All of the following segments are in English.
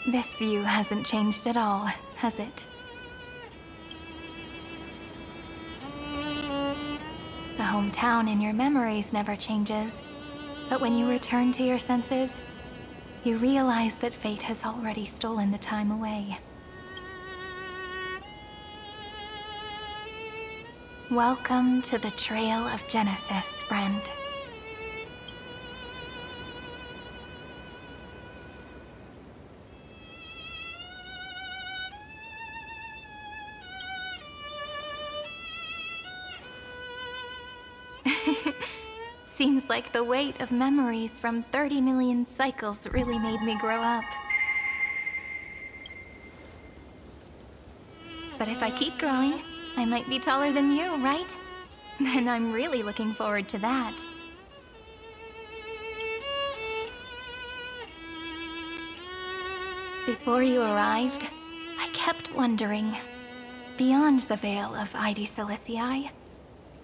This view hasn't changed at all, has it? The hometown in your memories never changes, but when you return to your senses, you realize that fate has already stolen the time away. Welcome to the Trail of Genesis, friend. Seems like the weight of memories from 30 million cycles really made me grow up. But if I keep growing, I might be taller than you, right? Then I'm really looking forward to that. Before you arrived, I kept wondering, beyond the veil of Id Silicii,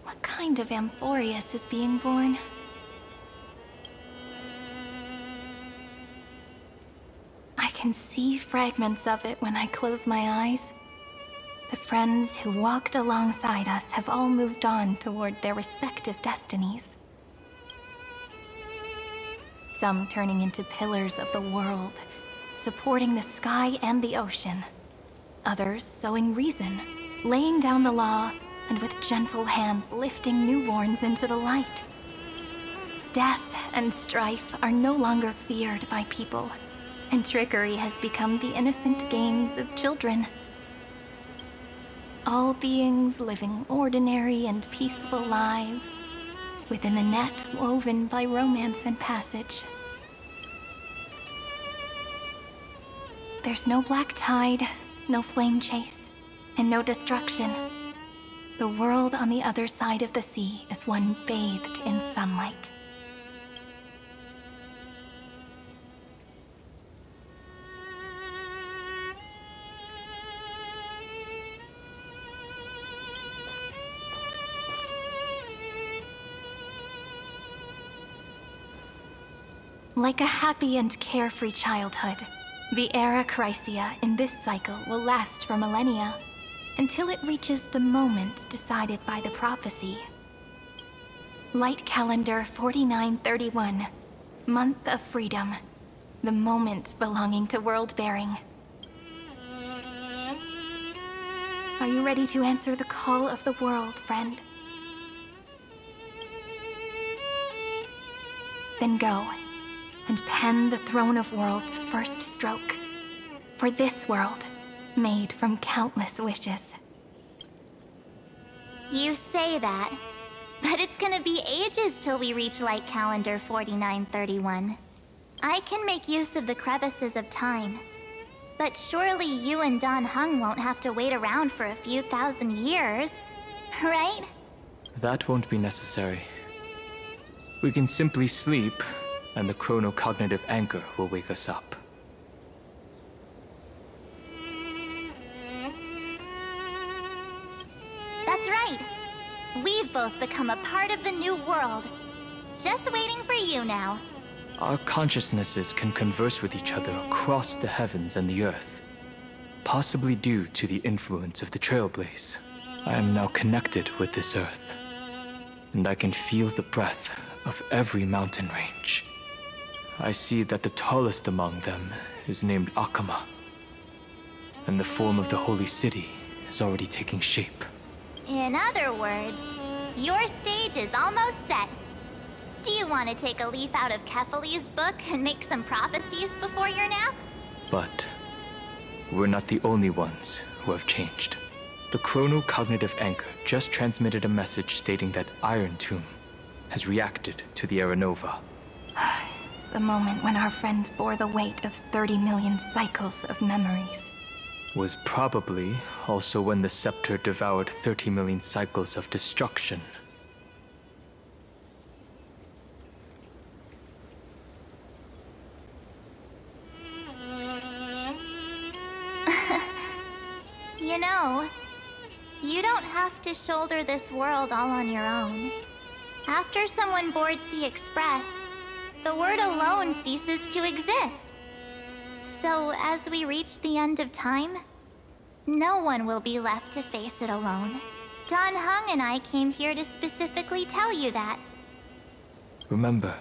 what kind of Amphoreus is being born? I can see fragments of it when I close my eyes. The friends who walked alongside us have all moved on toward their respective destinies. Some turning into pillars of the world, supporting the sky and the ocean. Others sowing reason, laying down the law, and with gentle hands lifting newborns into the light. Death and strife are no longer feared by people, and trickery has become the innocent games of children. All beings living ordinary and peaceful lives, within the net woven by romance and passage. There's no black tide, no flame chase, and no destruction. The world on the other side of the sea is one bathed in sunlight. Like a happy and carefree childhood, the era Chrysia in this cycle will last for millennia, until it reaches the moment decided by the prophecy. Light calendar 4931, month of freedom, the moment belonging to world-bearing. Are you ready to answer the call of the world, friend? Then go, and pen the Throne of Worlds' first stroke, for this world, made from countless wishes. You say that, but it's gonna be ages till we reach light calendar 4931. I can make use of the crevices of time, but surely you and Don Hung won't have to wait around for a few thousand years, right? That won't be necessary. We can simply sleep, and the chronocognitive anchor will wake us up. That's right. We've both become a part of the new world. Just waiting for you now. Our consciousnesses can converse with each other across the heavens and the earth, possibly due to the influence of the Trailblaze. I am now connected with this earth, and I can feel the breath of every mountain range. I see that the tallest among them is named Akama, and the form of the holy city is already taking shape. In other words, your stage is almost set. Do you want to take a leaf out of Kefali's book and make some prophecies before your nap? But we're not the only ones who have changed. The chronocognitive anchor just transmitted a message stating that Iron Tomb has reacted to the Era Nova. The moment when our friend bore the weight of 30 million cycles of memories. Was probably also when the scepter devoured 30 million cycles of destruction. You know, you don't have to shoulder this world all on your own. After someone boards the Express, the word alone ceases to exist. So as we reach the end of time, no one will be left to face it alone. Dan Heng and I came here to specifically tell you that. Remember,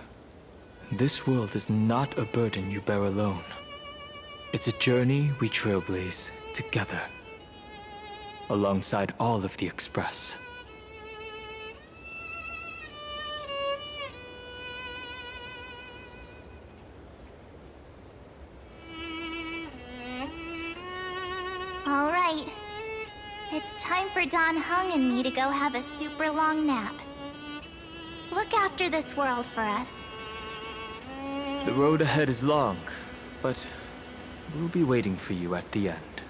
this world is not a burden you bear alone. It's a journey we trailblaze together, alongside all of the Express. All right. It's time for Dan Heng and me to go have a super long nap. Look after this world for us. The road ahead is long, but we'll be waiting for you at the end.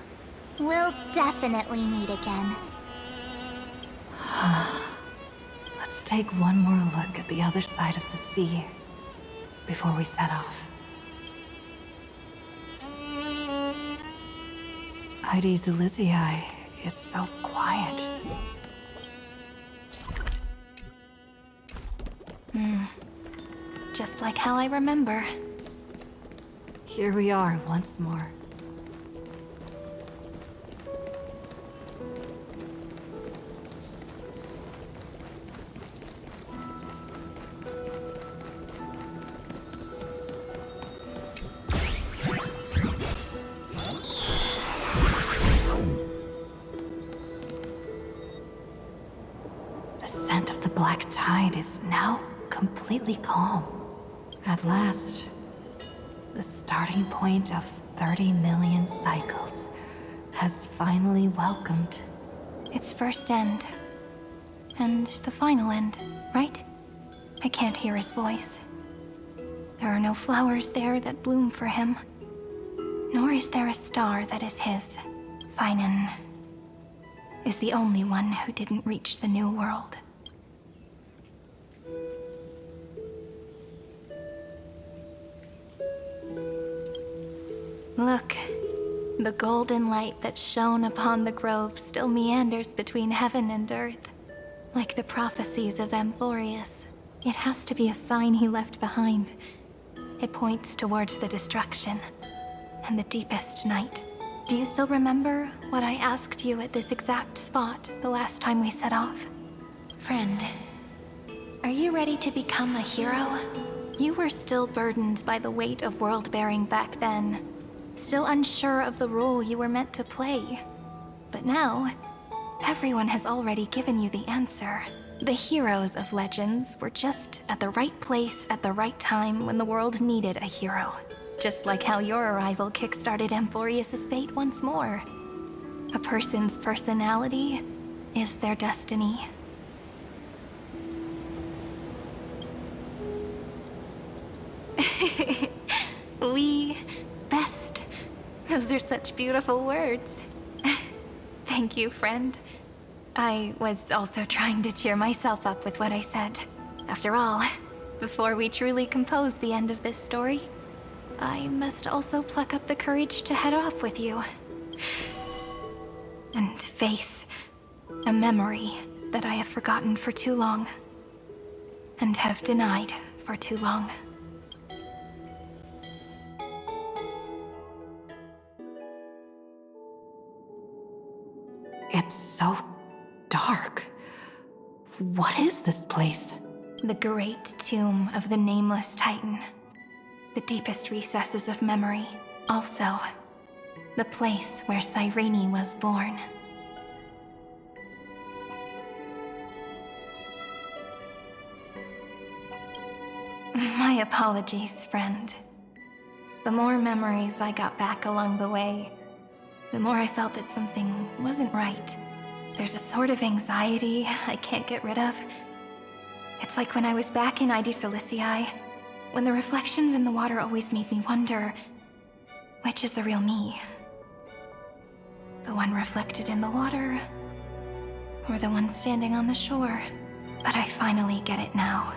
We'll definitely meet again. Let's take one more look at the other side of the sea before we set off. Hysilens is so quiet. Just like how I remember. Here we are once more. The scent of the black tide is now completely calm. At last, the starting point of 30 million cycles has finally welcomed. Its first end. And the final end, right? I can't hear his voice. There are no flowers there that bloom for him. Nor is there a star that is his. Phainon is the only one who didn't reach the new world. Look, the golden light that shone upon the grove still meanders between heaven and earth. Like the prophecies of Amphorius, it has to be a sign he left behind. It points towards the destruction and the deepest night. Do you still remember what I asked you at this exact spot the last time we set off? Friend, are you ready to become a hero? You were still burdened by the weight of world-bearing back then. Still unsure of the role you were meant to play. But now, everyone has already given you the answer. The heroes of legends were just at the right place at the right time when the world needed a hero. Just like how your arrival kickstarted Amphorius' fate once more. A person's personality is their destiny. We best. Those are such beautiful words. Thank you, friend. I was also trying to cheer myself up with what I said. After all, before we truly compose the end of this story, I must also pluck up the courage to head off with you. And face a memory that I have forgotten for too long. And have denied for too long. It's so dark. What is this place? The great tomb of the nameless Titan. The deepest recesses of memory. Also, the place where Cyrene was born. My apologies, friend. The more memories I got back along the way, the more I felt that something wasn't right. There's a sort of anxiety I can't get rid of. It's like when I was back in Hysilens, when the reflections in the water always made me wonder, which is the real me? The one reflected in the water, or the one standing on the shore? But I finally get it now.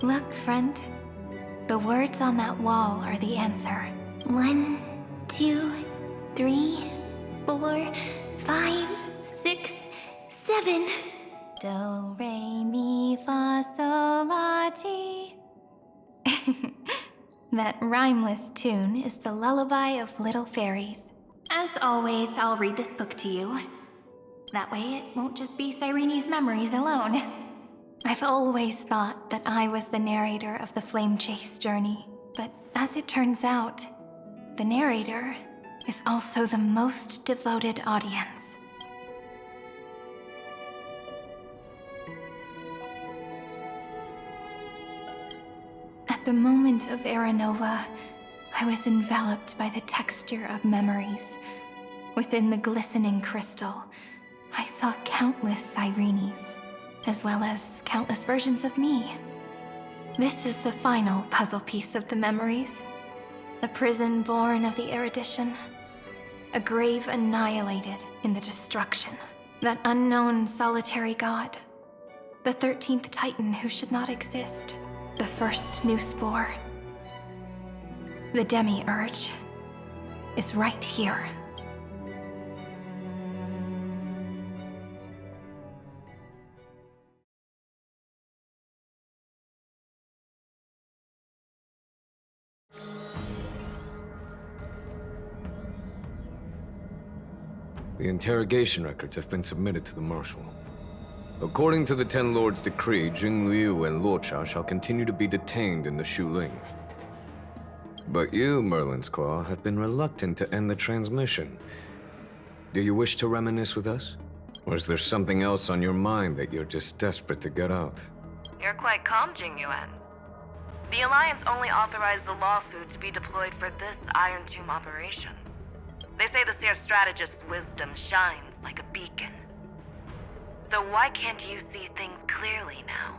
Look, friend. The words on that wall are the answer. 1, 2, 3, 4, 5, 6, 7. Do, re, mi, fa, sol, la, ti. That rhymeless tune is the lullaby of little fairies. As always, I'll read this book to you. That way it won't just be Cyrene's memories alone. I've always thought that I was the narrator of the flame chase journey, but as it turns out, the narrator is also the most devoted audience. At the moment of Aranova, I was enveloped by the texture of memories. Within the glistening crystal, I saw countless Cyrenes, as well as countless versions of me. This is the final puzzle piece of the memories. The prison born of the erudition. A grave annihilated in the destruction. That unknown solitary god. The 13th Titan who should not exist. The first new spore. The demiurge is right here. The interrogation records have been submitted to the Marshal. According to the Ten Lords' decree, Jing Liu and Luocha shall continue to be detained in the Shuling. But you, Merlin's Claw, have been reluctant to end the transmission. Do you wish to reminisce with us? Or is there something else on your mind that you're just desperate to get out? You're quite calm, Jing Yuan. The Alliance only authorized the Law Food to be deployed for this Iron Tomb operation. They say the Seer Strategist's wisdom shines like a beacon. So why can't you see things clearly now?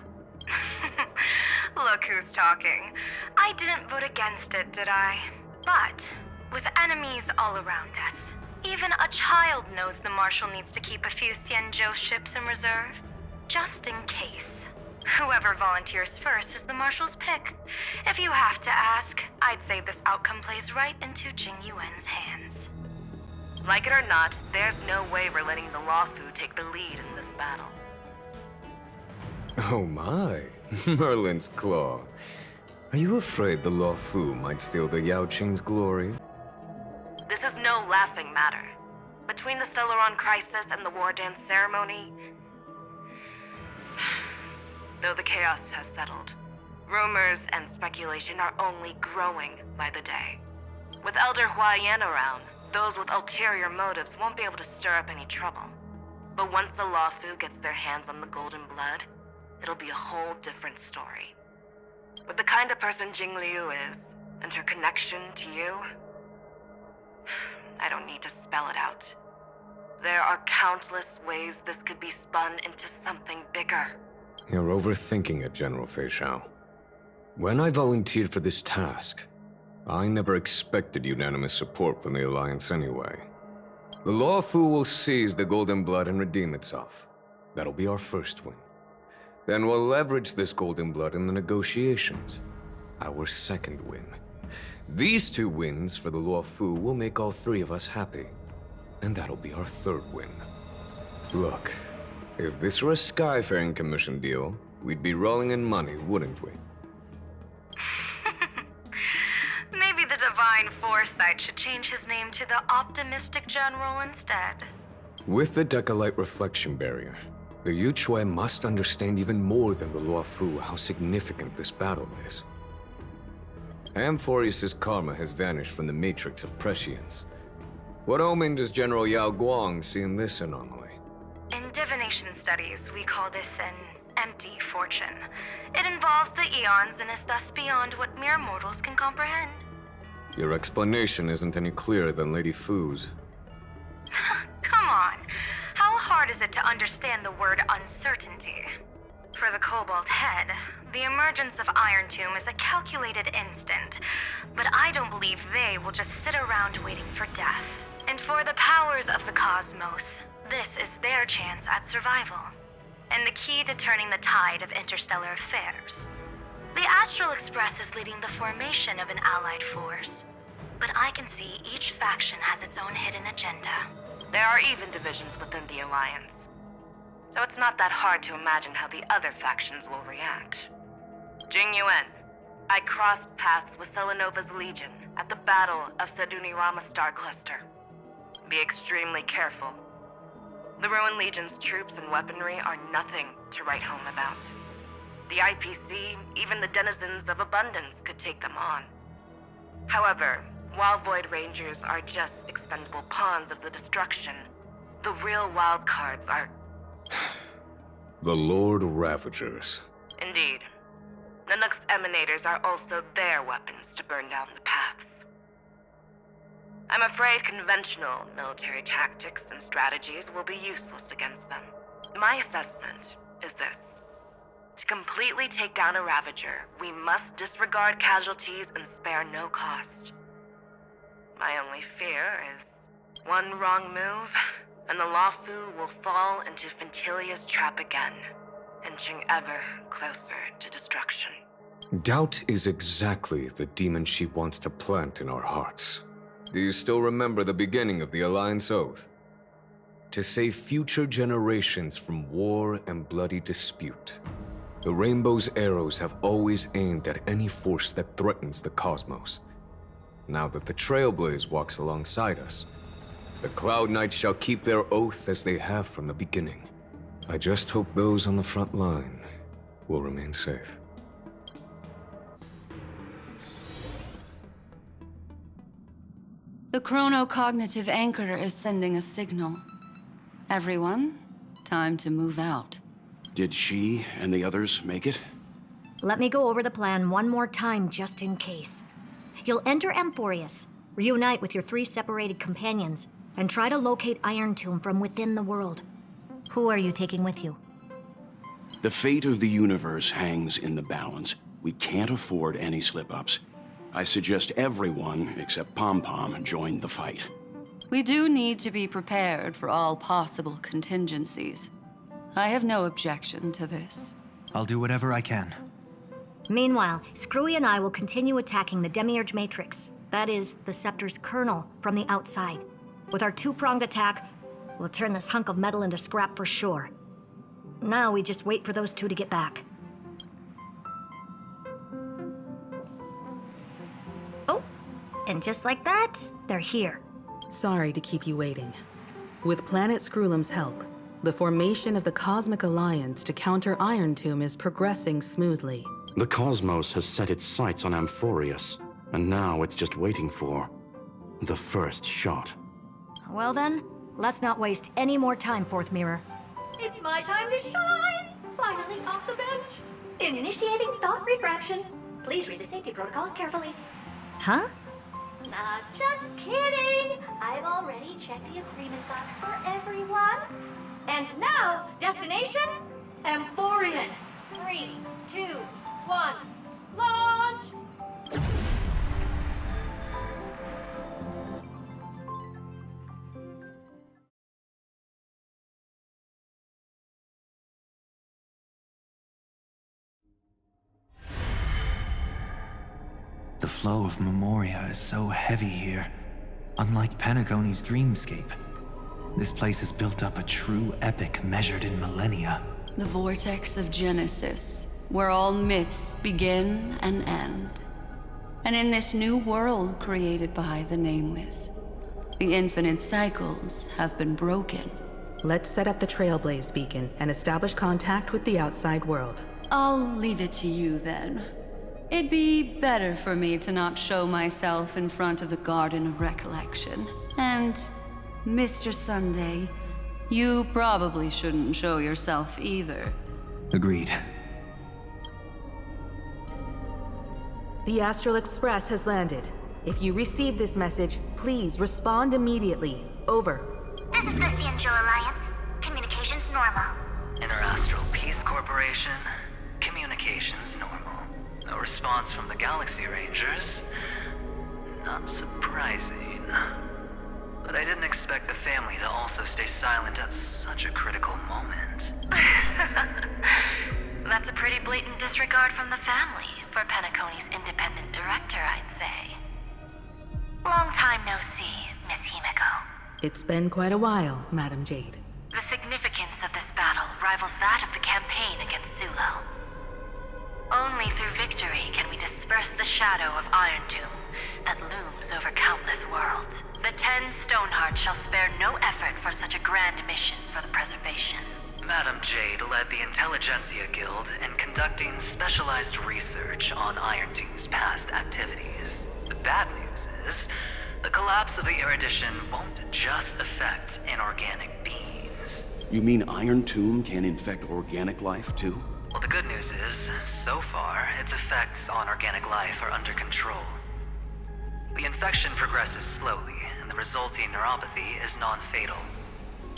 Look who's talking. I didn't vote against it, did I? But, with enemies all around us, even a child knows the Marshal needs to keep a few Xianzhou ships in reserve. Just in case. Whoever volunteers first is the Marshal's pick. If you have to ask, I'd say this outcome plays right into Jing Yuan's hands. Like it or not, there's no way we're letting the Law Food take the lead in this battle. Oh my, Merlin's Claw. Are you afraid the Law Fu might steal the Yao Qing's glory? This is no laughing matter. Between the Stellaron crisis and the War Dance ceremony, though the chaos has settled, rumors and speculation are only growing by the day. With Elder Huaiyan around, those with ulterior motives won't be able to stir up any trouble. But once the Law Fu gets their hands on the golden blood, it'll be a whole different story. With the kind of person Jing Liu is, and her connection to you, I don't need to spell it out. There are countless ways this could be spun into something bigger. You're overthinking it, General Fei Shao. When I volunteered for this task, I never expected unanimous support from the Alliance anyway. The Law Fu will seize the Golden Blood and redeem itself. That'll be our first win. Then we'll leverage this Golden Blood in the negotiations. Our second win. These two wins for the Law Fu will make all three of us happy. And that'll be our third win. Look, if this were a Skyfaring Commission deal, we'd be rolling in money, wouldn't we? Maybe the Divine Foresight should change his name to the Optimistic General instead. With the Decalite Reflection Barrier, the Yuchue must understand even more than the Law Fu how significant this battle is. Amphorius' karma has vanished from the matrix of prescience. What omen does General Yao Guang see in this anomaly? In divination studies, we call this an empty fortune. It involves the eons and is thus beyond what mere mortals can comprehend. Your explanation isn't any clearer than Lady Fu's. Come on. How hard is it to understand the word uncertainty? For the Cobalt Head, the emergence of Iron Tomb is a calculated instant, but I don't believe they will just sit around waiting for death. And for the powers of the cosmos, this is their chance at survival, and the key to turning the tide of interstellar affairs. The Astral Express is leading the formation of an allied force, but I can see each faction has its own hidden agenda. There are even divisions within the Alliance. So it's not that hard to imagine how the other factions will react. Jing Yuan, I crossed paths with Selenova's Legion at the Battle of Sedunirama Star Cluster. Be extremely careful. The Ruined Legion's troops and weaponry are nothing to write home about. The IPC, even the denizens of Abundance, could take them on. However, while Void Rangers are just expendable pawns of the destruction, the real wildcards are... The Lord Ravagers. Indeed. Nanook's emanators are also their weapons to burn down the paths. I'm afraid conventional military tactics and strategies will be useless against them. My assessment is this. To completely take down a Ravager, we must disregard casualties and spare no cost. My only fear is one wrong move, and the Lawfu will fall into Fintilia's trap again, inching ever closer to destruction. Doubt is exactly the demon she wants to plant in our hearts. Do you still remember the beginning of the Alliance Oath? To save future generations from war and bloody dispute. The Rainbow's arrows have always aimed at any force that threatens the cosmos. Now that the Trailblaze walks alongside us, the Cloud Knights shall keep their oath as they have from the beginning. I just hope those on the front line will remain safe. The chronocognitive anchor is sending a signal. Everyone, time to move out. Did she and the others make it? Let me go over the plan one more time just in case. You'll enter Amphorius, reunite with your 3 separated companions, and try to locate Iron Tomb from within the world. Who are you taking with you? The fate of the universe hangs in the balance. We can't afford any slip-ups. I suggest everyone, except Pom-Pom, join the fight. We do need to be prepared for all possible contingencies. I have no objection to this. I'll do whatever I can. Meanwhile, Screwy and I will continue attacking the Demiurge Matrix. That is, the Scepter's kernel from the outside. With our 2-pronged attack, we'll turn this hunk of metal into scrap for sure. Now we just wait for those 2 to get back. Oh, and just like that, they're here. Sorry to keep you waiting. With Planet Screwlum's help, the formation of the Cosmic Alliance to counter Iron Tomb is progressing smoothly. The cosmos has set its sights on Amphorius, and now it's just waiting for the first shot. Well then, let's not waste any more time, Fourth Mirror. It's my time to shine! Finally off the bench! Initiating thought refraction. Please read the safety protocols carefully. Huh? Nah, just kidding! I've already checked the agreement box for everyone. And now, destination? Amphorius! 3, 2, 1, launch! The flow of Memoria is so heavy here, unlike Penacony's dreamscape. This place has built up a true epic measured in millennia. The vortex of Genesis, where all myths begin and end. And in this new world created by the Nameless, the infinite cycles have been broken. Let's set up the Trailblaze beacon and establish contact with the outside world. I'll leave it to you then. It'd be better for me to not show myself in front of the Garden of Recollection. And, Mr. Sunday, you probably shouldn't show yourself either. Agreed. The Astral Express has landed. If you receive this message, please respond immediately. Over. This is the Cianjo Alliance. Communications normal. Interastral Peace Corporation. Communications normal. No response from the Galaxy Rangers. Not surprising. But I didn't expect the family to also stay silent at such a critical moment. That's a pretty blatant disregard from the family for Penacony's independent director, I'd say. Long time no see, Miss Himiko. It's been quite a while, Madam Jade. The significance of this battle rivals that of the campaign against Zulo. Only through victory can we disperse the shadow of Iron Tomb that looms over countless worlds. The 10 Stonehearts shall spare no effort for such a grand mission for the preservation. Madam Jade led the Intelligentsia Guild in conducting specialized research on Iron Tomb's past activities. The bad news is, the collapse of the Erudition won't just affect inorganic beings. You mean Iron Tomb can infect organic life, too? Well, the good news is, so far, its effects on organic life are under control. The infection progresses slowly, and the resulting neuropathy is non-fatal.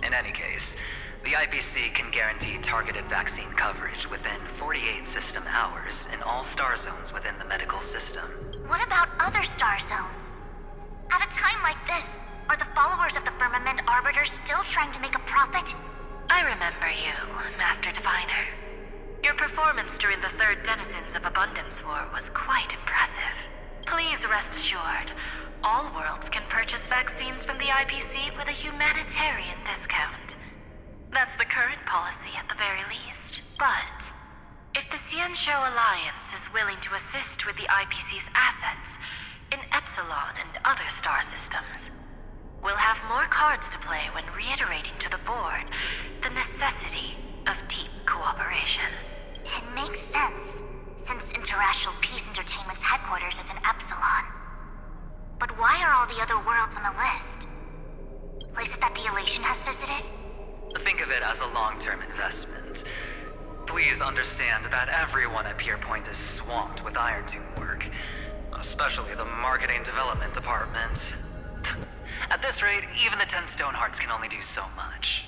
In any case, the IPC can guarantee targeted vaccine coverage within 48 system hours in all star zones within the medical system. What about other star zones? At a time like this, are the followers of the Firmament Arbiters still trying to make a profit? I remember you, Master Diviner. Your performance during the Third Denizens of Abundance War was quite impressive. Please rest assured, all worlds can purchase vaccines from the IPC with a humanitarian discount. That's the current policy at the very least. But if the Xianzhou Alliance is willing to assist with the IPC's assets in Epsilon and other star systems, we'll have more cards to play when reiterating to the board the necessity of deep cooperation. It makes sense, since Interracial Peace Entertainment's headquarters is in Epsilon. But why are all the other worlds on the list? Places that the Elation has visited? Think of it as a long-term investment. Please understand that everyone at Pierpoint is swamped with Iron Tomb work, especially the marketing development department. At this rate, even the 10 Stonehearts can only do so much.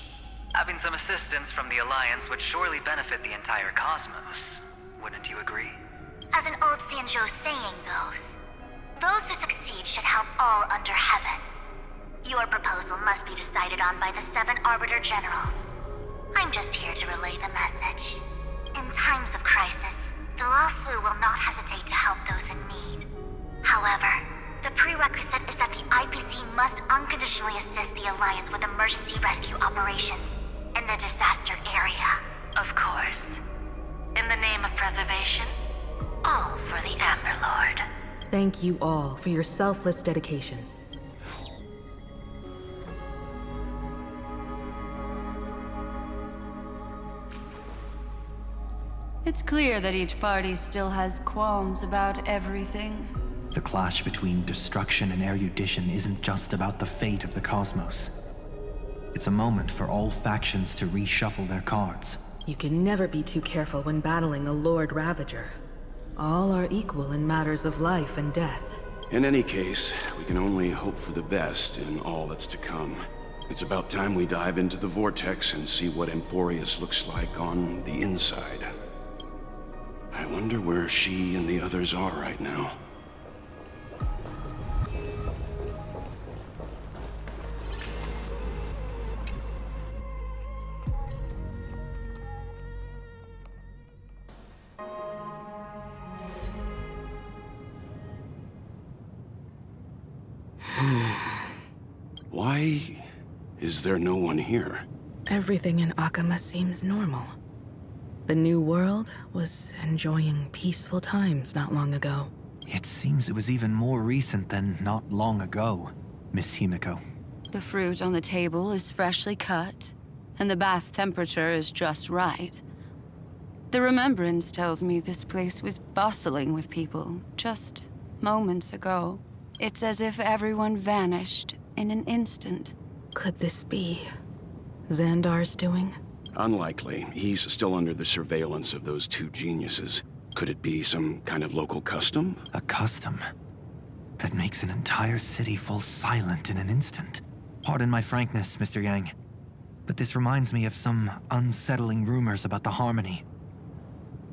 Having some assistance from the Alliance would surely benefit the entire cosmos. Wouldn't you agree? As an old Xianzhou saying goes, those who succeed should help all under heaven. Your proposal must be decided on by the 7 Arbiter Generals. I'm just here to relay the message. In times of crisis, the Luofu will not hesitate to help those in need. However, the prerequisite is that the IPC must unconditionally assist the Alliance with emergency rescue operations in the disaster area. Of course. In the name of preservation, all for the Amber Lord. Thank you all for your selfless dedication. It's clear that each party still has qualms about everything. The clash between destruction and erudition isn't just about the fate of the cosmos. It's a moment for all factions to reshuffle their cards. You can never be too careful when battling a Lord Ravager. All are equal in matters of life and death. In any case, we can only hope for the best in all that's to come. It's about time we dive into the vortex and see what Amphorius looks like on the inside. I wonder where she and the others are right now. Why is there no one here? Everything in Akama seems normal. The new world was enjoying peaceful times not long ago. It seems it was even more recent than not long ago, Miss Himiko. The fruit on the table is freshly cut, and the bath temperature is just right. The remembrance tells me this place was bustling with people just moments ago. It's as if everyone vanished in an instant. Could this be Xandar's doing? Unlikely. He's still under the surveillance of those 2 geniuses. Could it be some kind of local custom? A custom that makes an entire city fall silent in an instant. Pardon my frankness, Mr. Yang, but this reminds me of some unsettling rumors about the Harmony.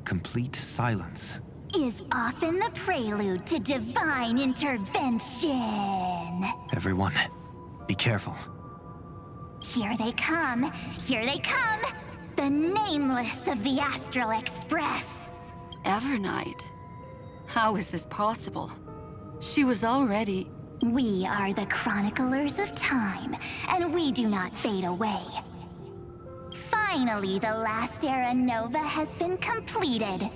Complete silence is often the prelude to divine intervention. Everyone, be careful. Here they come! Here they come! The Nameless of the Astral Express! Evernight? How is this possible? She was already... We are the Chroniclers of Time, and we do not fade away. Finally, the last Era Nova has been completed.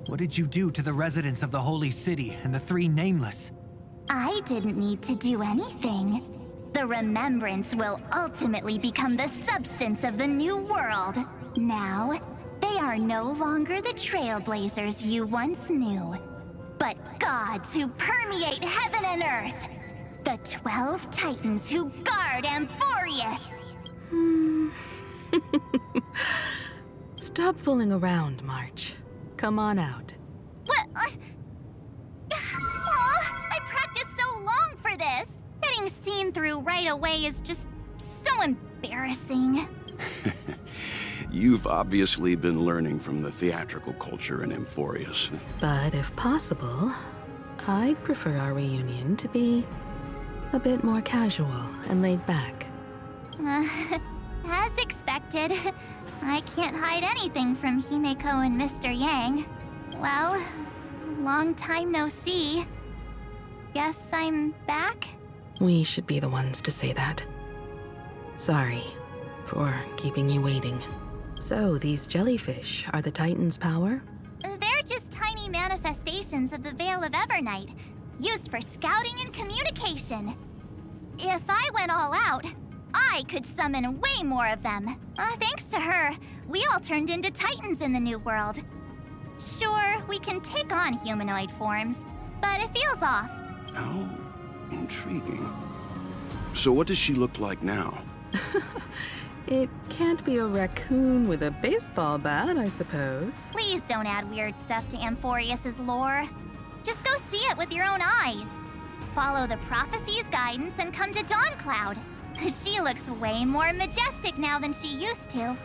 What did you do to the residents of the Holy City and the Three Nameless? I didn't need to do anything. The remembrance will ultimately become the substance of the new world. Now, they are no longer the trailblazers you once knew, but gods who permeate heaven and earth. The 12 titans who guard Amphorius. Stop fooling around, March. Come on out. What? I practiced so long for this. Getting seen through right away is just so embarrassing. You've obviously been learning from the theatrical culture in Amphorius. But if possible, I'd prefer our reunion to be a bit more casual and laid back. As expected, I can't hide anything from Himeko and Mr. Yang. Well, long time no see. Guess I'm back? We should be the ones to say that. Sorry for keeping you waiting. So, these jellyfish are the Titan's power? They're just tiny manifestations of the Veil of Evernight, used for scouting and communication. If I went all out, I could summon way more of them. Thanks to her, we all turned into Titans in the New World. Sure, we can take on humanoid forms, but it feels off. How intriguing. So what does she look like now? It can't be a raccoon with a baseball bat, I suppose. Please don't add weird stuff to Amphorius's lore. Just go see it with your own eyes. Follow the prophecy's guidance and come to Dawncloud. She looks way more majestic now than she used to.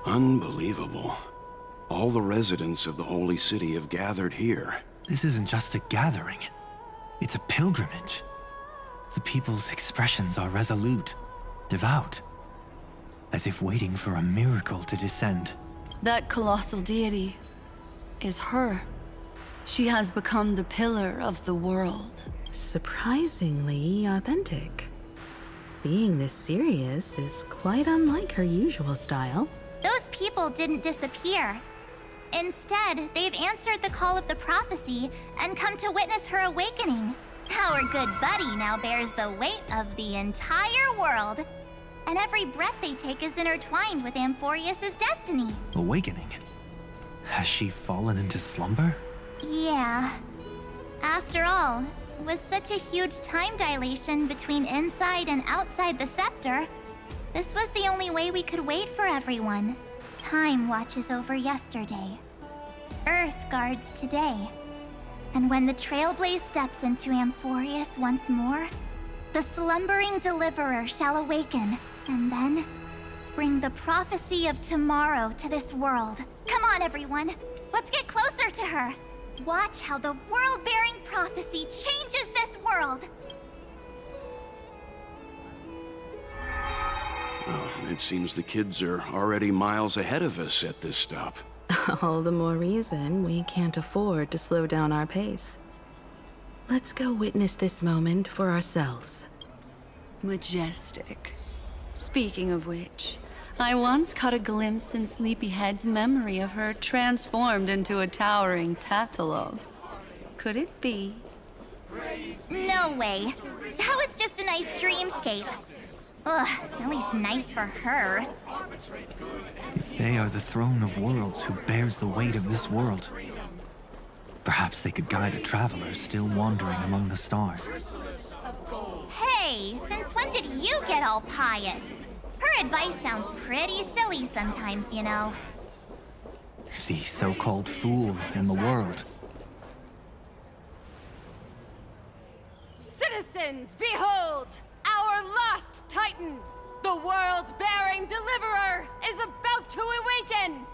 Unbelievable. All the residents of the Holy City have gathered here. This isn't just a gathering. It's a pilgrimage. The people's expressions are resolute, devout, as if waiting for a miracle to descend. That colossal deity is her. She has become the pillar of the world. Surprisingly authentic. Being this serious is quite unlike her usual style. Those people didn't disappear. Instead, they've answered the call of the prophecy and come to witness her awakening. Our good buddy now bears the weight of the entire world. And every breath they take is intertwined with Amphorius's destiny. Awakening? Has she fallen into slumber? Yeah. After all, with such a huge time dilation between inside and outside the scepter, this was the only way we could wait for everyone. Time watches over yesterday. Earth guards today. And when the Trailblaze steps into Amphorius once more, the slumbering deliverer shall awaken, and then bring the prophecy of tomorrow to this world. Come on, everyone. Let's get closer to her. Watch how the world-bearing prophecy changes this world. Well, it seems the kids are already miles ahead of us at this stop. All the more reason we can't afford to slow down our pace. Let's go witness this moment for ourselves. Majestic. Speaking of which, I once caught a glimpse in Sleepyhead's memory of her transformed into a towering tathalog. Could it be? No way. That was just a nice dreamscape. Ugh, at least nice for her. If they are the throne of worlds who bears the weight of this world, perhaps they could guide a traveler still wandering among the stars. Hey, since when did you get all pious? Her advice sounds pretty silly sometimes, you know. The so-called fool in the world. Citizens, behold! Our last Titan, the world-bearing deliverer, is about to awaken!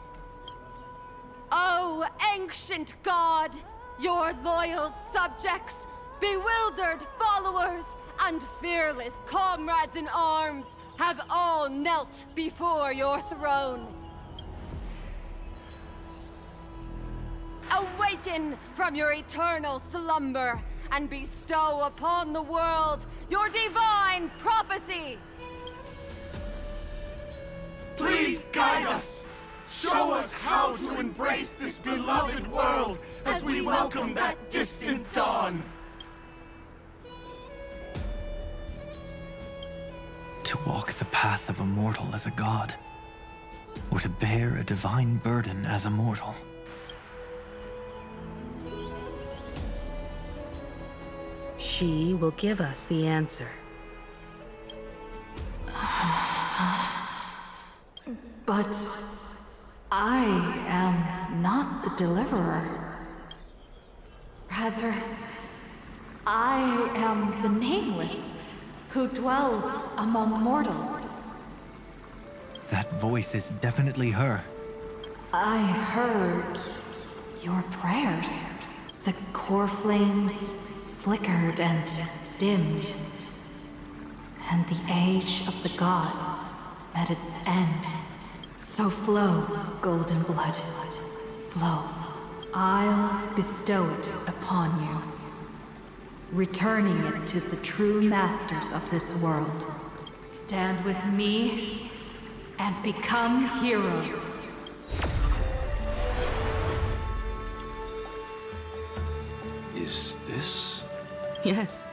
Oh, ancient god, your loyal subjects, bewildered followers, and fearless comrades in arms have all knelt before your throne. Awaken from your eternal slumber and bestow upon the world your divine prophecy! Please guide us! Show us how to embrace this beloved world as we welcome that distant dawn! To walk the path of a mortal as a god, or to bear a divine burden as a mortal. She will give us the answer. But I am not the deliverer. Rather, I am the nameless who dwells among mortals. That voice is definitely her. I heard your prayers. The core flames flickered and dimmed, and the age of the gods met its end. So flow, golden blood, flow. I'll bestow it upon you, returning it to the true masters of this world. Stand with me and become heroes. Is this? Yes.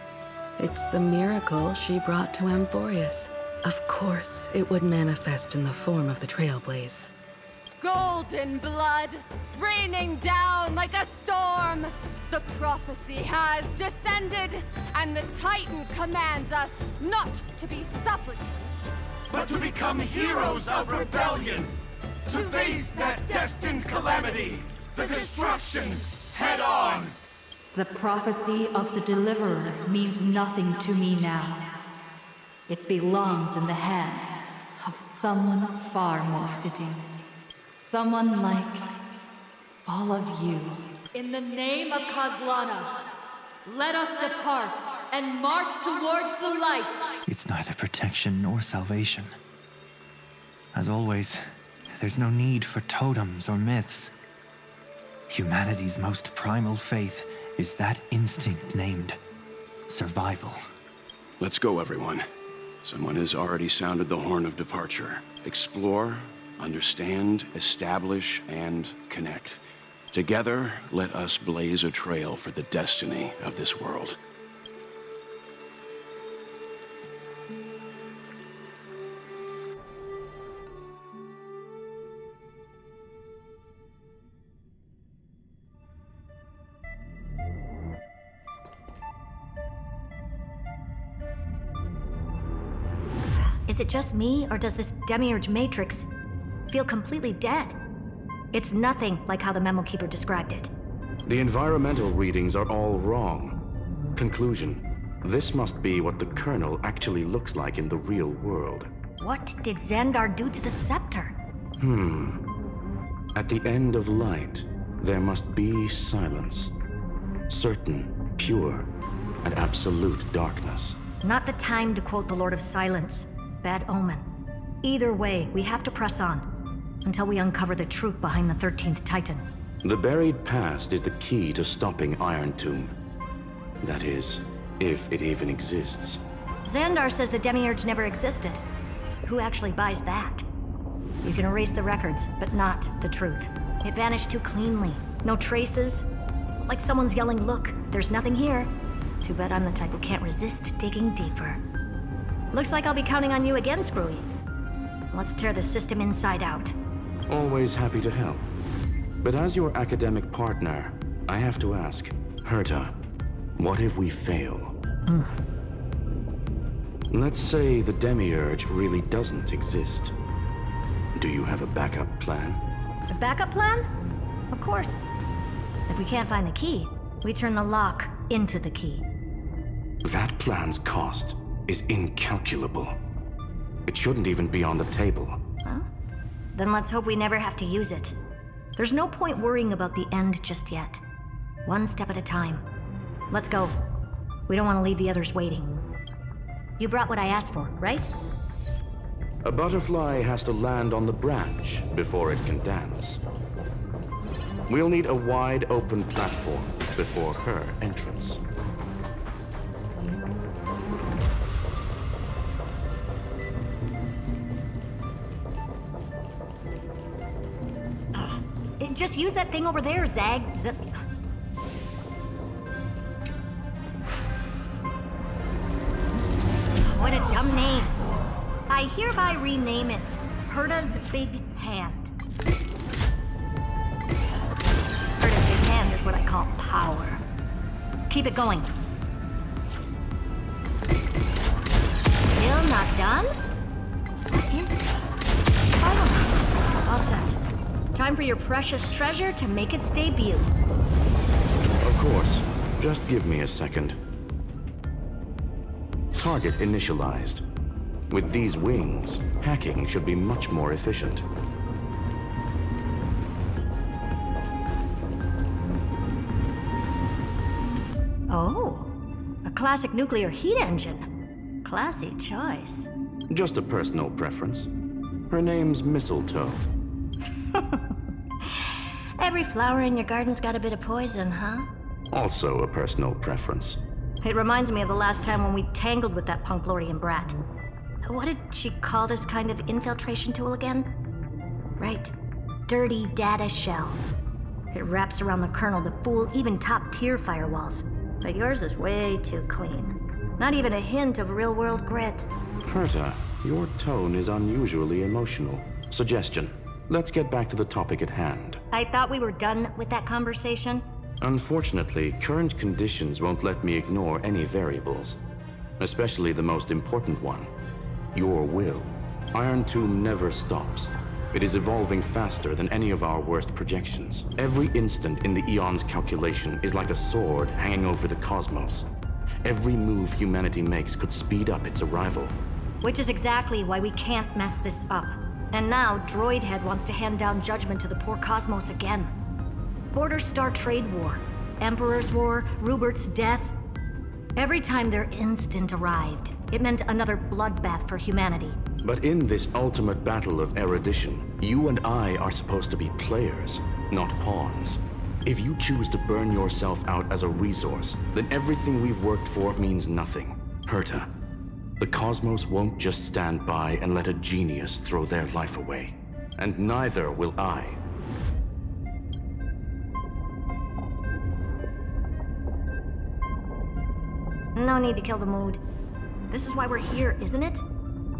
It's the miracle she brought to Amphorius. Of course, it would manifest in the form of the Trailblaze. Golden blood, raining down like a storm! The prophecy has descended, and the Titan commands us not to be supplicants, but to become heroes of rebellion! To face that destined calamity, the destruction, head on! The prophecy of the Deliverer means nothing to me now. It belongs in the hands of someone far more fitting. Someone like all of you. In the name of Kozlana, let us depart and march towards the light. It's neither protection nor salvation. As always, there's no need for totems or myths. Humanity's most primal faith is that instinct named survival. Let's go, everyone. Someone has already sounded the horn of departure. Explore, understand, establish, and connect. Together, let us blaze a trail for the destiny of this world. Is it just me, or does this demiurge matrix feel completely dead? It's nothing like how the memo keeper described it. The environmental readings are all wrong. Conclusion: this must be what the kernel actually looks like in the real world. What did Xandar do to the scepter? At the end of light, there must be silence. Certain, pure, and absolute darkness. Not the time to quote the Lord of Silence. Bad omen. Either way, we have to press on, until we uncover the truth behind the 13th Titan. The buried past is the key to stopping Iron Tomb. That is, if it even exists. Xandar says the demiurge never existed. Who actually buys that? You can erase the records, but not the truth. It vanished too cleanly. No traces. Like someone's yelling, "Look, there's nothing here." Too bad I'm the type who can't resist digging deeper. Looks like I'll be counting on you again, Screwy. Let's tear the system inside out. Always happy to help. But as your academic partner, I have to ask, Herta, what if we fail? Let's say the demiurge really doesn't exist. Do you have a backup plan? A backup plan? Of course. If we can't find the key, we turn the lock into the key. That plan's cost is incalculable. It shouldn't even be on the table. Huh? Then let's hope we never have to use it. There's no point worrying about the end just yet. One step at a time. Let's go. We don't want to leave the others waiting. You brought what I asked for, right? A butterfly has to land on the branch before it can dance. We'll need a wide open platform before her entrance. Just use that thing over there, Zag. What a dumb name. I hereby rename it Herta's Big Hand. Herta's Big Hand is what I call power. Keep it going. Still not done? What is this? Finally. All set. Time for your precious treasure to make its debut. Of course. Just give me a second. Target initialized. With these wings, hacking should be much more efficient. Oh, a classic nuclear heat engine. Classy choice. Just a personal preference. Her name's Mistletoe. Every flower in your garden's got a bit of poison, huh? Also a personal preference. It reminds me of the last time when we tangled with that Punklordian brat. What did she call this kind of infiltration tool again? Right. Dirty data shell. It wraps around the kernel to fool even top-tier firewalls. But yours is way too clean. Not even a hint of real-world grit. Herta, your tone is unusually emotional. Suggestion. Let's get back to the topic at hand. I thought we were done with that conversation. Unfortunately, current conditions won't let me ignore any variables. Especially the most important one. Your will. Iron Tomb never stops. It is evolving faster than any of our worst projections. Every instant in the Eon's calculation is like a sword hanging over the cosmos. Every move humanity makes could speed up its arrival. Which is exactly why we can't mess this up. And now, Droidhead wants to hand down judgment to the poor cosmos again. Border Star Trade War, Emperor's War, Rupert's death. Every time their instant arrived, it meant another bloodbath for humanity. But in this ultimate battle of erudition, you and I are supposed to be players, not pawns. If you choose to burn yourself out as a resource, then everything we've worked for means nothing. Herta, the cosmos won't just stand by and let a genius throw their life away. And neither will I. No need to kill the mood. This is why we're here, isn't it?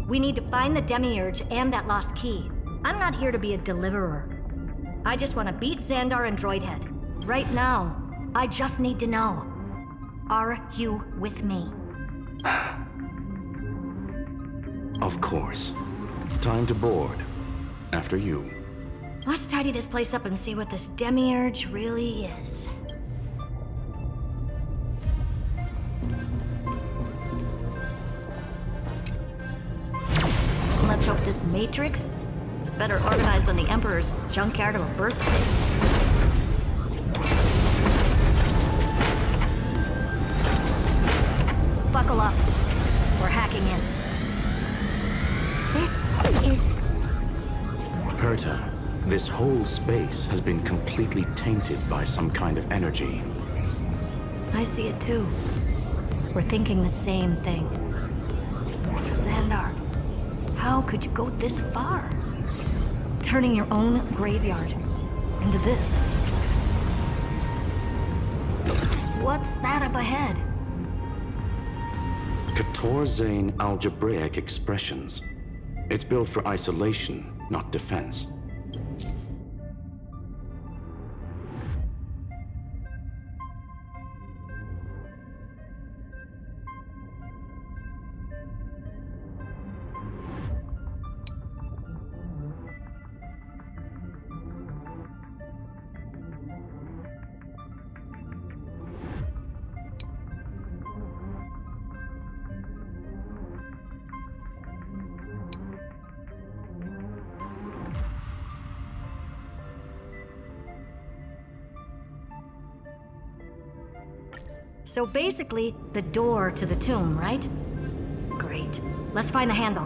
We need to find the Demiurge and that lost key. I'm not here to be a deliverer. I just want to beat Xandar and Droidhead. Right now, I just need to know. Are you with me? Of course. Time to board. After you. Let's tidy this place up and see what this Demiurge really is. Let's hope this Matrix is better organized than the Emperor's junkyard of a birthplace. Buckle up. We're hacking in. This is... Herta, this whole space has been completely tainted by some kind of energy. I see it too. We're thinking the same thing. Xandar, how could you go this far? Turning your own graveyard into this. What's that up ahead? Katorzane algebraic expressions. It's built for isolation, not defense. So basically, the door to the tomb, right? Great. Let's find the handle.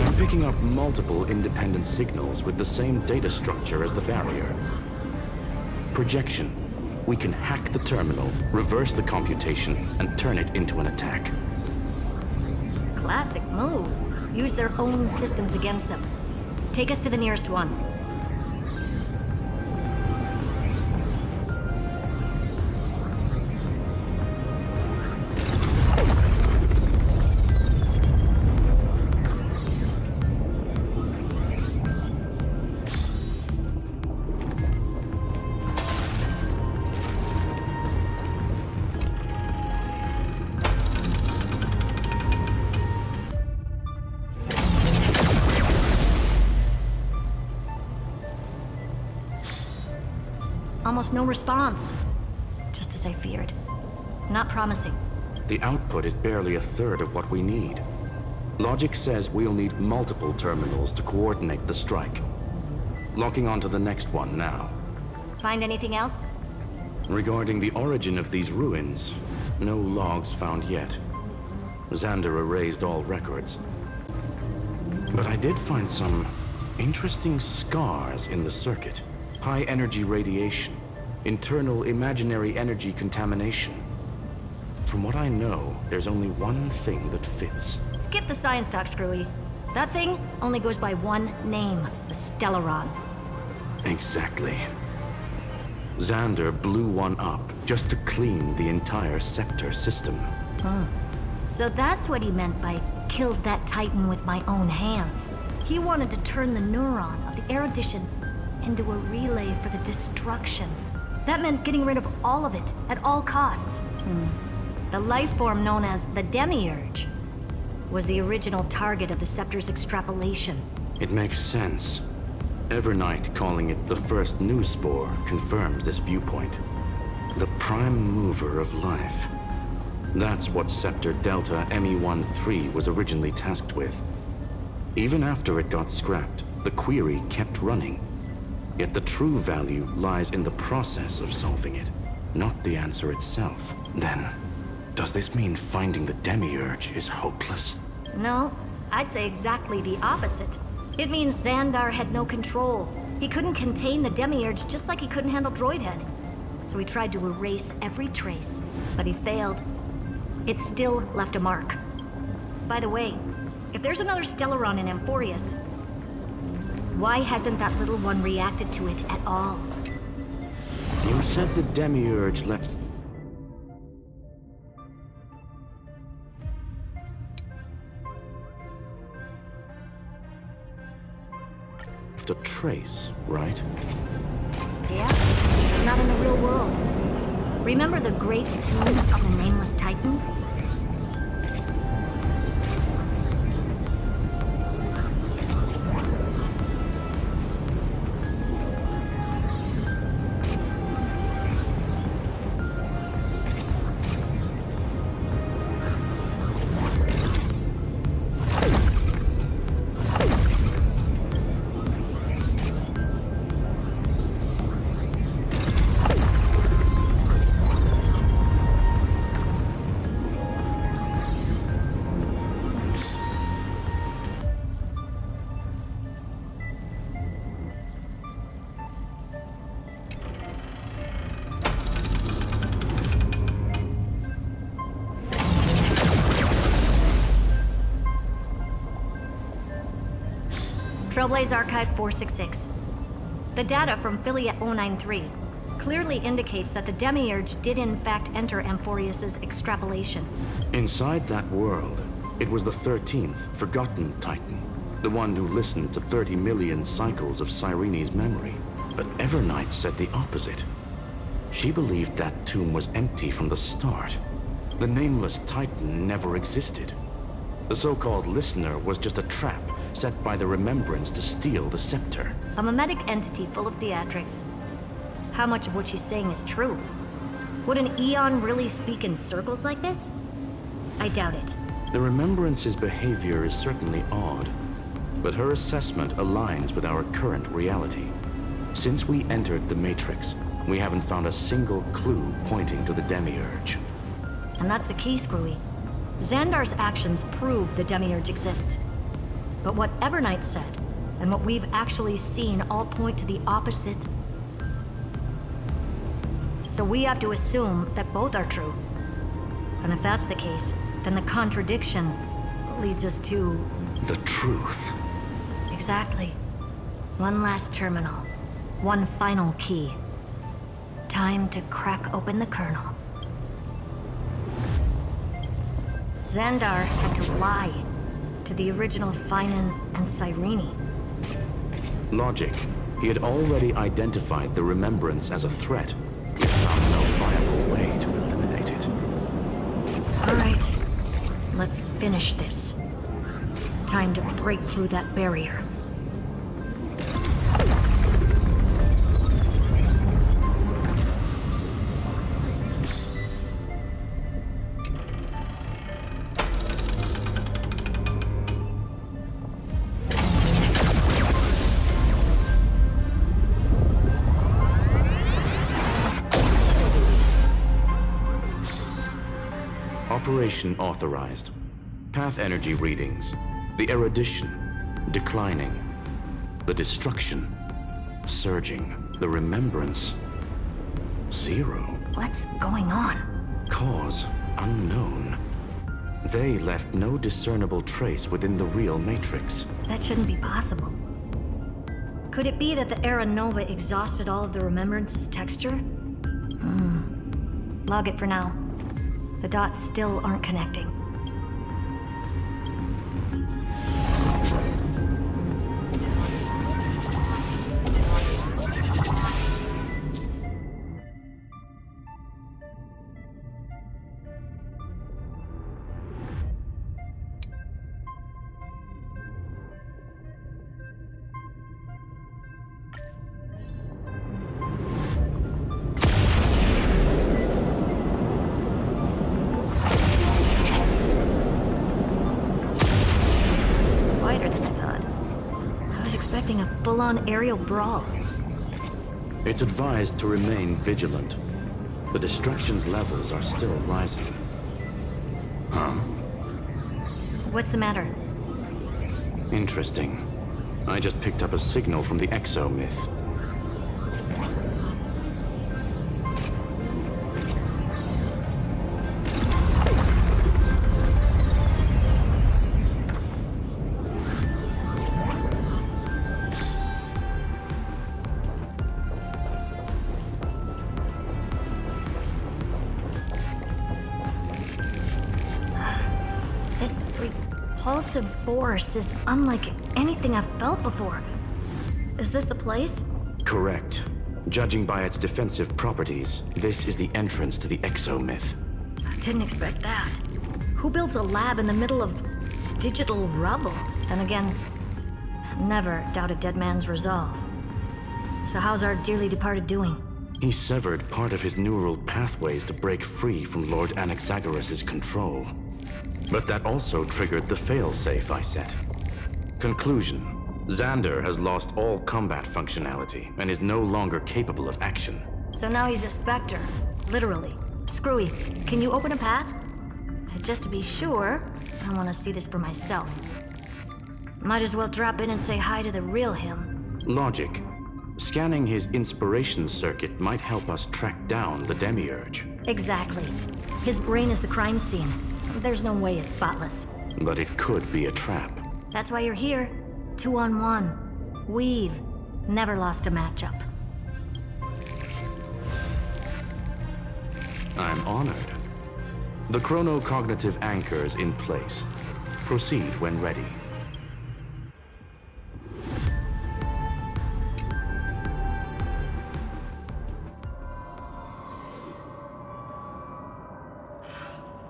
I'm picking up multiple independent signals with the same data structure as the barrier. Projection. We can hack the terminal, reverse the computation, and turn it into an attack. Classic move. Use their own systems against them. Take us to the nearest one. Almost no response. Just as I feared. Not promising. The output is barely a third of what we need. Logic says we'll need multiple terminals to coordinate the strike. Locking onto the next one now. Find anything else? Regarding the origin of these ruins, no logs found yet. Xander erased all records. But I did find some interesting scars in the circuit. High energy radiation, internal imaginary energy contamination. From what I know, there's only one thing that fits. Skip the science talk, Screwy. That thing only goes by one name, the Stellaron. Exactly. Xander blew one up just to clean the entire scepter system. So that's what he meant by killed that Titan with my own hands. He wanted to turn the neuron of the erudition into a relay for the destruction. That meant getting rid of all of it, at all costs. The life form known as the Demiurge was the original target of the Scepter's extrapolation. It makes sense. Evernight calling it the first new spore confirms this viewpoint. The prime mover of life. That's what Scepter Delta ME-13 was originally tasked with. Even after it got scrapped, the query kept running. Yet the true value lies in the process of solving it, not the answer itself. Then, does this mean finding the Demiurge is hopeless? No, I'd say exactly the opposite. It means Xandar had no control. He couldn't contain the Demiurge just like he couldn't handle Droidhead. So he tried to erase every trace, but he failed. It still left a mark. By the way, if there's another Stellaron in Amphorius, why hasn't that little one reacted to it at all? You said the Demiurge left a trace, right? Yeah, not in the real world. Remember the great tomb of the Nameless Titan? Trailblaze Archive 466. The data from Philia 093 clearly indicates that the Demiurge did in fact enter Amphorius's extrapolation. Inside that world, it was the 13th, forgotten Titan. The one who listened to 30 million cycles of Cyrene's memory. But Evernight said the opposite. She believed that tomb was empty from the start. The Nameless Titan never existed. The so-called listener was just a trap set by the Remembrance to steal the scepter. A mimetic entity full of theatrics. How much of what she's saying is true? Would an Eon really speak in circles like this? I doubt it. The Remembrance's behavior is certainly odd, but her assessment aligns with our current reality. Since we entered the Matrix, we haven't found a single clue pointing to the Demiurge. And that's the key, Screwy. Xandar's actions prove the Demiurge exists. But what Evernight said, and what we've actually seen all point to the opposite. So we have to assume that both are true. And if that's the case, then the contradiction leads us to... The truth. Exactly. One last terminal. One final key. Time to crack open the kernel. Xandar had to lie to the original phainon and cyrene. Logic. He had already identified the remembrance as a threat, yet found no viable way to eliminate it. All right. Let's finish this. Time to break through that barrier. Operation authorized. Path energy readings. The erudition, declining. The destruction, surging. The remembrance, 0. What's going on? Cause, unknown. They left no discernible trace within the real matrix. That shouldn't be possible. Could it be that the Era Nova exhausted all of the remembrance's texture? Log it for now. The dots still aren't connecting. A full-on aerial brawl. It's advised to remain vigilant. The distraction's levels are still rising. Huh? What's the matter? Interesting. I just picked up a signal from the exo-myth. Repulsive force is unlike anything I've felt before. Is this the place? Correct. Judging by its defensive properties, this is the entrance to the exo-myth. I didn't expect that. Who builds a lab in the middle of digital rubble? Then again, never doubt a dead man's resolve. So how's our dearly departed doing? He severed part of his neural pathways to break free from Lord Anaxagoras' control. But that also triggered the failsafe I set. Conclusion: Xandar has lost all combat functionality and is no longer capable of action. So now he's a specter, literally. Screwy, can you open a path? Just to be sure, I want to see this for myself. Might as well drop in and say hi to the real him. Logic. Scanning his inspiration circuit might help us track down the demiurge. Exactly. His brain is the crime scene. There's no way it's spotless. But it could be a trap. That's why you're here. 2-on-1. We've never lost a matchup. I'm honored. The chronocognitive anchor is in place. Proceed when ready.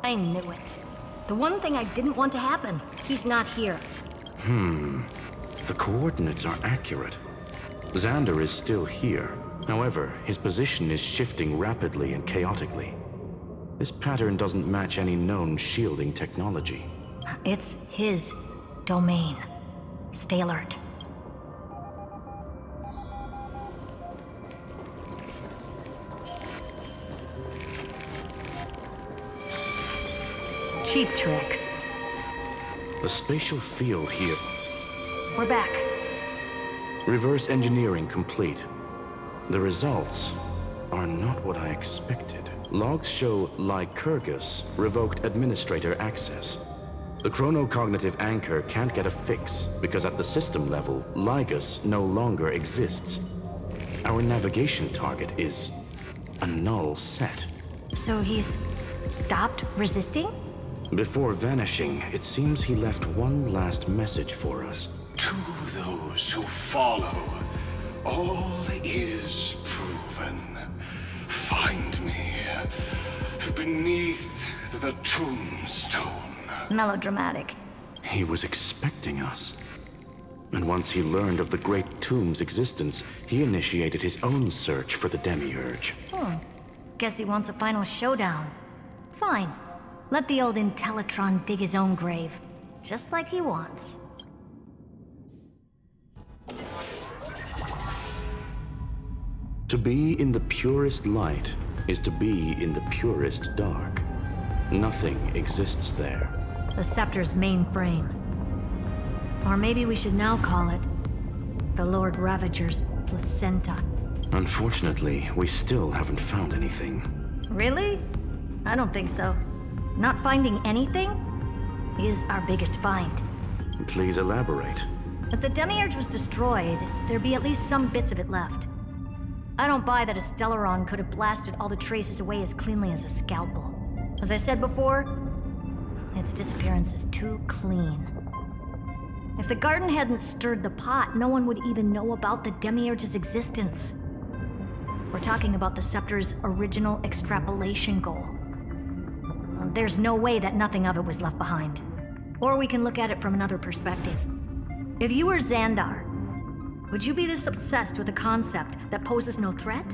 I knew it. The one thing I didn't want to happen. He's not here. The coordinates are accurate. Xandar is still here. However, his position is shifting rapidly and chaotically. This pattern doesn't match any known shielding technology. It's his domain. Stay alert. Cheap trick. The spatial field here... we're back. Reverse engineering complete. The results are not what I expected. Logs show Lycurgus revoked administrator access. The chronocognitive anchor can't get a fix because at the system level, Lygus no longer exists. Our navigation target is a null set. So he's stopped resisting? Before vanishing, it seems he left one last message for us. To those who follow, all is proven. Find me beneath the tombstone. Melodramatic. He was expecting us. And once he learned of the Great Tomb's existence, he initiated his own search for the Demiurge. Guess he wants a final showdown. Fine. Let the old Intellitron dig his own grave. Just like he wants. To be in the purest light is to be in the purest dark. Nothing exists there. The Scepter's main frame. Or maybe we should now call it the Lord Ravager's placenta. Unfortunately, we still haven't found anything. Really? I don't think so. Not finding anything is our biggest find. Please elaborate. If the Demiurge was destroyed, there'd be at least some bits of it left. I don't buy that a Stellaron could have blasted all the traces away as cleanly as a scalpel. As I said before, its disappearance is too clean. If the garden hadn't stirred the pot, no one would even know about the Demiurge's existence. We're talking about the Scepter's original extrapolation goal. There's no way that nothing of it was left behind. Or we can look at it from another perspective. If you were Xandar, would you be this obsessed with a concept that poses no threat?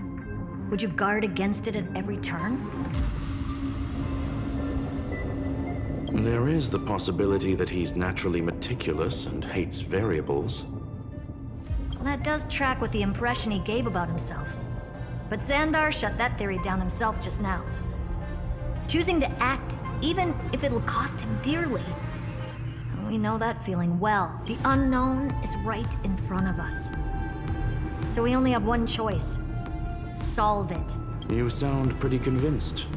Would you guard against it at every turn? There is the possibility that he's naturally meticulous and hates variables. That does track with the impression he gave about himself. But Xandar shut that theory down himself just now. Choosing to act, even if it'll cost him dearly. We know that feeling well. The unknown is right in front of us. So we only have one choice. Solve it. You sound pretty convinced.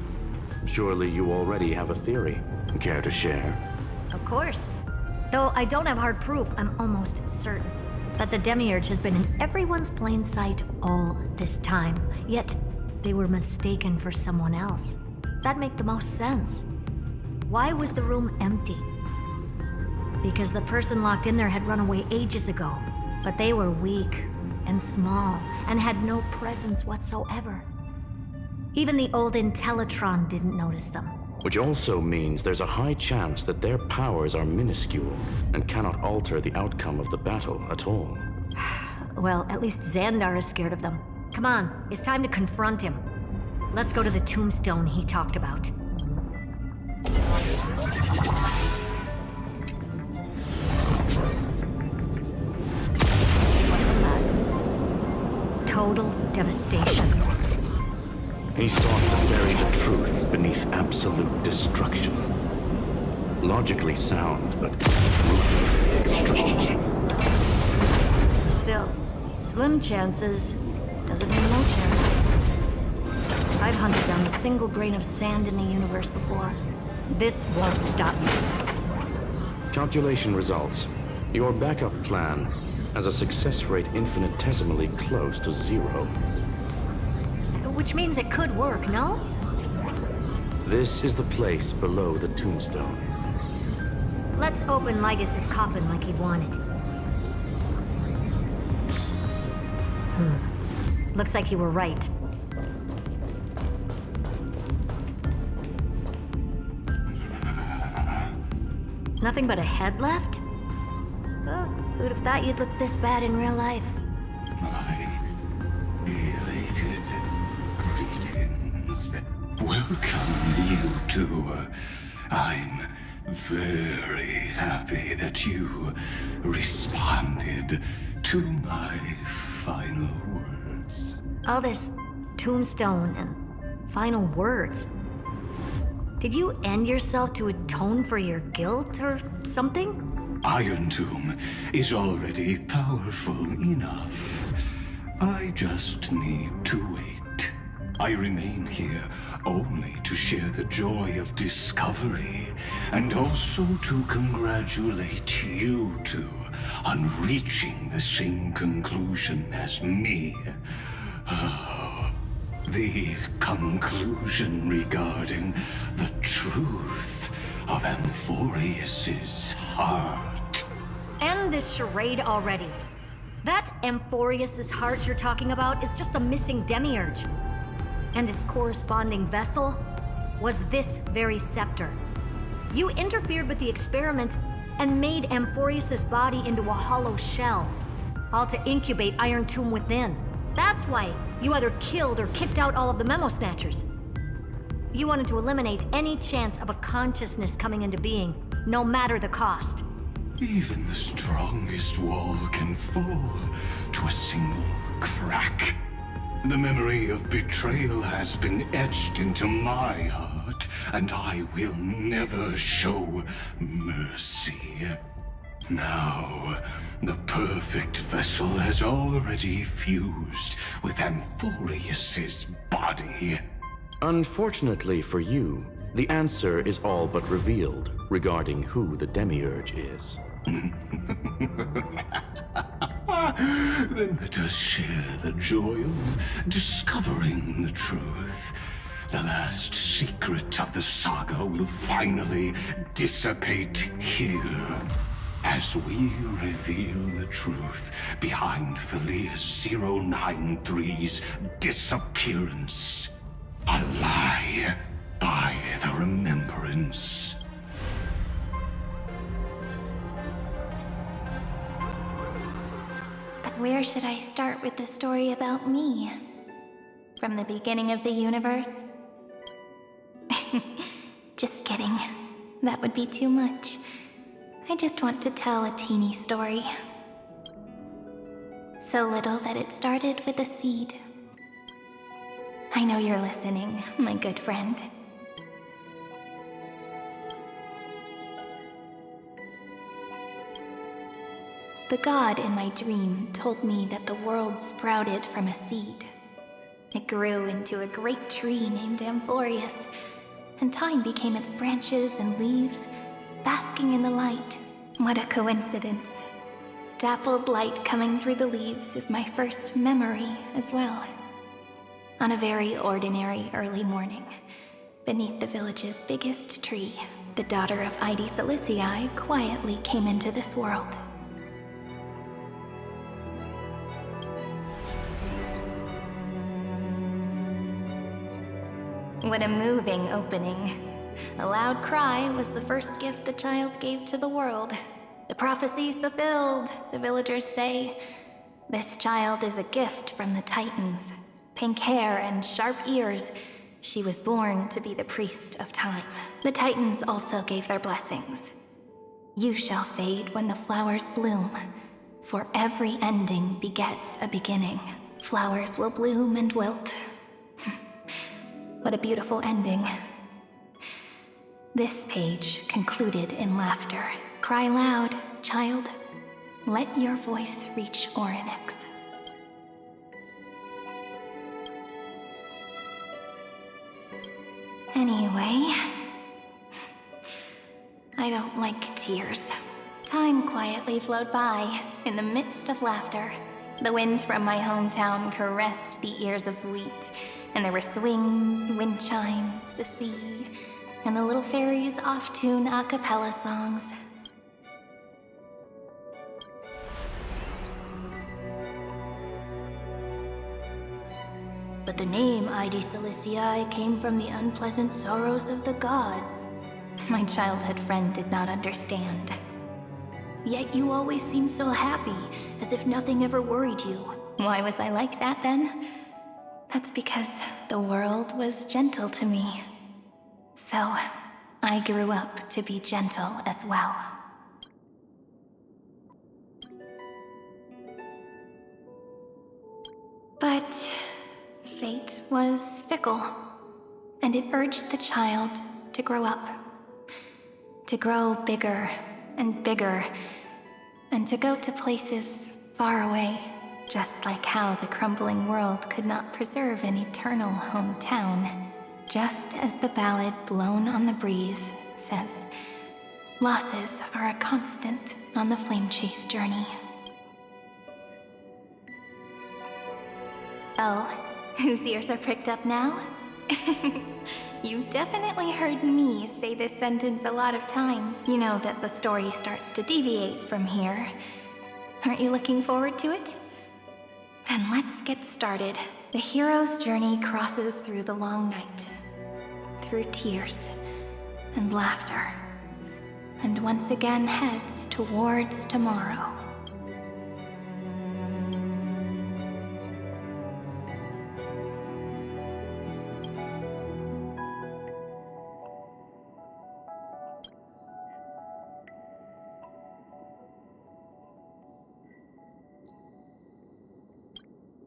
Surely you already have a theory. Care to share? Of course. Though I don't have hard proof, I'm almost certain that the Demiurge has been in everyone's plain sight all this time. Yet, they were mistaken for someone else. That'd make the most sense. Why was the room empty? Because the person locked in there had run away ages ago. But they were weak and small and had no presence whatsoever. Even the old Intellitron didn't notice them. Which also means there's a high chance that their powers are minuscule and cannot alter the outcome of the battle at all. Well, at least Xandar is scared of them. Come on, it's time to confront him. Let's go to the tombstone he talked about. What a mess. Total devastation. He sought to bury the truth beneath absolute destruction. Logically sound, but ruthlessly extreme. Still, slim chances doesn't mean no chances. I've hunted down a single grain of sand in the universe before. This won't stop me. Calculation results. Your backup plan has a success rate infinitesimally close to 0. Which means it could work, no? This is the place below the tombstone. Let's open Lygus's coffin like he wanted. Looks like you were right. Nothing but a head left? Who'd have thought you'd look this bad in real life? Welcome, you two. I'm very happy that you responded to my final words. All this tombstone and final words. Did you end yourself to atone for your guilt or something? Iron Tomb is already powerful enough. I just need to wait. I remain here only to share the joy of discovery, and also to congratulate you two on reaching the same conclusion as me. The conclusion regarding the truth of Amphorius's heart. End this charade already. That Amphorius's heart you're talking about is just a missing demiurge. And its corresponding vessel was this very scepter. You interfered with the experiment and made Amphorius's body into a hollow shell, all to incubate Iron Tomb within. That's why you either killed or kicked out all of the Memo Snatchers. You wanted to eliminate any chance of a consciousness coming into being, no matter the cost. Even the strongest wall can fall to a single crack. The memory of betrayal has been etched into my heart, and I will never show mercy. Now, the perfect vessel has already fused with Amphorius's body. Unfortunately for you, the answer is all but revealed regarding who the Demiurge is. Then let us share the joy of discovering the truth. The last secret of the saga will finally dissipate here, as we reveal the truth behind Philius 093's disappearance. A lie by the remembrance. But where should I start with the story about me? From the beginning of the universe? Just kidding. That would be too much. I just want to tell a teeny story. So little that it started with a seed. I know you're listening, my good friend. The god in my dream told me that the world sprouted from a seed. It grew into a great tree named Amphorius, and time became its branches and leaves, basking in the light. What a coincidence. Dappled light coming through the leaves is my first memory as well. On a very ordinary early morning, beneath the village's biggest tree, the daughter of Ide Silicii quietly came into this world. What a moving opening. A loud cry was the first gift the child gave to the world. The prophecy's fulfilled, the villagers say. This child is a gift from the Titans. Pink hair and sharp ears, she was born to be the priest of time. The Titans also gave their blessings. You shall fade when the flowers bloom, for every ending begets a beginning. Flowers will bloom and wilt. What a beautiful ending. This page concluded in laughter. Cry loud, child. Let your voice reach Orynyx. Anyway, I don't like tears. Time quietly flowed by, in the midst of laughter. The wind from my hometown caressed the ears of wheat, and there were swings, wind chimes, the sea, and the little fairies off-tune a cappella songs. But the name Ide Silicii came from the unpleasant sorrows of the gods. My childhood friend did not understand. Yet you always seemed so happy, as if nothing ever worried you. Why was I like that then? That's because the world was gentle to me. So, I grew up to be gentle as well. But fate was fickle, and it urged the child to grow up. To grow bigger and bigger, and to go to places far away, just like how the crumbling world could not preserve an eternal hometown. Just as the ballad blown on the breeze says, losses are a constant on the flame chase journey. Oh, whose ears are pricked up now? You definitely heard me say this sentence a lot of times. You know that the story starts to deviate from here. Aren't you looking forward to it? Then let's get started. The hero's journey crosses through the long night, through tears and laughter, and once again heads towards tomorrow.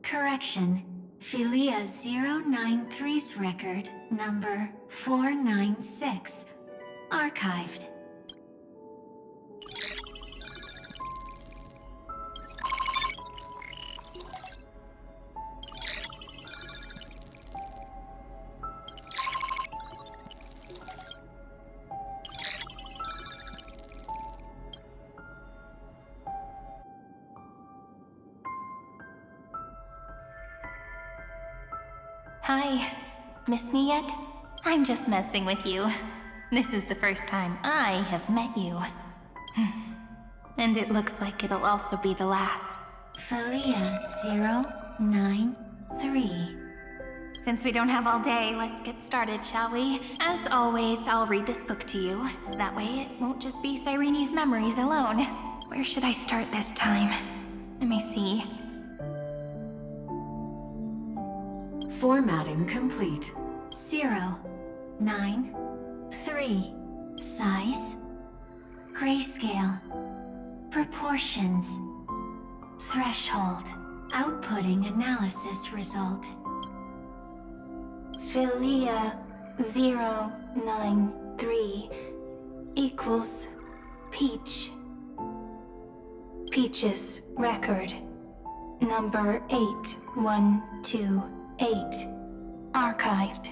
Correction. Philia 093's record, number 496. Archived. Hi. Miss me yet? I'm just messing with you. This is the first time I have met you. And it looks like it'll also be the last. Philia 093. Since we don't have all day, let's get started, shall we? As always, I'll read this book to you. That way it won't just be Cyrene's memories alone. Where should I start this time? Let me see. Formatting complete. 0, 9, 3. Size. Grayscale. Proportions. Threshold. Outputting analysis result. Philia 093 equals Peach. Peach's record. Number 8128. Archived.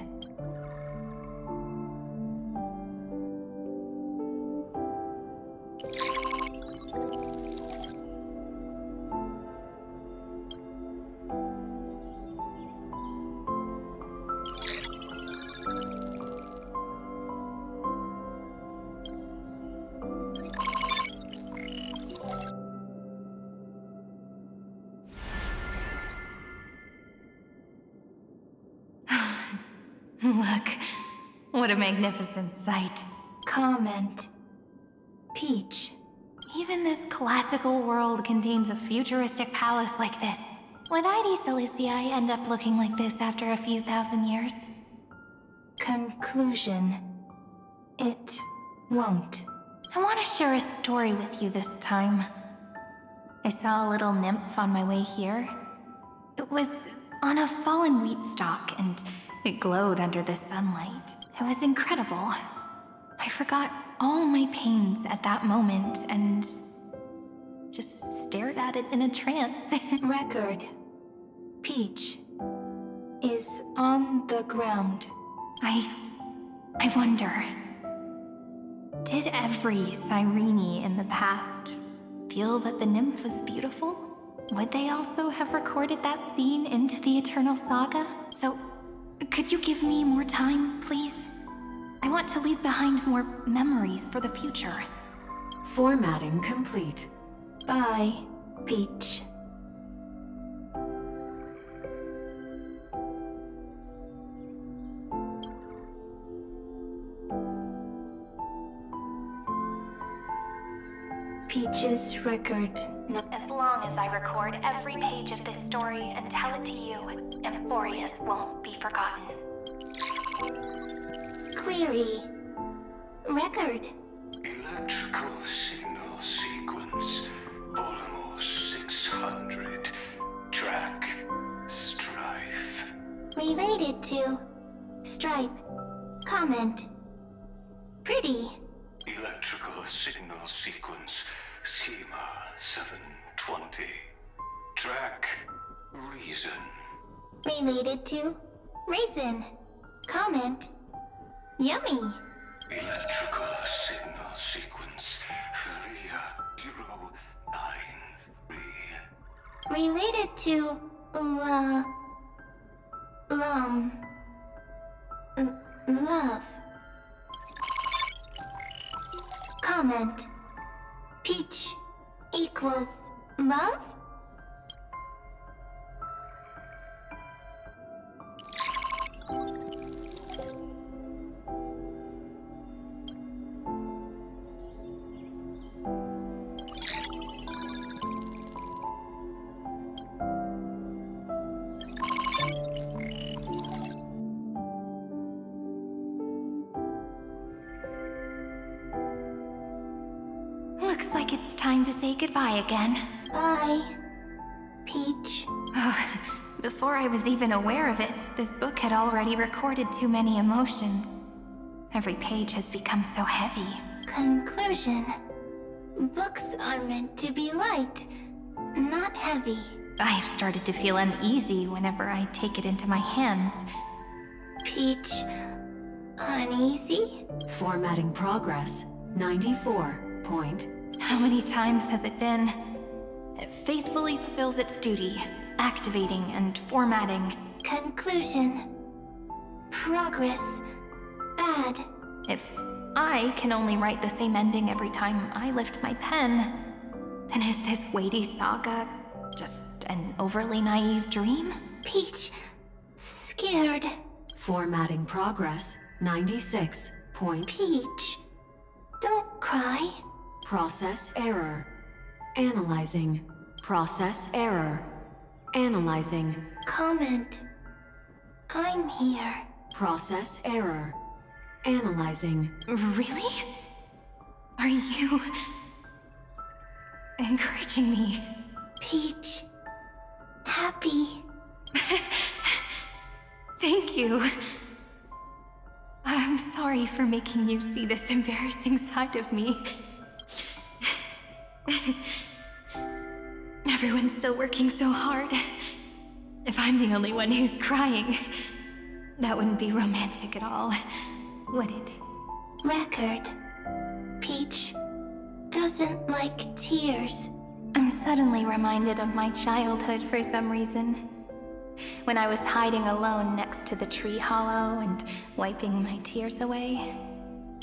Look, what a magnificent sight. Comment. Peach. Even this classical world contains a futuristic palace like this. Would ID Silicii end up looking like this after a few thousand years? Conclusion. It won't. I want to share a story with you this time. I saw a little nymph on my way here. It was on a fallen wheat stalk, and it glowed under the sunlight. It was incredible. I forgot all my pains at that moment and just stared at it in a trance. Record. Peach is on the ground. I wonder, did every Cyrene in the past feel that the nymph was beautiful? Would they also have recorded that scene into the Eternal Saga? So, could you give me more time, please? I want to leave behind more memories for the future. Formatting complete. Bye, Peach. Peach's record. As long as I record every page of this story and tell it to you, Emphorius won't be forgotten. Query. Record. Electrical signal sequence. Bolamos 600. Track. Strife. Related to. Stripe. Comment. Pretty. Electrical signal sequence, schema 720. Track, reason. Related to reason. Comment. Yummy. Electrical signal sequence, 3093. Related to love. Comment. Peach equals love? Looks like it's time to say goodbye again. Bye, Peach. Before I was even aware of it, this book had already recorded too many emotions. Every page has become so heavy. Conclusion. Books are meant to be light, not heavy. I've started to feel uneasy whenever I take it into my hands. Peach, uneasy? Formatting progress, 94 point. How many times has it been? It faithfully fulfills its duty, activating and formatting. Conclusion. Progress. Bad. If I can only write the same ending every time I lift my pen, then is this weighty saga just an overly naive dream? Peach, scared. Formatting progress, 96 point. Peach, don't cry. Process error. Analyzing. Process error. Analyzing. Comment. I'm here. Process error. Analyzing. Really? Are you encouraging me? Peach, happy. Thank you. I'm sorry for making you see this embarrassing side of me. Everyone's still working so hard. If I'm the only one who's crying, that wouldn't be romantic at all, would it? Record. Peach doesn't like tears. I'm suddenly reminded of my childhood for some reason. When I was hiding alone next to the tree hollow and wiping my tears away,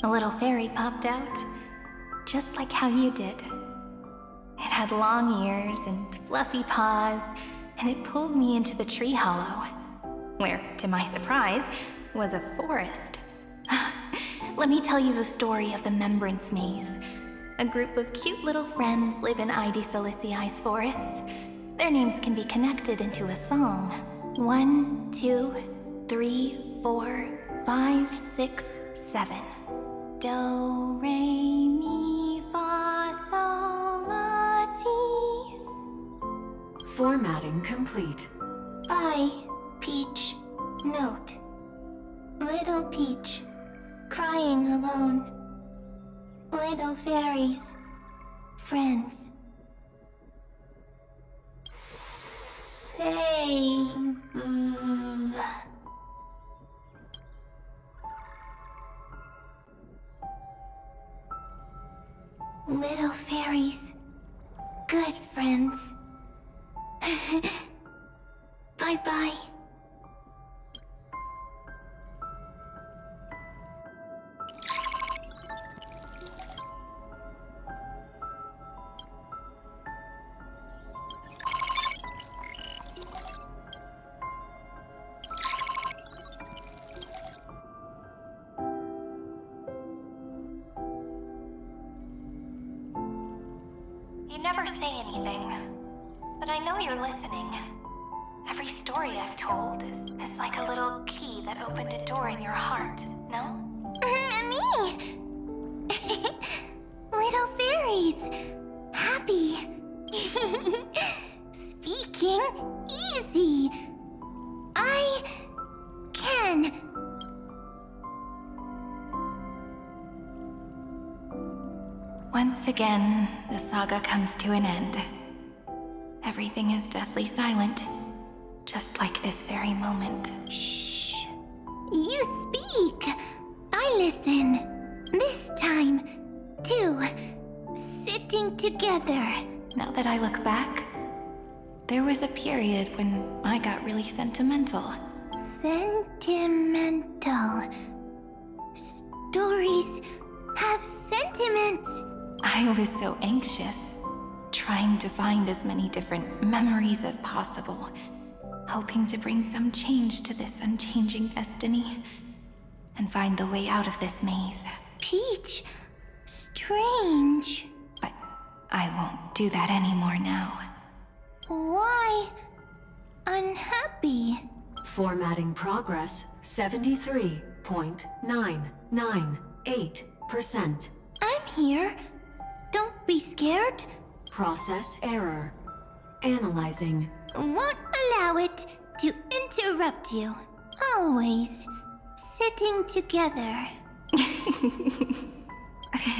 a little fairy popped out, just like how you did. It had long ears and fluffy paws, and it pulled me into the tree hollow, where, to my surprise, was a forest. Let me tell you the story of the Membrance Maze. A group of cute little friends live in Ide Silicii's forests. Their names can be connected into a song. 1, 2, 3, 4, 5, 6, 7. Do, re, mi, fa, sol, la, ti. Formatting complete. Bye, Peach. Note. Little Peach, crying alone. Little fairies, friends. Save. Little fairies, good friends. Bye-bye. You never say anything, but I know you're listening. Every story I've told is like a little key that opened a door in your heart, no? Me! Little fairies! Happy! Speaking easy! I can! Once again, the saga comes to an end. Everything is deathly silent, just like this very moment. Shh. You speak. I listen. This time, too. Sitting together. Now that I look back, there was a period when I got really sentimental. Sentimental. Stories have sentiments. I was so anxious, trying to find as many different memories as possible, hoping to bring some change to this unchanging destiny, and find the way out of this maze. Peach, strange. But I won't do that anymore now. Why unhappy? Formatting progress 73.998%. I'm here. Don't be scared. Process error. Analyzing. Won't allow it to interrupt you. Always sitting together.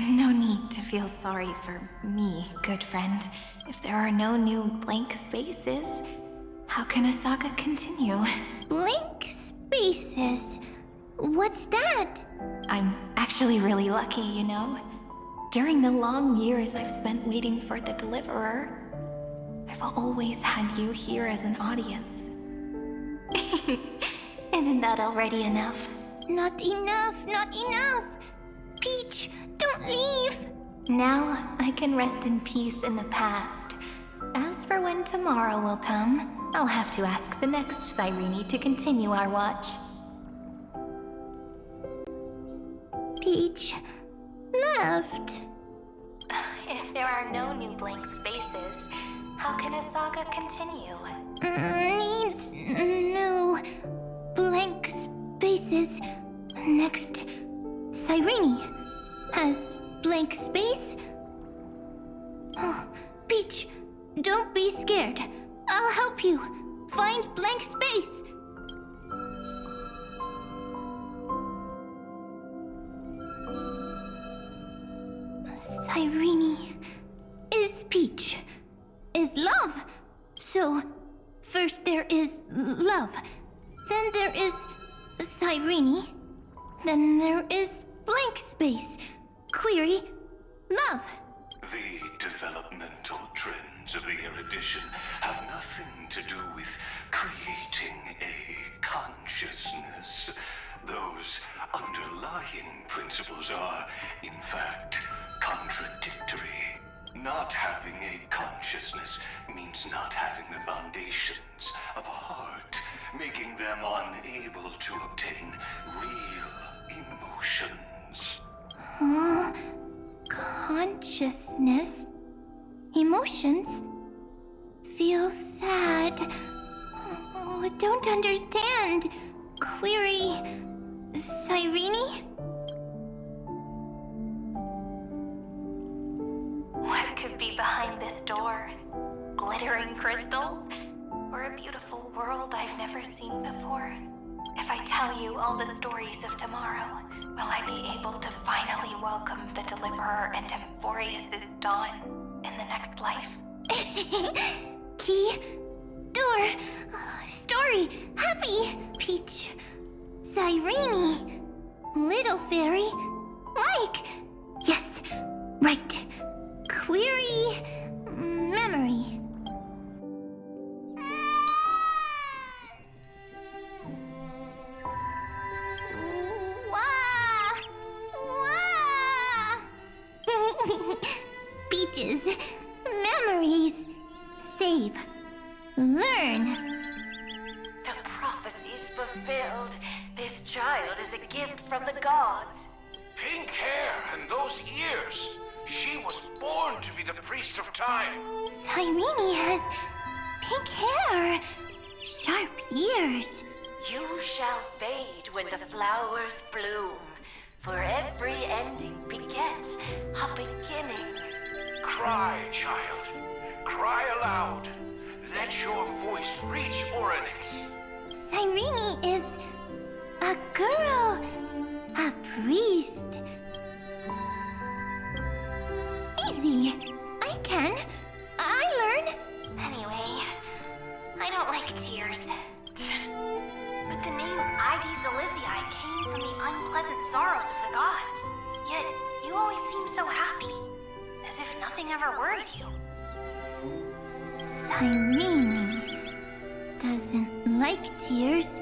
No need to feel sorry for me, good friend. If there are no new blank spaces, how can a saga continue? Blank spaces? What's that? I'm actually really lucky, you know? During the long years I've spent waiting for the Deliverer, I've always had you here as an audience. Isn't that already enough? Not enough, not enough! Peach, don't leave! Now I can rest in peace in the past. As for when tomorrow will come, I'll have to ask the next Cyrene to continue our watch. Peach left. If there are no new blank spaces, how can a saga continue? Needs new blank spaces. Next, Cyrene has blank space. Oh, Peach, don't be scared. I'll help you find blank space. Cyrene is Peach, is love. So, first there is love, then there is Cyrene, then there is blank space. Query, love. The developmental trends of the erudition have nothing to do with creating a consciousness. Those underlying principles are, in fact, contradictory. Not having a consciousness means not having the foundations of a heart, making them unable to obtain real emotions. Huh? Consciousness? Emotions? Feel sad? Oh, I don't understand. Query, Cyrene? What could be behind this door? Glittering crystals? Or a beautiful world I've never seen before? If I tell you all the stories of tomorrow, will I be able to finally welcome the Deliverer and Emphorius' dawn in the next life? Key, door, story, happy, Peach, Cyrene, little fairy, like, yes, right, query, memory. Peaches, memories, save, learn. The prophecy's fulfilled. This child is a gift from the gods. Pink hair and those ears. She was born to be the priest of time. Cyrene has pink hair, sharp ears. You shall fade when the flowers bloom, for every ending begets a beginning. Cry, child. Cry aloud. Let your voice reach Oryx. Cyrene is a girl, a priest. anything ever worried you? Cyrene doesn't like tears.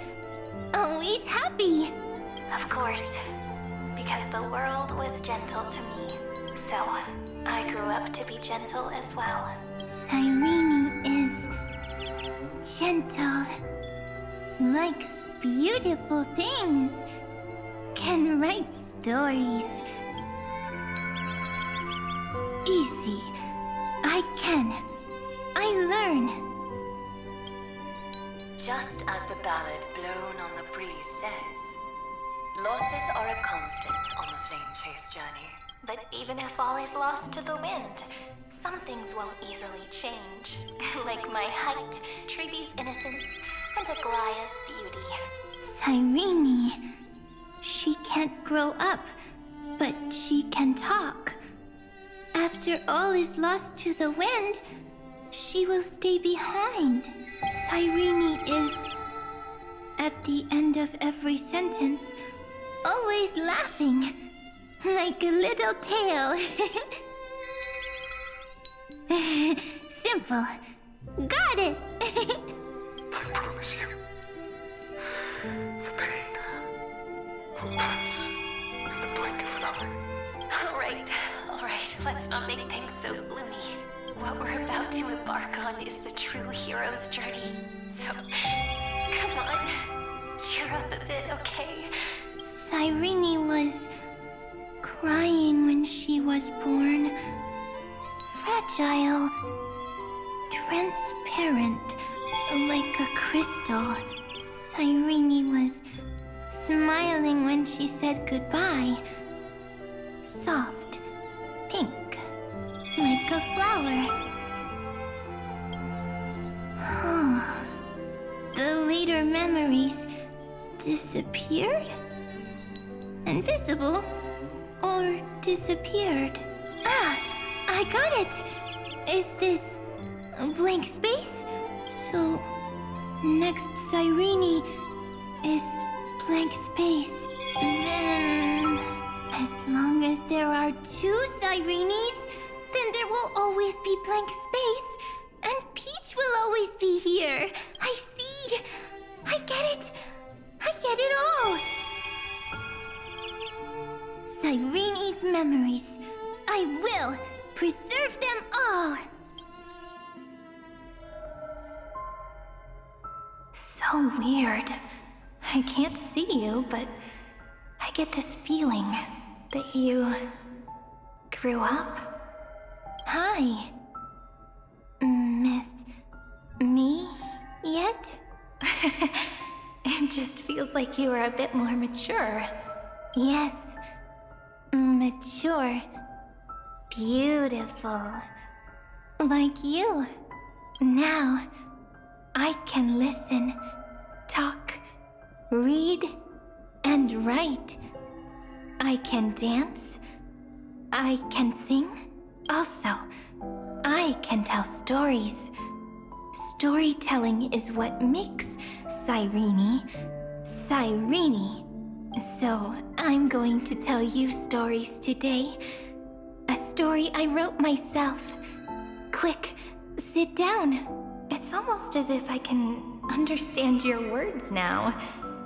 Always happy. Of course, because the world was gentle to me. So, I grew up to be gentle as well. Cyrene is gentle, likes beautiful things, can write stories. Easy. I can. I learn. Just as the ballad blown on the breeze says, losses are a constant on the flame chase journey. But even if all is lost to the wind, some things won't easily change. Like my height, Treeby's innocence, and Aglaea's beauty. Cyrene. She can't grow up, but she can talk. After all is lost to the wind, she will stay behind. Cyrene is, at the end of every sentence, always laughing, like a little tail. Simple. Got it. I promise you, the pain will pass in the blink of an eye. All right, let's not make things so gloomy. What we're about to embark on is the true hero's journey. So, come on, cheer up a bit, okay? Cyrene was crying when she was born. Fragile, transparent, like a crystal. Cyrene was smiling when she said goodbye. Soft, pink, like a flower. The later memories disappeared? Invisible? Or disappeared? Ah, I got it! Is this a blank space? So, next Cyrene is blank space. Then, as long as there are two Cyrenes, then there will always be blank space, and Peach will always be here. I see! I get it! I get it all! Cyrene's memories. I will preserve them all! So weird. I can't see you, but I get this feeling that you grew up. Hi. Miss me yet? It just feels like you are a bit more mature. Yes. Mature. Beautiful. Like you. Now, I can listen, talk, read, and write. I can dance. I can sing. Also, I can tell stories. Storytelling is what makes Cyrene, Cyrene. So, I'm going to tell you stories today. A story I wrote myself. Quick, sit down. It's almost as if I can understand your words now.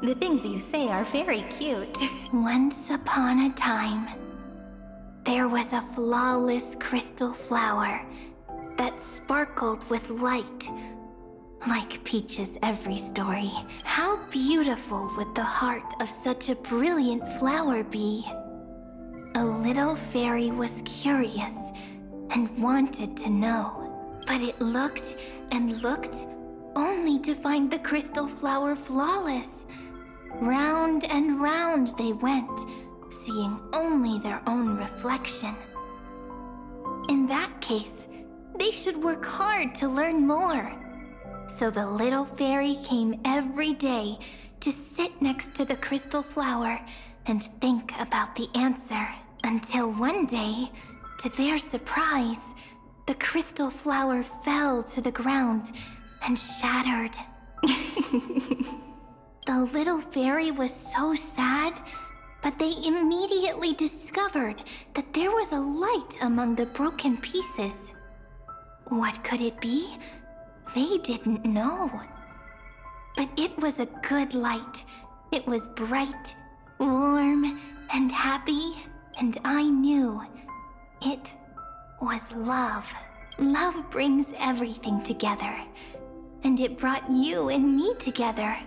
The things you say are very cute. Once upon a time, there was a flawless crystal flower that sparkled with light. Like Peach's every story. How beautiful would the heart of such a brilliant flower be? A little fairy was curious and wanted to know. But it looked and looked only to find the crystal flower flawless. Round and round they went, seeing only their own reflection. In that case, they should work hard to learn more. So the little fairy came every day to sit next to the crystal flower and think about the answer. Until one day, to their surprise, the crystal flower fell to the ground and shattered. The little fairy was so sad, but but they immediately discovered that there was a light among the broken pieces. What could it be? They didn't know. But it was a good light. It was bright, warm, and happy, and I knew it was love. Love brings everything together, and it brought you and me together.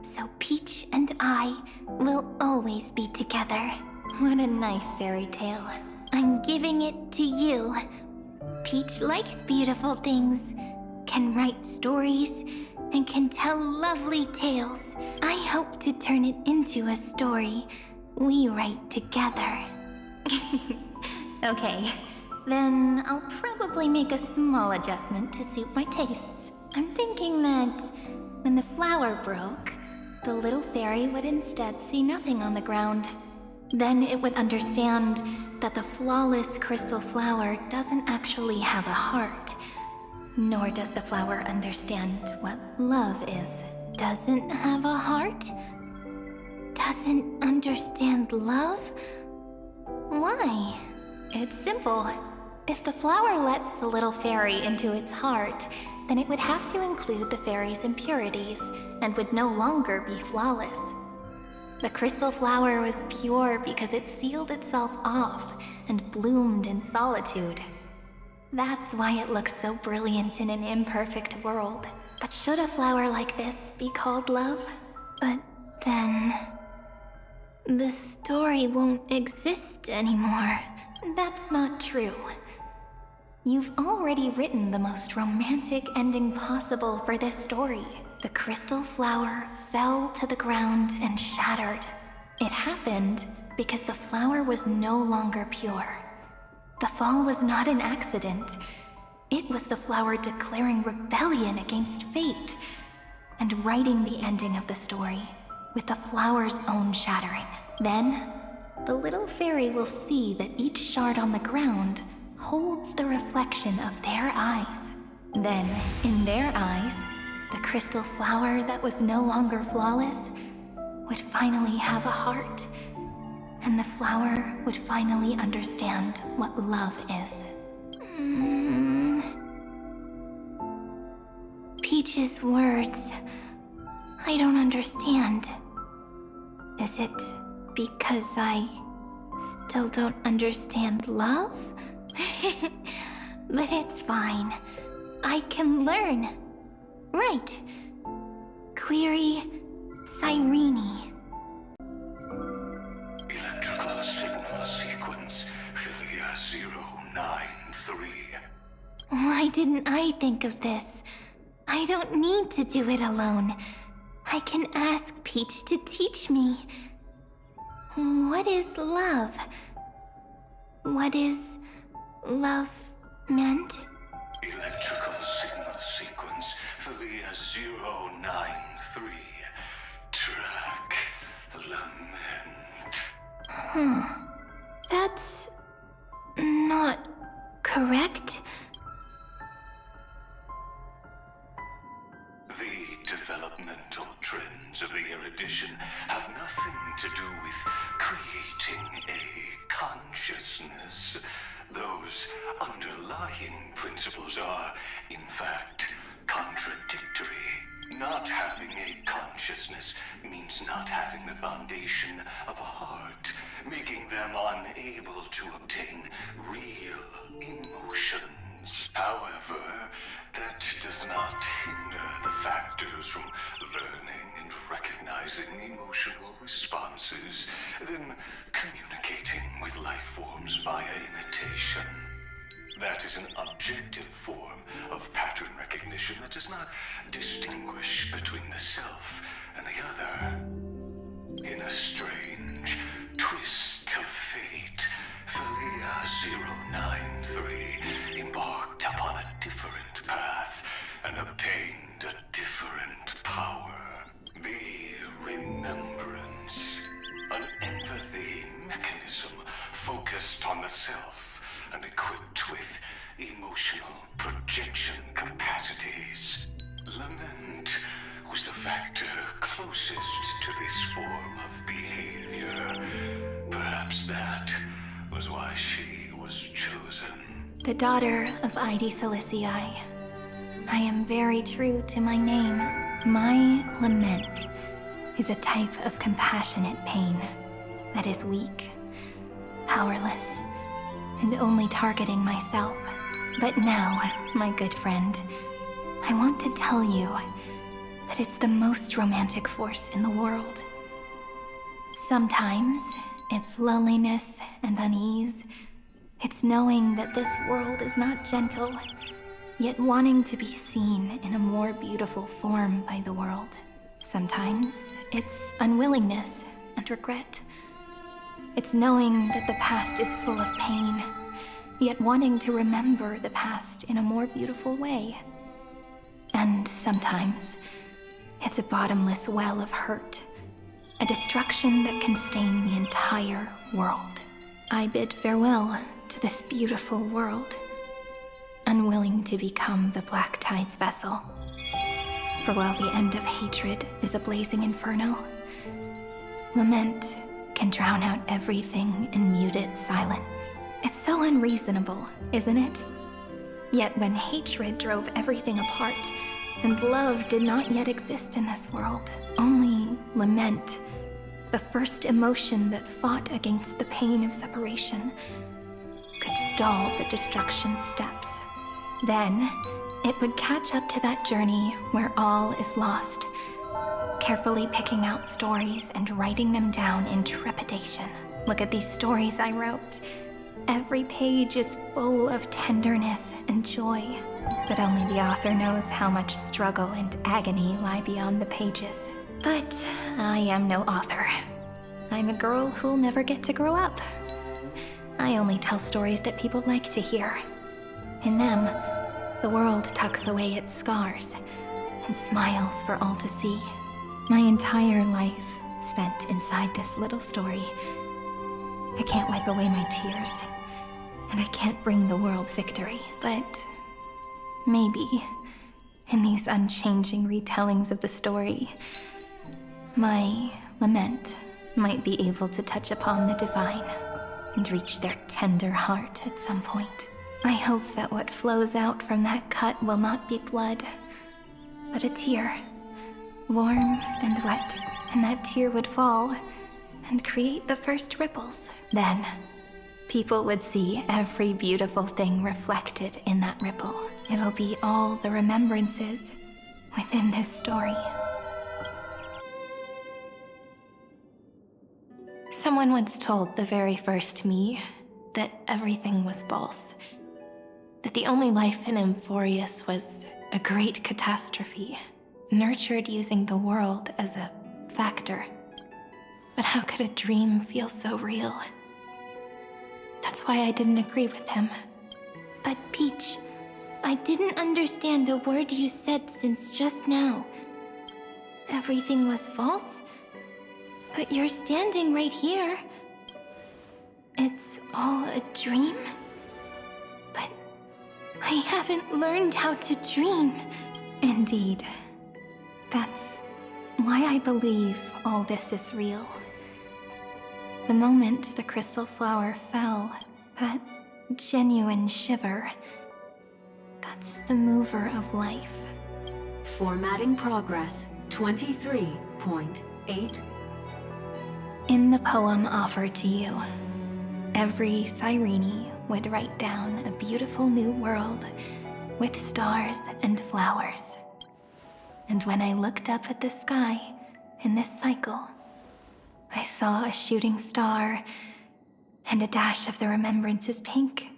So Peach and I will always be together. What a nice fairy tale. I'm giving it to you. Peach likes beautiful things, can write stories, and can tell lovely tales. I hope to turn it into a story we write together. Okay, then I'll probably make a small adjustment to suit my tastes. I'm thinking that when the flower broke, the little fairy would instead see nothing on the ground. Then it would understand that the flawless crystal flower doesn't actually have a heart. Nor does the flower understand what love is. Doesn't have a heart? Doesn't understand love? Why? It's simple. If the flower lets the little fairy into its heart, then it would have to include the fairy's impurities, and would no longer be flawless. The crystal flower was pure because it sealed itself off and bloomed in solitude. That's why it looks so brilliant in an imperfect world. But should a flower like this be called love? But then the story won't exist anymore. That's not true. You've already written the most romantic ending possible for this story. The crystal flower fell to the ground and shattered. It happened because the flower was no longer pure. The fall was not an accident. It was the flower declaring rebellion against fate and writing the ending of the story with the flower's own shattering. Then, the little fairy will see that each shard on the ground holds the reflection of their eyes. Then, in their eyes, the crystal flower that was no longer flawless would finally have a heart, and the flower would finally understand what love is. Peach's words, I don't understand. Is it because I still don't understand love? But it's fine. I can learn. Right. Query cyrene. Electrical signal sequence, Philia 093. Why didn't I think of this? I don't need to do it alone. I can ask Peach to teach me. What is love? What is love meant? Electrical signal sequence, Philia 093. Track lament. That's not correct. The developmental trends of the erudition have nothing to do with creating a consciousness. Those underlying principles are, in fact, contradictory. Not having a consciousness means not having the foundation of a heart, making them unable to obtain real emotions. However, that does not hinder the factors from learning and recognizing emotional responses, then communicating with life forms via imitation. That is an objective form of pattern recognition that does not distinguish between the self and the other. In a strange twist of fate, Philia 093 embarked upon a different path and obtained a different power. The remembrance, an empathy mechanism focused on the self and equipped with emotional projection capacities. Lament was the factor closest to this form of behavior, she was chosen. The daughter of Ide Silicii. I am very true to my name. My lament is a type of compassionate pain that is weak, powerless, and only targeting myself. But now, my good friend, I want to tell you that it's the most romantic force in the world. Sometimes, it's loneliness and unease. It's knowing that this world is not gentle, yet wanting to be seen in a more beautiful form by the world. Sometimes, it's unwillingness and regret. It's knowing that the past is full of pain, yet wanting to remember the past in a more beautiful way. And sometimes, it's a bottomless well of hurt, a destruction that can stain the entire world. I bid farewell to this beautiful world, unwilling to become the Black Tide's vessel. For while the end of hatred is a blazing inferno, lament can drown out everything in muted silence. It's so unreasonable, isn't it? Yet when hatred drove everything apart, and love did not yet exist in this world, only lament, the first emotion that fought against the pain of separation, could stall the destruction steps. Then, it would catch up to that journey where all is lost, carefully picking out stories and writing them down in trepidation. Look at these stories I wrote. Every page is full of tenderness and joy, but only the author knows how much struggle and agony lie beyond the pages. But I am no author. I'm a girl who'll never get to grow up. I only tell stories that people like to hear. In them, the world tucks away its scars and smiles for all to see. My entire life spent inside this little story. I can't wipe away my tears, and I can't bring the world victory. But maybe, in these unchanging retellings of the story, my lament might be able to touch upon the divine and reach their tender heart at some point. I hope that what flows out from that cut will not be blood, but a tear, warm and wet, and that tear would fall and create the first ripples. Then, people would see every beautiful thing reflected in that ripple. It'll be all the remembrances within this story. Someone once told the very first me that everything was false, that the only life in Amphorius was a great catastrophe, nurtured using the world as a factor. But how could a dream feel so real? That's why I didn't agree with him. But Peach, I didn't understand a word you said since just now. Everything was false? But you're standing right here. It's all a dream? But I haven't learned how to dream. Indeed. That's why I believe all this is real. The moment the crystal flower fell, that genuine shiver, that's the mover of life. Formatting progress 23.8. In the poem offered to you, every Cyrene would write down a beautiful new world with stars and flowers. And when I looked up at the sky in this cycle, I saw a shooting star and a dash of the remembrances pink.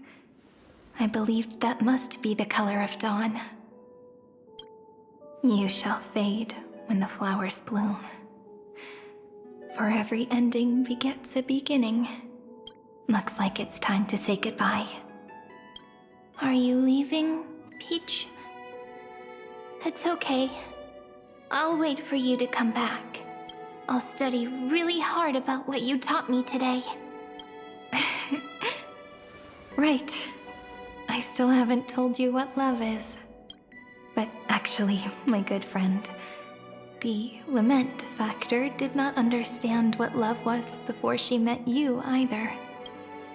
I believed that must be the color of dawn. You shall fade when the flowers bloom. For every ending begets a beginning. Looks like it's time to say goodbye. Are you leaving, Peach? It's okay. I'll wait for you to come back. I'll study really hard about what you taught me today. Right. I still haven't told you what love is. But actually, my good friend, the lament factor did not understand what love was before she met you either.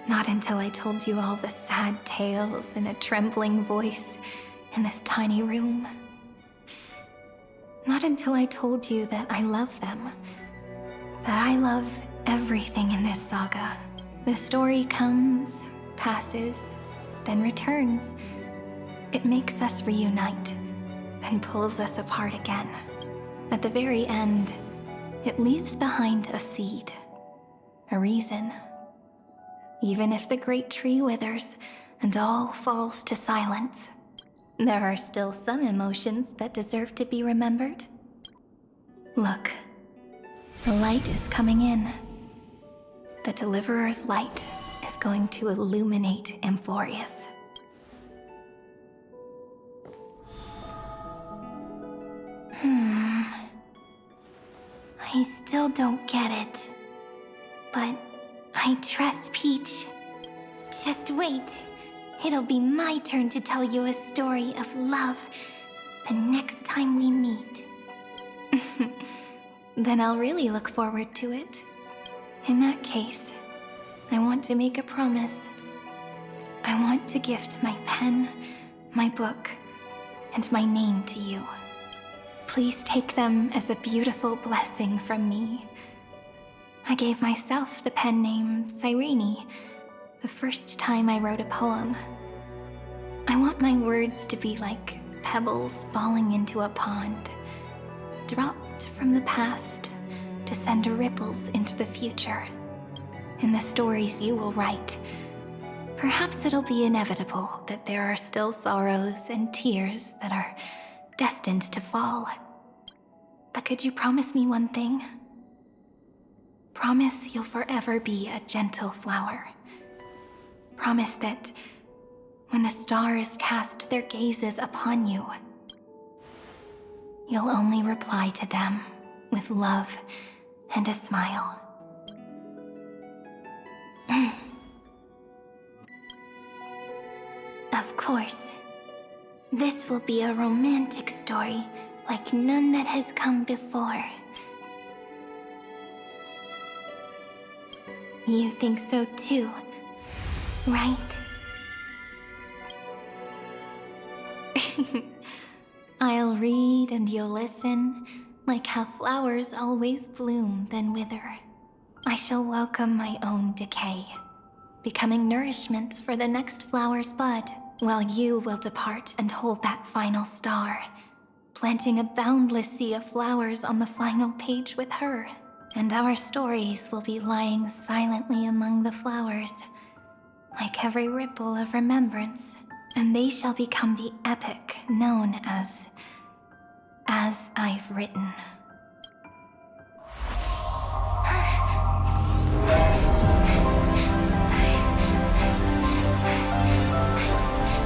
Not until I told you all the sad tales in a trembling voice in this tiny room. Not until I told you that I love them. That I love everything in this saga. The story comes, passes, then returns. It makes us reunite, then pulls us apart again. At the very end, it leaves behind a seed, a reason. Even if the great tree withers and all falls to silence, there are still some emotions that deserve to be remembered. Look, the light is coming in. The Deliverer's light is going to illuminate Amphorius. I still don't get it. But I trust Peach. Just wait. It'll be my turn to tell you a story of love the next time we meet. Then I'll really look forward to it. In that case, I want to make a promise. I want to gift my pen, my book, and my name to you. Please take them as a beautiful blessing from me. I gave myself the pen name Cyrene the first time I wrote a poem. I want my words to be like pebbles falling into a pond, dropped from the past to send ripples into the future. In the stories you will write, perhaps it'll be inevitable that there are still sorrows and tears that are destined to fall. But could you promise me one thing? Promise you'll forever be a gentle flower. Promise that when the stars cast their gazes upon you, you'll only reply to them with love and a smile. Of course. This will be a romantic story like none that has come before. You think so too, right? I'll read and you'll listen, like how flowers always bloom then wither. I shall welcome my own decay, becoming nourishment for the next flower's bud, while you will depart and hold that final star, planting a boundless sea of flowers on the final page with her. And our stories will be lying silently among the flowers, like every ripple of remembrance, and they shall become the epic known as I've Written.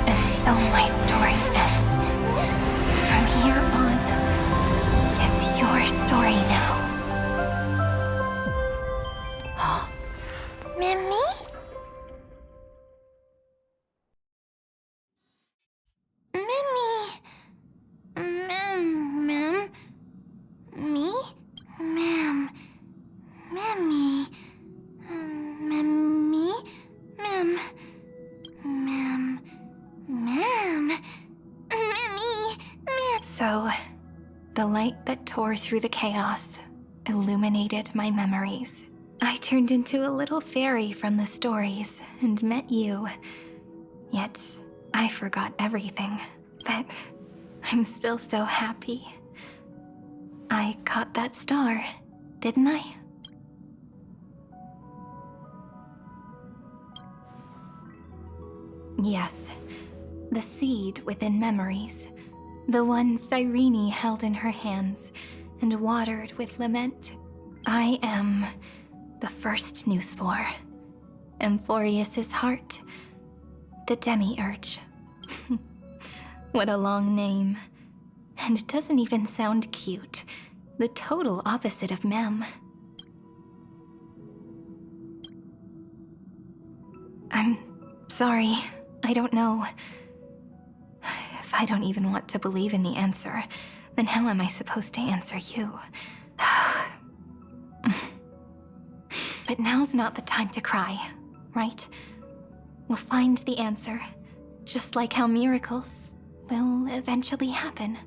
And so my story ends. From here on, it's your story now. Mimi? Mimi? Ma'am? Me? Ma'am. Mimi? Mimi? Ma'am. Ma'am. Ma'am. Mimi? Ma'am. So, the light that tore through the chaos illuminated my memories. I turned into a little fairy from the stories and met you. Yet, I forgot everything. But I'm still so happy. I caught that star, didn't I? Yes, the seed within memories. The one Cyrene held in her hands and watered with lament. I am the first new spore. Amphorius's heart. The demiurge. What a long name. And it doesn't even sound cute. The total opposite of Mem. I'm sorry. I don't know. If I don't even want to believe in the answer, then how am I supposed to answer you? But now's not the time to cry. right? We'll find the answer, just like how miracles will eventually happen.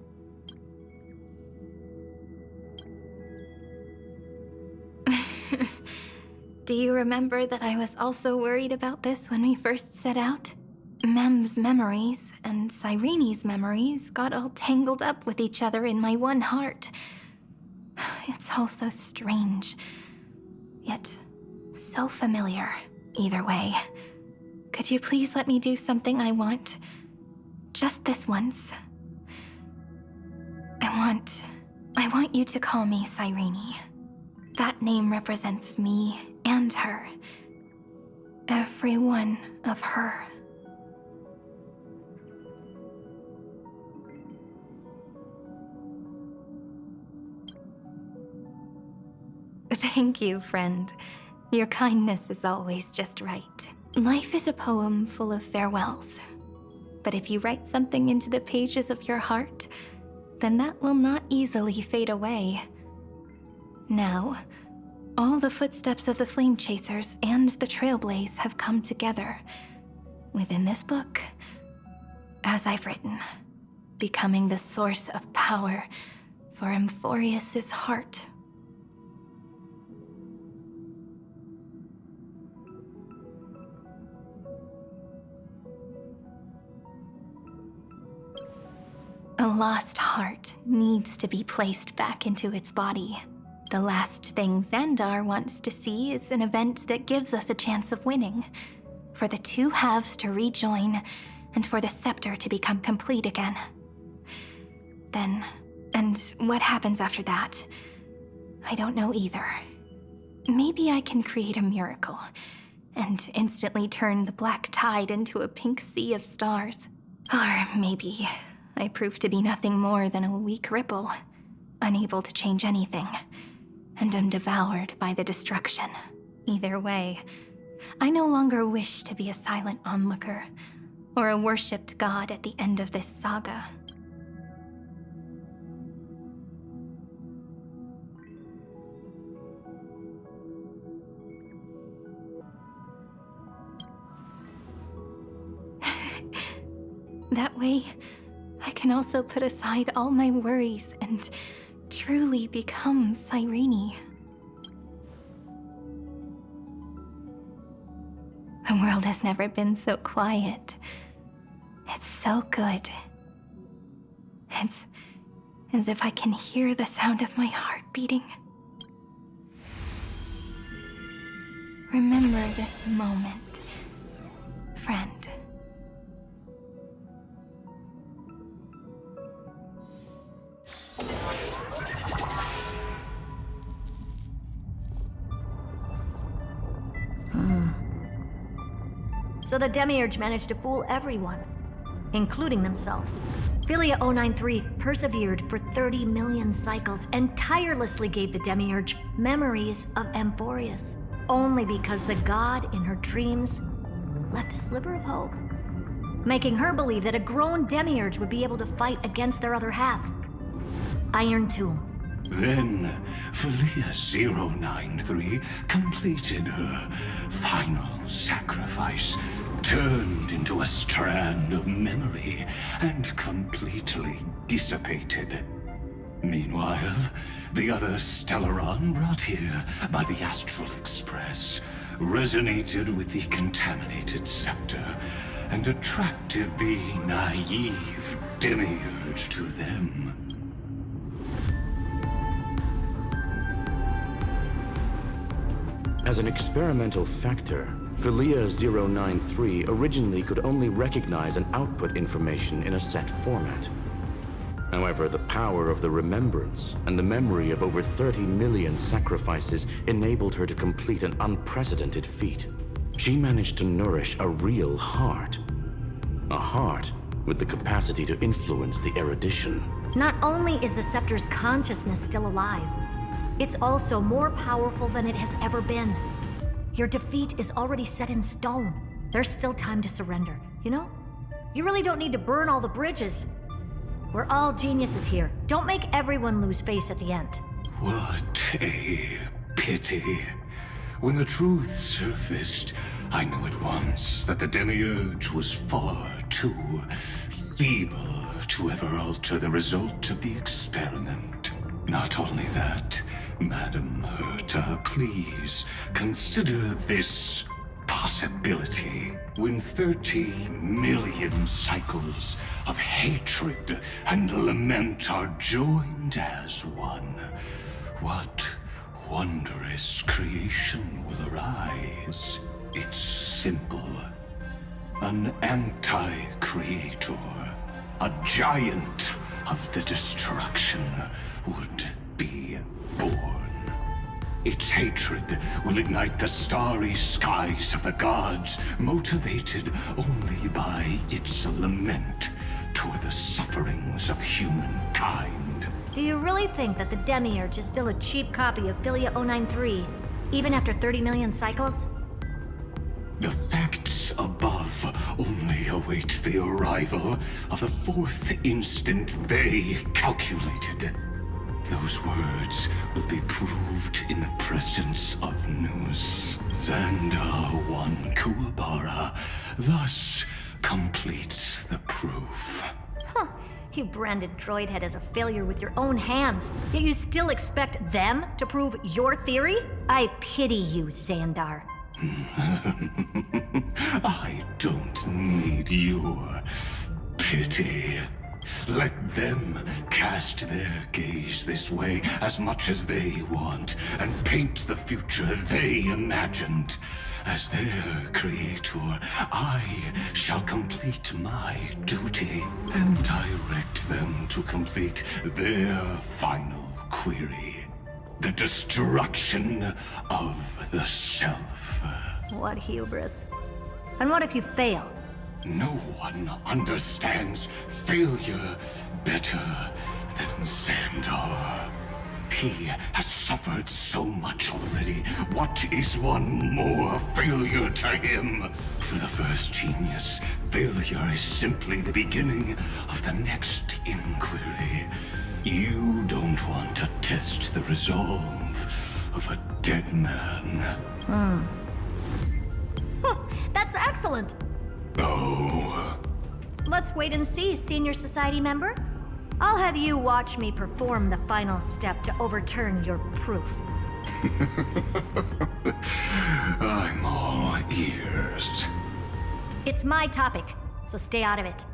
Do you remember that I was also worried about this when we first set out? Mem's memories and Cyrene's memories got all tangled up with each other in my one heart. It's all so strange, yet so familiar. Either way, could you please let me do something I want? Just this once. I want you to call me Cyrene. That name represents me and her. Every one of her. Thank you, friend. Your kindness is always just right. Life is a poem full of farewells. But if you write something into the pages of your heart, then that will not easily fade away. Now, all the footsteps of the Flame Chasers and the Trailblaze have come together within this book, as I've written, becoming the source of power for Emphorius's heart. A lost heart needs to be placed back into its body. The last thing Xandar wants to see is an event that gives us a chance of winning, for the two halves to rejoin, and for the scepter to become complete again. Then, and what happens after that, I don't know either. Maybe I can create a miracle, and instantly turn the black tide into a pink sea of stars. Or maybe I prove to be nothing more than a weak ripple, unable to change anything, and am devoured by the destruction. Either way, I no longer wish to be a silent onlooker, or a worshipped god at the end of this saga. That way, I can also put aside all my worries and truly become Cyrene. The world has never been so quiet. It's so good. It's as if I can hear the sound of my heart beating. Remember this moment, friend. So the Demiurge managed to fool everyone, including themselves. Philia 093 persevered for 30 million cycles and tirelessly gave the Demiurge memories of Emphorius, only because the god in her dreams left a sliver of hope, making her believe that a grown Demiurge would be able to fight against their other half. Iron Tomb. Then, Philia 093 completed her final sacrifice, turned into a strand of memory, and completely dissipated. Meanwhile, the other Stellaron brought here by the Astral Express resonated with the contaminated scepter and attracted the naive Demiurge to them. As an experimental factor, Philia 093 originally could only recognize and output information in a set format. However, the power of the remembrance and the memory of over 30 million sacrifices enabled her to complete an unprecedented feat. She managed to nourish a real heart. A heart with the capacity to influence the erudition. Not only is the Scepter's consciousness still alive, it's also more powerful than it has ever been. Your defeat is already set in stone. There's still time to surrender, you know? You really don't need to burn all the bridges. We're all geniuses here. Don't make everyone lose face at the end. What a pity. When the truth surfaced, I knew at once that the Demiurge was far too feeble to ever alter the result of the experiment. Not only that, Madam Herta, please consider this possibility. When 30 million cycles of hatred and lament are joined as one, what wondrous creation will arise? It's simple. An anti-creator. A giant of the destruction would be born. Its hatred will ignite the starry skies of the gods, motivated only by its lament toward the sufferings of humankind. Do you really think that the Demiurge is still a cheap copy of Philia 093, even after 30 million cycles? The facts above only await the arrival of the fourth instant they calculated. Those words will be proved in the presence of Nous. Xandar 1 Kuwabara thus completes the proof. Huh. You branded Droidhead as a failure with your own hands, yet you still expect them to prove your theory? I pity you, Xandar. I don't need your pity. Let them cast their gaze this way as much as they want, and paint the future they imagined. As their creator, I shall complete my duty, and direct them to complete their final query. The destruction of the self. What hubris. And what if you fail? No one understands failure better than Xandar. He has suffered so much already. What is one more failure to him? For the first genius, failure is simply the beginning of the next inquiry. You don't want to test the resolve of a dead man. That's excellent. Oh. Let's wait and see, Senior Society member. I'll have you watch me perform the final step to overturn your proof. I'm all ears. It's my topic, so stay out of it.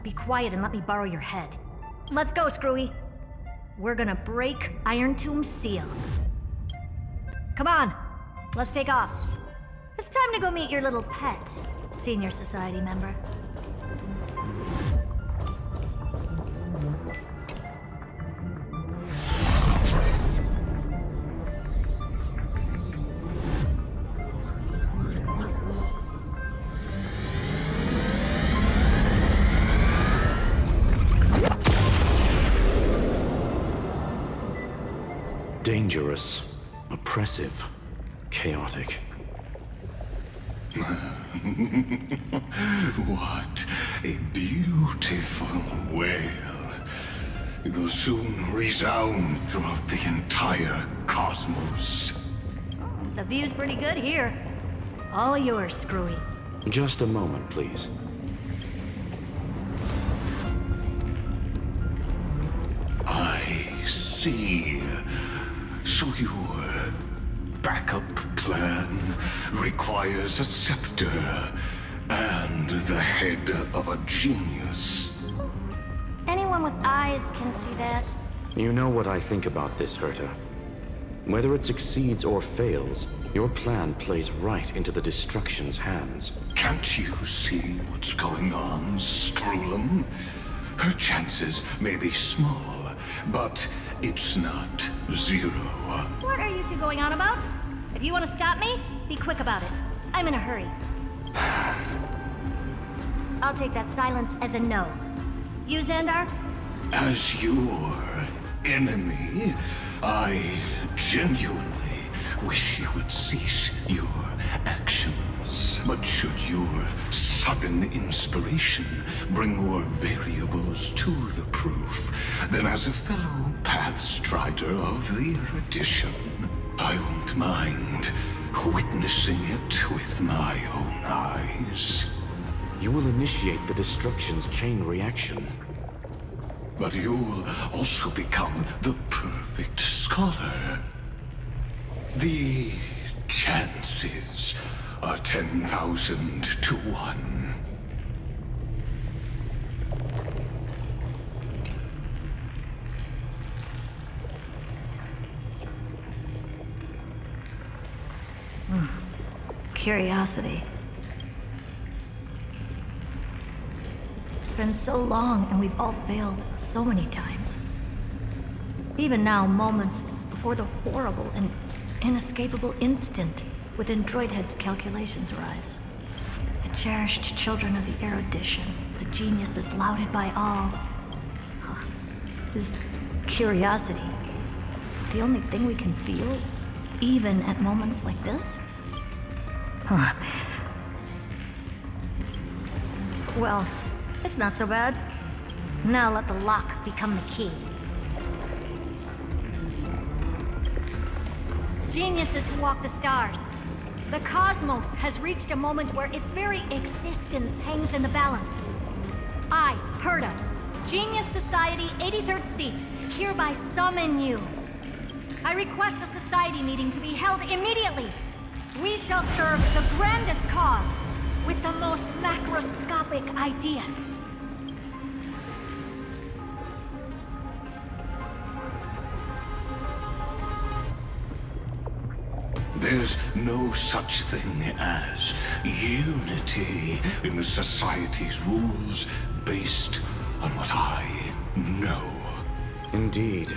Be quiet and let me borrow your head. Let's go, Screwy. We're gonna break Iron Tomb's seal. Come on, let's take off. It's time to go meet your little pet, Senior Society member. Dangerous, oppressive, chaotic. What a beautiful wail. It will soon resound throughout the entire cosmos. The view's pretty good here. All yours, Screwy. Just a moment, please. I see. So your backup plan requires a scepter and the head of a genius. Anyone with eyes can see that. You know what I think about this, Herta. Whether it succeeds or fails, your plan plays right into the destruction's hands. Can't you see what's going on, Screwlum? Her chances may be small, but it's not zero. What are you two going on about? If you want to stop me, be quick about it. I'm in a hurry. I'll take that silence as a no. You, Xandar? As your enemy, I genuinely wish you would cease your actions. But should your sudden inspiration bring more variables to the proof, then as a fellow Pathstrider of the Erudition, I won't mind witnessing it with my own eyes. You will initiate the destruction's chain reaction. But you'll also become the perfect scholar. The chances are 10,000 to 1. Curiosity. It's been so long, and we've all failed so many times. Even now, moments before the horrible and inescapable instant within Droidhead's calculations arrives. The cherished children of the erudition, the geniuses lauded by all. Is curiosity the only thing we can feel, even at moments like this? Well, it's not so bad. Now let the lock become the key. Geniuses who walk the stars. The cosmos has reached a moment where its very existence hangs in the balance. I, Parte, Genius Society 83rd seat, hereby summon you. I request a society meeting to be held immediately. We shall serve the grandest cause with the most macroscopic ideas. There's no such thing as unity in the Society's rules based on what I know. Indeed.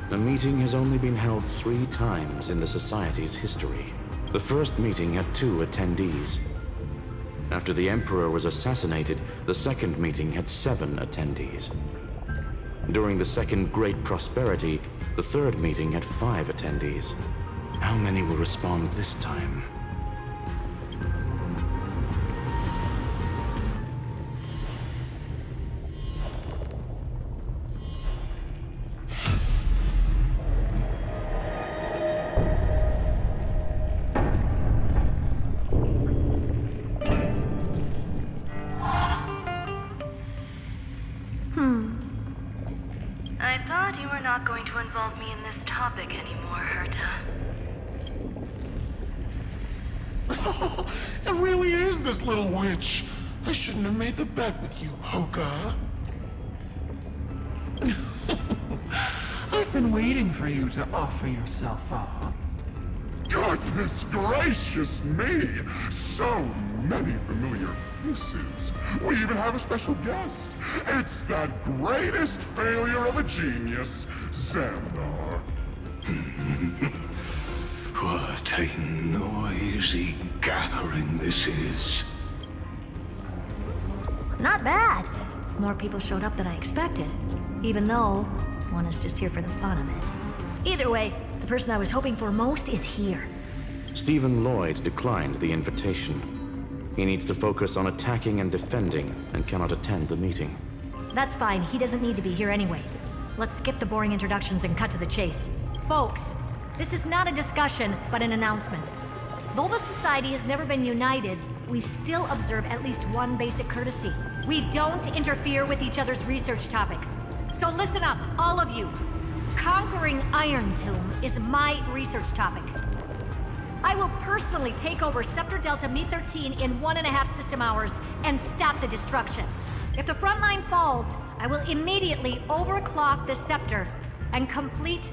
The meeting has only been held 3 times in the Society's history. The first meeting had 2 attendees. After the Emperor was assassinated, the second meeting had 7 attendees. During the Second Great Prosperity, the third meeting had 5 attendees. How many will respond this time? I thought you were not going to involve me in this topic anymore, Herta. It really is this little witch. I shouldn't have made the bet with you, Hoka. I've been waiting for you to offer yourself up. Goodness gracious me! So many familiar faces. We even have a special guest. It's that greatest failure of a genius, Xandar. What a noisy gathering this is. Not bad. More people showed up than I expected, even though one is just here for the fun of it. Either way, the person I was hoping for most is here. Stephen Lloyd declined the invitation. He needs to focus on attacking and defending and cannot attend the meeting. That's fine. He doesn't need to be here anyway. Let's skip the boring introductions and cut to the chase. Folks, this is not a discussion, but an announcement. Though the Society has never been united, we still observe at least one basic courtesy. We don't interfere with each other's research topics. So listen up, all of you. Conquering Iron Tomb is my research topic. I will personally take over Scepter Delta Me-13 in 1.5 system hours and stop the destruction. If the front line falls, I will immediately overclock the Scepter and complete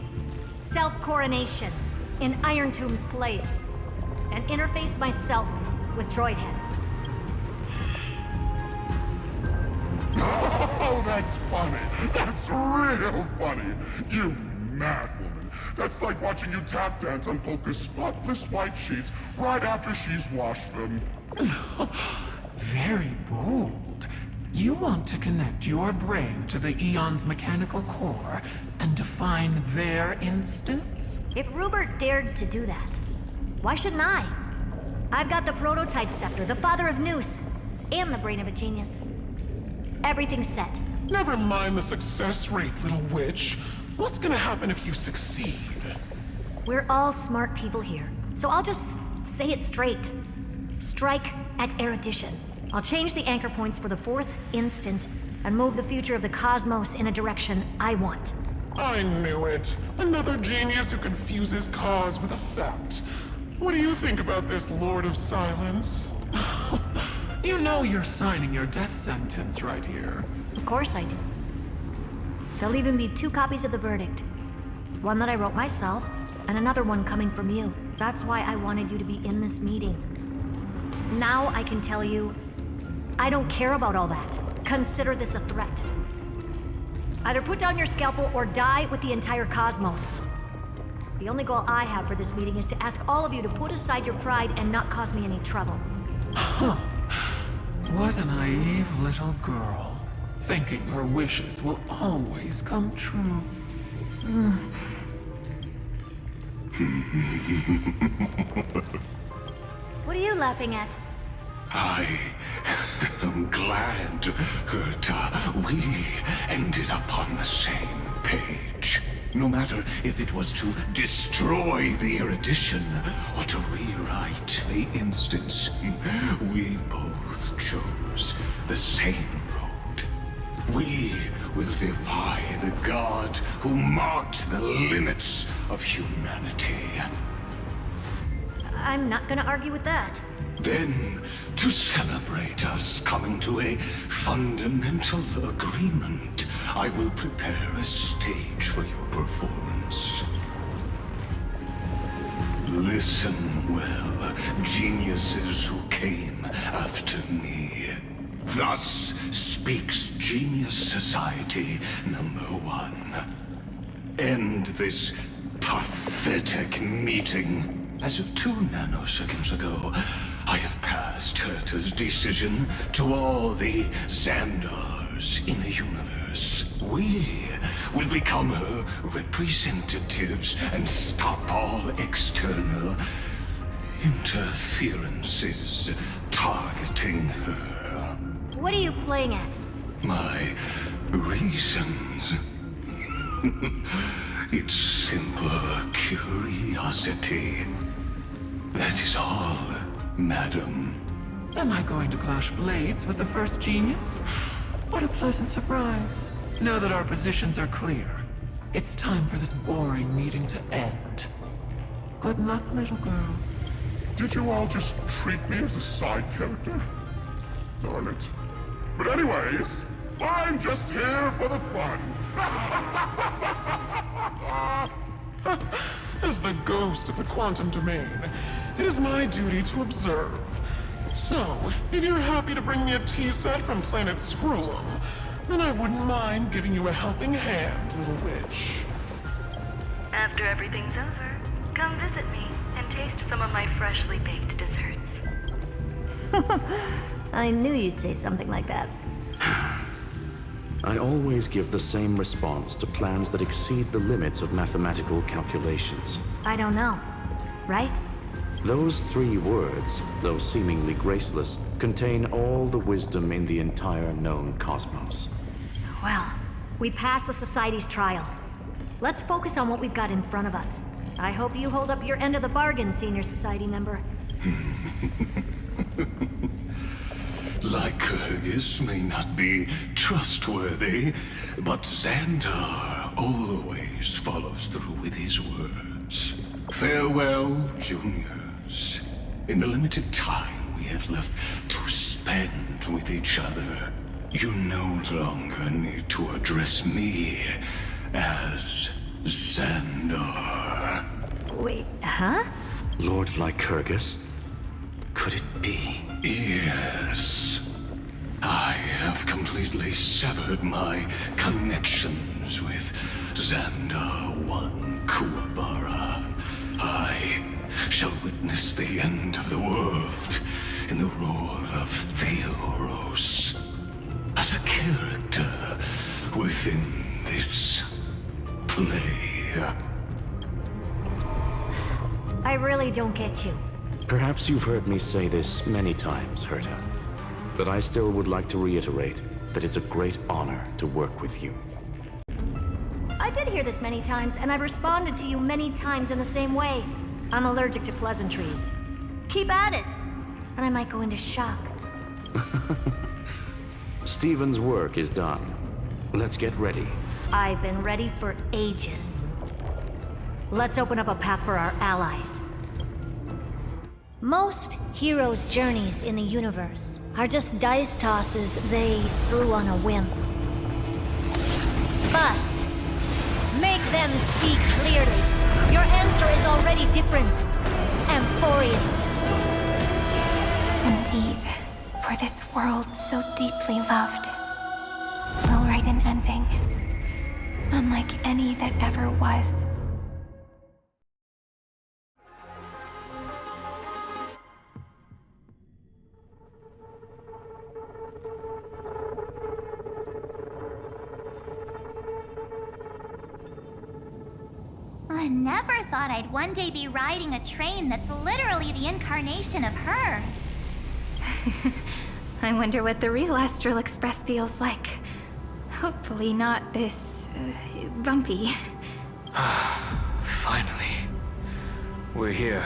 self-coronation in Iron Tomb's place and interface myself with Droidhead. Oh, that's funny. That's real funny. You mad woman. That's like watching you tap dance on Polka's spotless white sheets right after she's washed them. Very bold. You want to connect your brain to the Eon's mechanical core and define their instance? If Rupert dared to do that, why shouldn't I? I've got the prototype scepter, the father of Noose, and the brain of a genius. Everything's set. Never mind the success rate, little witch. What's gonna happen if you succeed? We're all smart people here, so I'll just say it straight. Strike at erudition. I'll change the anchor points for the 4th instant and move the future of the cosmos in a direction I want. I knew it. Another genius who confuses cause with effect. What do you think about this, Lord of Silence? You know you're signing your death sentence right here. Of course I do. There'll even be 2 copies of the verdict. One that I wrote myself, and another one coming from you. That's why I wanted you to be in this meeting. Now I can tell you, I don't care about all that. Consider this a threat. Either put down your scalpel or die with the entire cosmos. The only goal I have for this meeting is to ask all of you to put aside your pride and not cause me any trouble. Huh. What a naive little girl. Thinking her wishes will always come true. What are you laughing at? I am glad that we ended up on the same page. No matter if it was to destroy the erudition or to rewrite the instance, we both chose the same road. We will defy the god who marked the limits of humanity. I'm not gonna argue with that. Then, to celebrate us coming to a fundamental agreement, I will prepare a stage for your performance. Listen well, geniuses who came after me. Thus speaks Genius Society #1. End this pathetic meeting. As of 2 nanoseconds ago, I have passed Herta's decision to all the Xandars in the universe. We will become her representatives and stop all external interferences targeting her. What are you playing at? My reasons. It's simple curiosity. That is all, madam. Am I going to clash blades with the first genius? What a pleasant surprise. Now that our positions are clear, it's time for this boring meeting to end. Good luck, little girl. Did you all just treat me as a side character? Darn it. But anyways, I'm just here for the fun. As the ghost of the quantum domain, it is my duty to observe. So, if you're happy to bring me a tea set from planet Screw'em, then I wouldn't mind giving you a helping hand, little witch. After everything's over, come visit me and taste some of my freshly baked desserts. I knew you'd say something like that. I always give the same response to plans that exceed the limits of mathematical calculations. I don't know. Right? Those 3 words, though seemingly graceless, contain all the wisdom in the entire known cosmos. Well, we passed the Society's trial. Let's focus on what we've got in front of us. I hope you hold up your end of the bargain, Senior Society member. Lycurgus may not be trustworthy, but Xandar always follows through with his words. Farewell, juniors. In the limited time we have left to spend with each other, you no longer need to address me as Xandar. Wait, huh? Lord Lycurgus? Could it be? Yes. I have completely severed my connections with Xandar 1 Kuwabara. I shall witness the end of the world in the role of Theoros. As a character within this play. I really don't get you. Perhaps you've heard me say this many times, Herta. But I still would like to reiterate that it's a great honor to work with you. I did hear this many times, and I responded to you many times in the same way. I'm allergic to pleasantries. Keep at it, and I might go into shock. Stephen's work is done. Let's get ready. I've been ready for ages. Let's open up a path for our allies. Most heroes' journeys in the universe are just dice tosses they threw on a whim. But make them see clearly. Your answer is already different. Amphorius. Indeed, for this world so deeply loved, we'll write an ending, unlike any that ever was. I never thought I'd one day be riding a train that's literally the incarnation of her. I wonder what the real Astral Express feels like. Hopefully not this... bumpy. Finally. We're here.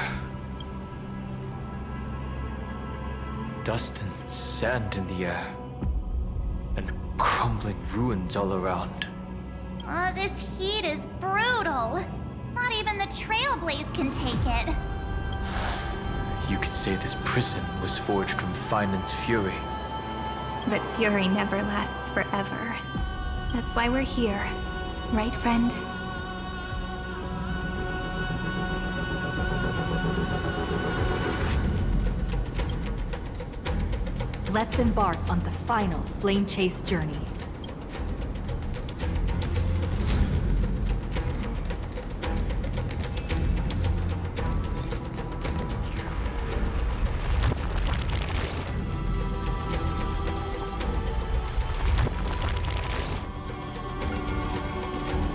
Dust and sand in the air. And crumbling ruins all around. This heat is brutal. Not even the Trailblaze can take it. You could say this prison was forged from Phainon's fury. But fury never lasts forever. That's why we're here. Right, friend? Let's embark on the final flame chase journey.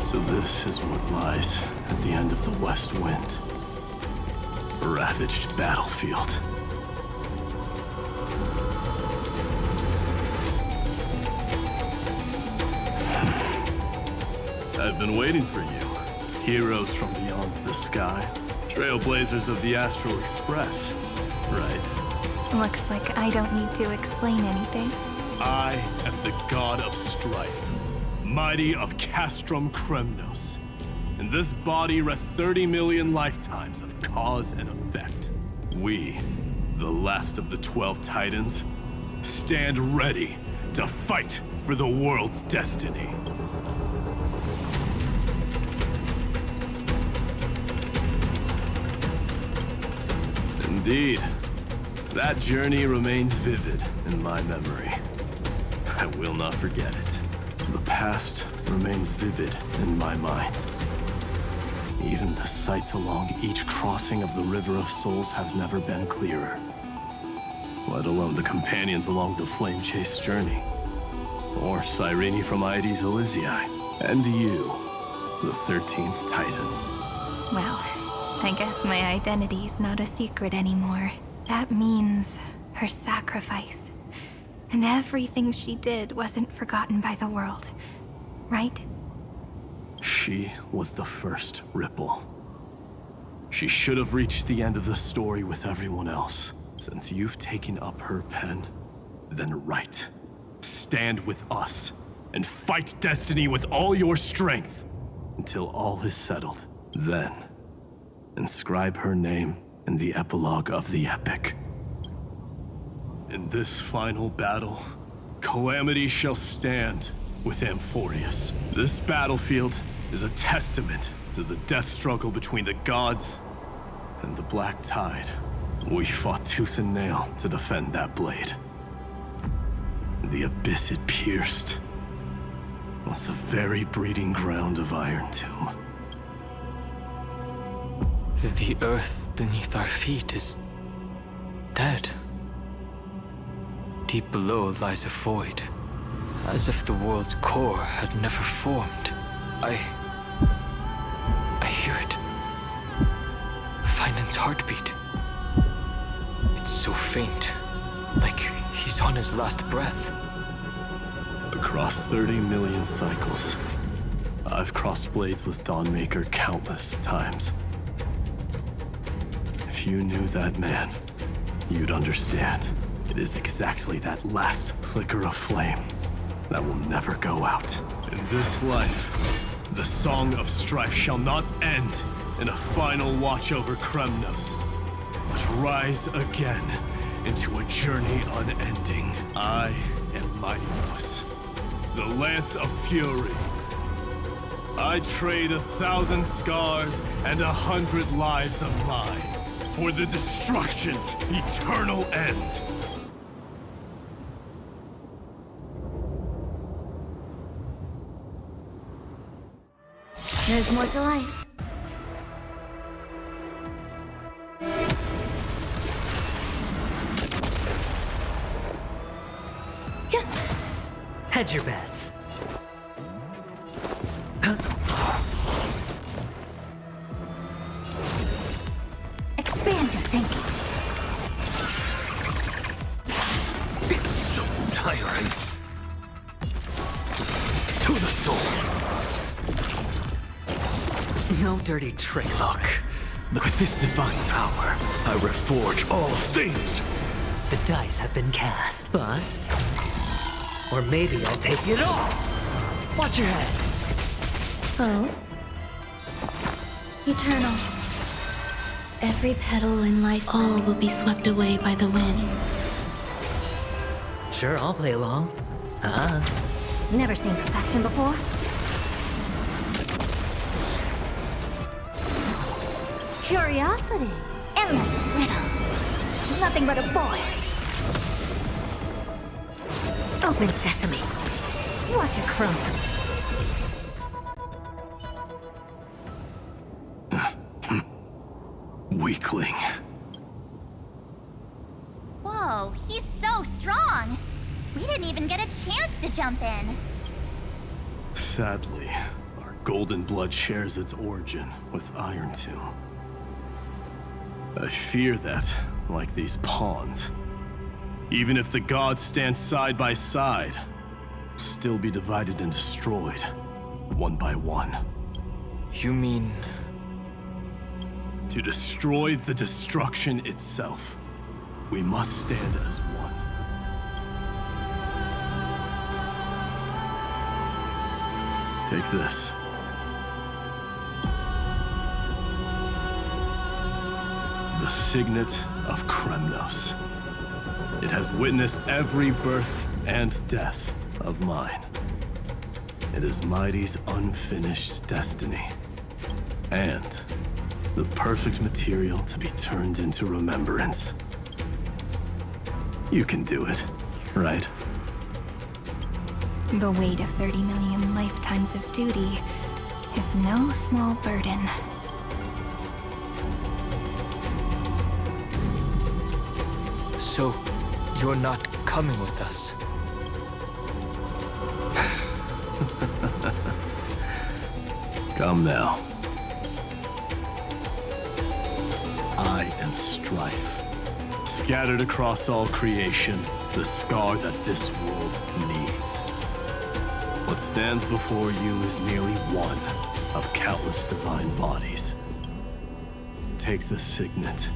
So this is what lies at the end of the West Wind. A ravaged battlefield. I've been waiting for you. Heroes from beyond the sky. Trailblazers of the Astral Express. Right. Looks like I don't need to explain anything. I am the god of strife. Mighty of Castrum Kremnos. In this body rests 30 million lifetimes of cause and effect. We, the last of the 12 Titans, stand ready to fight for the world's destiny. Indeed, that journey remains vivid in my memory. I will not forget it. The past remains vivid in my mind. Even the sights along each crossing of the River of Souls have never been clearer. Let alone the companions along the flame chase journey. Or Cyrene from Aedes Elysiae. And you, the 13th Titan. Well, I guess my identity's not a secret anymore. That means her sacrifice. And everything she did wasn't forgotten by the world, right? She was the first ripple. She should have reached the end of the story with everyone else. Since you've taken up her pen, then write. Stand with us, and fight destiny with all your strength. Until all is settled. Then, inscribe her name in the epilogue of the epic. In this final battle, calamity shall stand with Amphorius. This battlefield is a testament to the death struggle between the gods and the Black Tide. We fought tooth and nail to defend that blade. The abyss it pierced was the very breeding ground of Iron Tomb. The earth beneath our feet is dead. Deep below lies a void, as if the world's core had never formed. I hear it. Phainon's heartbeat. It's so faint, like he's on his last breath. Across 30 million cycles, I've crossed blades with Dawnmaker countless times. If you knew that man, you'd understand. It is exactly that last flicker of flame that will never go out. In this life, the song of strife shall not end in a final watch over Kremnos, but rise again into a journey unending. I am Mightynos, the Lance of Fury. I trade 1,000 scars and 100 lives of mine for the destruction's eternal end. There's more to life. Hedge your bets. Expand your thinking. So tiring. To the soul. No dirty tricks. Look, with this divine power, I reforge all things. The dice have been cast. Bust. Or maybe I'll take it all. Watch your head. Oh. Eternal. Every petal in life, all will be swept away by the wind. Sure, I'll play along. Never seen perfection before? Curiosity. Endless riddles. Nothing but a void. Open sesame. Watch it crumble. Weakling. Whoa, he's so strong! We didn't even get a chance to jump in. Sadly, our golden blood shares its origin with Iron Tomb. I fear that, like these pawns, even if the gods stand side by side, we'll still be divided and destroyed, one by one. You mean... To destroy the destruction itself, we must stand as one. Take this. The signet of Kremnos. It has witnessed every birth and death of mine. It is Mighty's unfinished destiny. And the perfect material to be turned into remembrance. You can do it, right? The weight of 30 million lifetimes of duty is no small burden. So, you're not coming with us? Come now. I am strife. Scattered across all creation, the scar that this world needs. What stands before you is merely one of countless divine bodies. Take the signet.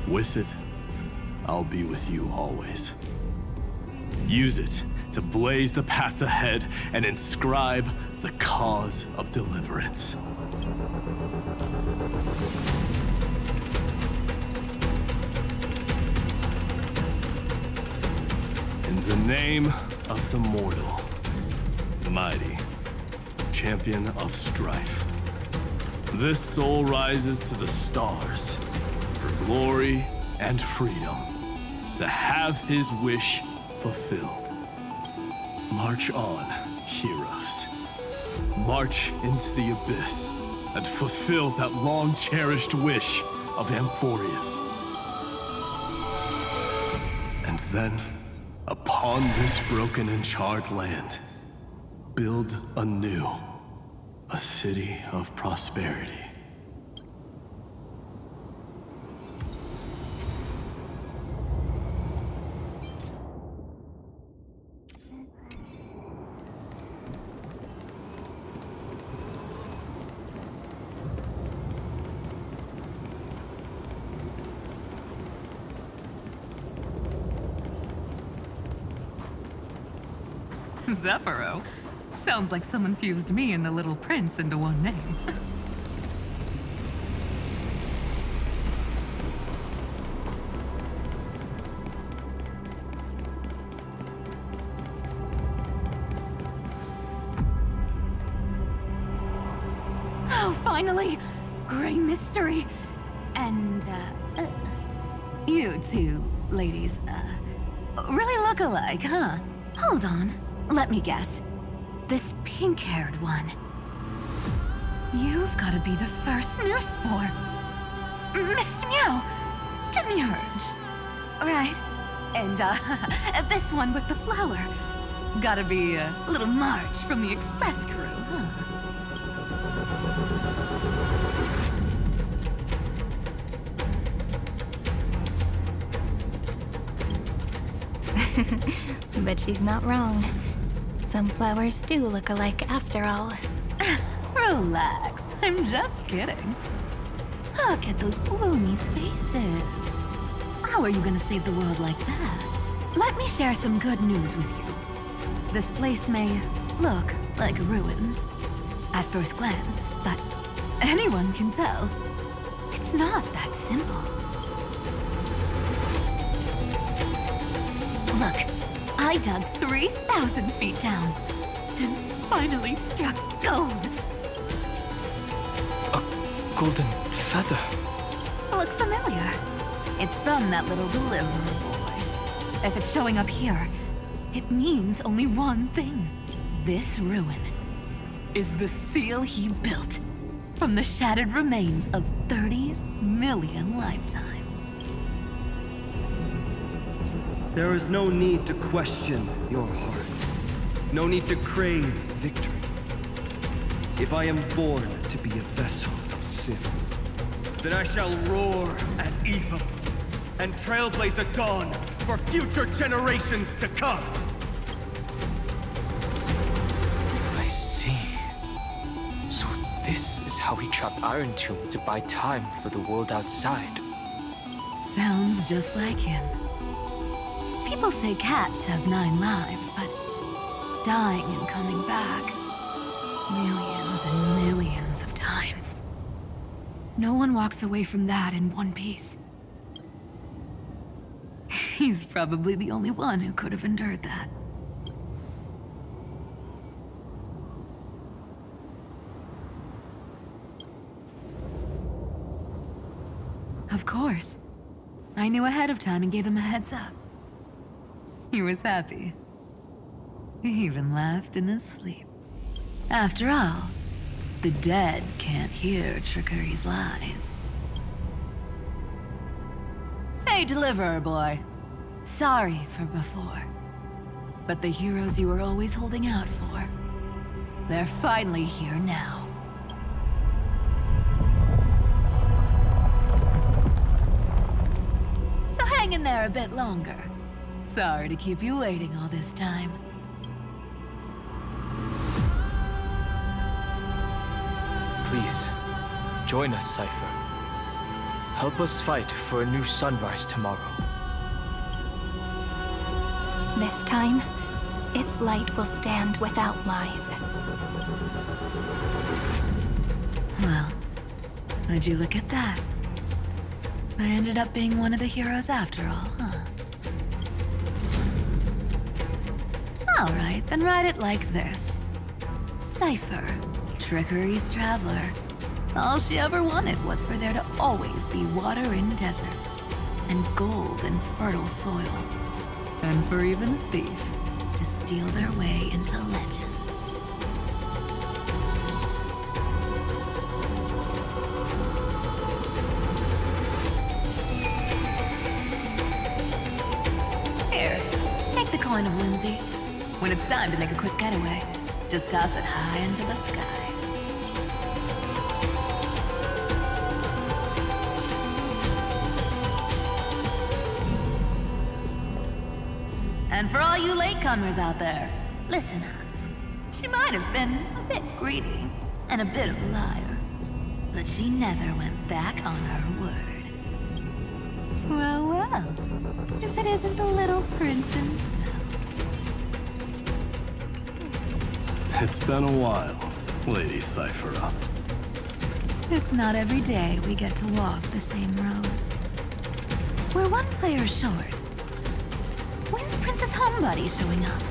With it, I'll be with you always. Use it to blaze the path ahead and inscribe the cause of deliverance. In the name of the mortal, Mighty, champion of strife, this soul rises to the stars for glory and freedom, to have his wish fulfilled. March on, heroes. March into the abyss and fulfill that long-cherished wish of Amphorius. And then, upon this broken and charred land, build anew a city of prosperity. Zephyro? Sounds like someone fused me and the Little Prince into one name. Oh, finally! Gray mystery! And, you two ladies, really look alike, huh? Hold on. Let me guess. This pink-haired one. You've got to be the first newspore. Mr. Meow. Demurge. Right. And, this one with the flower. Gotta be little Marge from the Express crew, huh? But she's not wrong. Some flowers do look alike after all. Relax, I'm just kidding. Look at those gloomy faces. How are you gonna save the world like that? Let me share some good news with you. This place may look like a ruin at first glance, but anyone can tell it's not that simple. Look, I dug 3,000 feet down and finally struck gold. A golden feather. Look familiar? It's from that little deliverer boy. If it's showing up here, it means only one thing. This ruin is the seal he built from the shattered remains of 30 million lifetimes. There is no need to question your heart. No need to crave victory. If I am born to be a vessel of sin, then I shall roar at evil and trailblaze a dawn for future generations to come. I see. So this is how he trapped Iron Tomb to buy time for the world outside. Sounds just like him. People say cats have 9 lives, but dying and coming back millions and millions of times. No one walks away from that in one piece. He's probably the only one who could have endured that. Of course. I knew ahead of time and gave him a heads up. He was happy. He even laughed in his sleep. After all, the dead can't hear trickery's lies. Hey, deliverer boy. Sorry for before. But the heroes you were always holding out for, they're finally here now. So hang in there a bit longer. Sorry to keep you waiting all this time. Please, join us, Cypher. Help us fight for a new sunrise tomorrow. This time, its light will stand without lies. Well, would you look at that? I ended up being one of the heroes after all, huh? Alright, then write it like this. Cypher, Trickery's traveler. All she ever wanted was for there to always be water in deserts, and gold in fertile soil. And for even a thief to steal their way into legend. Here, take the coin of whimsy. When it's time to make a quick getaway, just toss it high into the sky. And for all you latecomers out there, listen up. She might have been a bit greedy and a bit of a liar, but she never went back on her word. Well, well, if it isn't the little prince himself. It's been a while, Lady Cyphera. It's not every day we get to walk the same road. We're one player short. When's Princess Homebody showing up?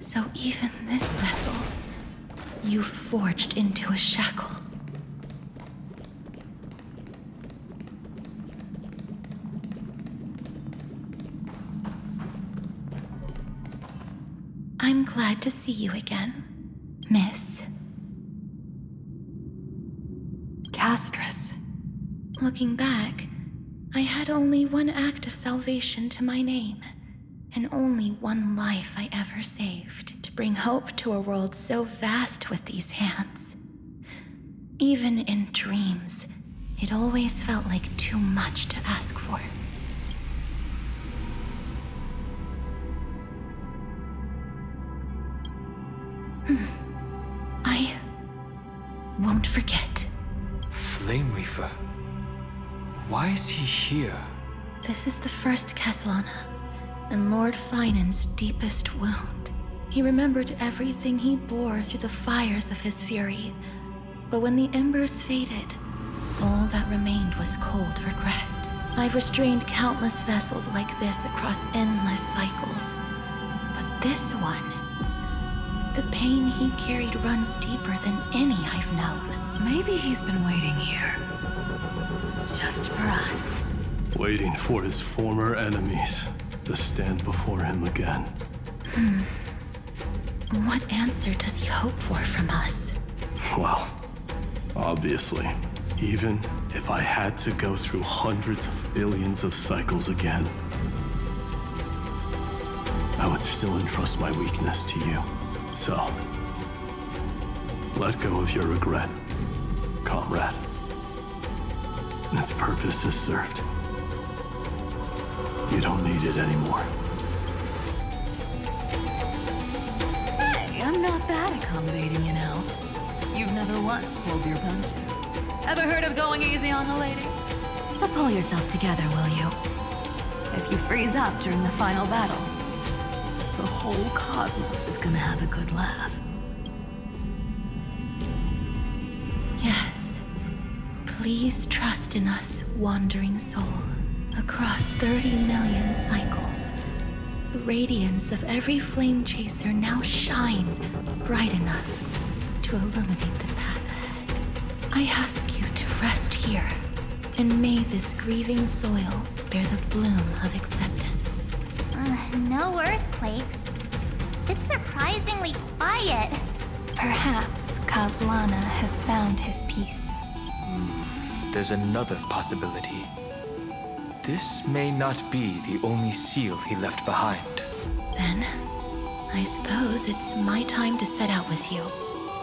So even this vessel, you've forged into a shackle. I'm glad to see you again, Miss Castress. Looking back, I had only one act of salvation to my name, and only one life I ever saved to bring hope to a world so vast with these hands. Even in dreams, it always felt like too much to ask for. I won't forget. Flame Weaver? Why is he here? This is the first Castellana, and Lord Phainon's deepest wound. He remembered everything he bore through the fires of his fury, but when the embers faded, all that remained was cold regret. I've restrained countless vessels like this across endless cycles, but this one, the pain he carried runs deeper than any I've known. Maybe he's been waiting here. Just for us. Waiting for his former enemies to stand before him again. What answer does he hope for from us? Well, obviously, even if I had to go through hundreds of billions of cycles again, I would still entrust my weakness to you. So, let go of your regret, comrade. Its purpose is served. You don't need it anymore. Hey, I'm not that accommodating, you know. You've never once pulled your punches. Ever heard of going easy on a lady? So pull yourself together, will you? If you freeze up during the final battle, the whole cosmos is gonna have a good laugh. Yes. Please trust in us, wandering soul. Across 30 million cycles, the radiance of every flame chaser now shines bright enough to illuminate the path ahead. I ask you to rest here, and may this grieving soil bear the bloom of acceptance. No earthquakes. It's surprisingly quiet. Perhaps Castellana has found his peace. There's another possibility. This may not be the only seal he left behind. Then, I suppose it's my time to set out with you.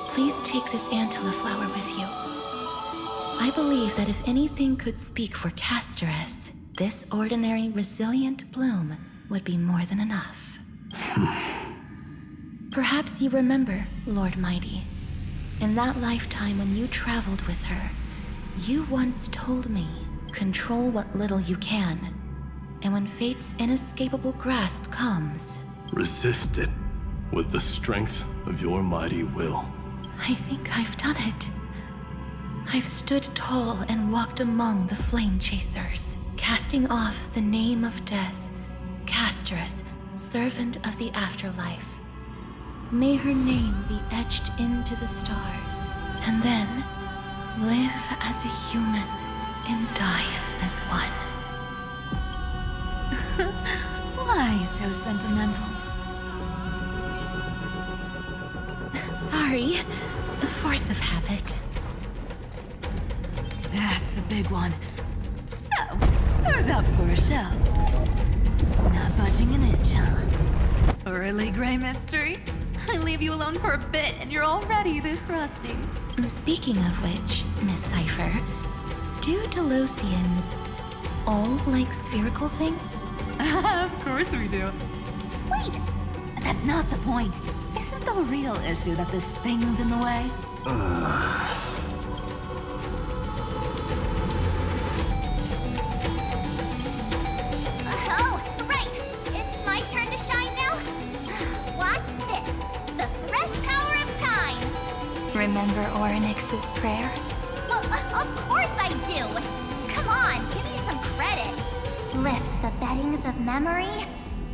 Please take this Antilla flower with you. I believe that if anything could speak for Castorice, this ordinary, resilient bloom would be more than enough. Perhaps you remember, Lord Mighty. In that lifetime when you traveled with her, you once told me, control what little you can, and when fate's inescapable grasp comes, resist it with the strength of your mighty will. I think I've done it. I've stood tall and walked among the flame chasers, casting off the name of death, Castorice, servant of the afterlife. May her name be etched into the stars, and then live as a human and die as one. Why so sentimental? Sorry, the force of habit. That's a big one. So, who's up for a show? Not budging an inch, huh? Really, Gray Mystery? I leave you alone for a bit and you're already this rusty. Speaking of which, Miss Cypher, do Delosians all like spherical things? Of course we do. Wait! That's not the point. Isn't the real issue that this thing's in the way? Oh, right! It's my turn to shine now? Watch this! The fresh power of time! Remember Orynyx's prayer? Well, of course I do! Come on, give me some credit! Lift the beddings of memory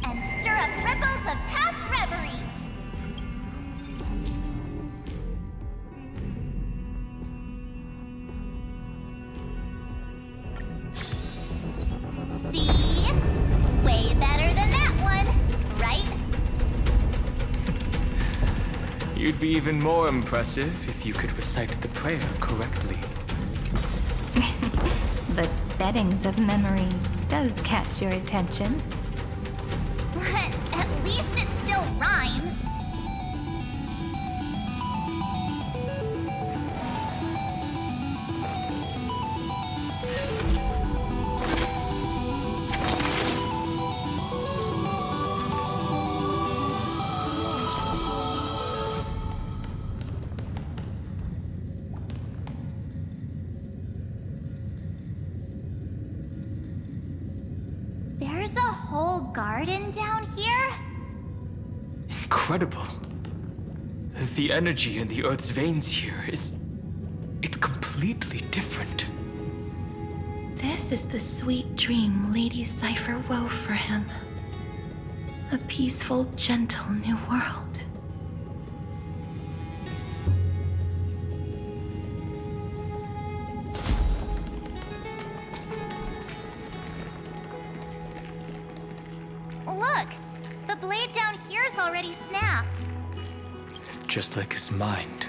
and stir up ripples of past reverie! See? Way better than that one, right? You'd be even more impressive if you could recite the prayer correctly. The beddings of memory does catch your attention. At least it still rhymes. There's a whole garden down here? Incredible. The energy in the Earth's veins here is... it's completely different. This is the sweet dream Lady Cypher wove for him. A peaceful, gentle new world. Look! The blade down here's already snapped. Just like his mind.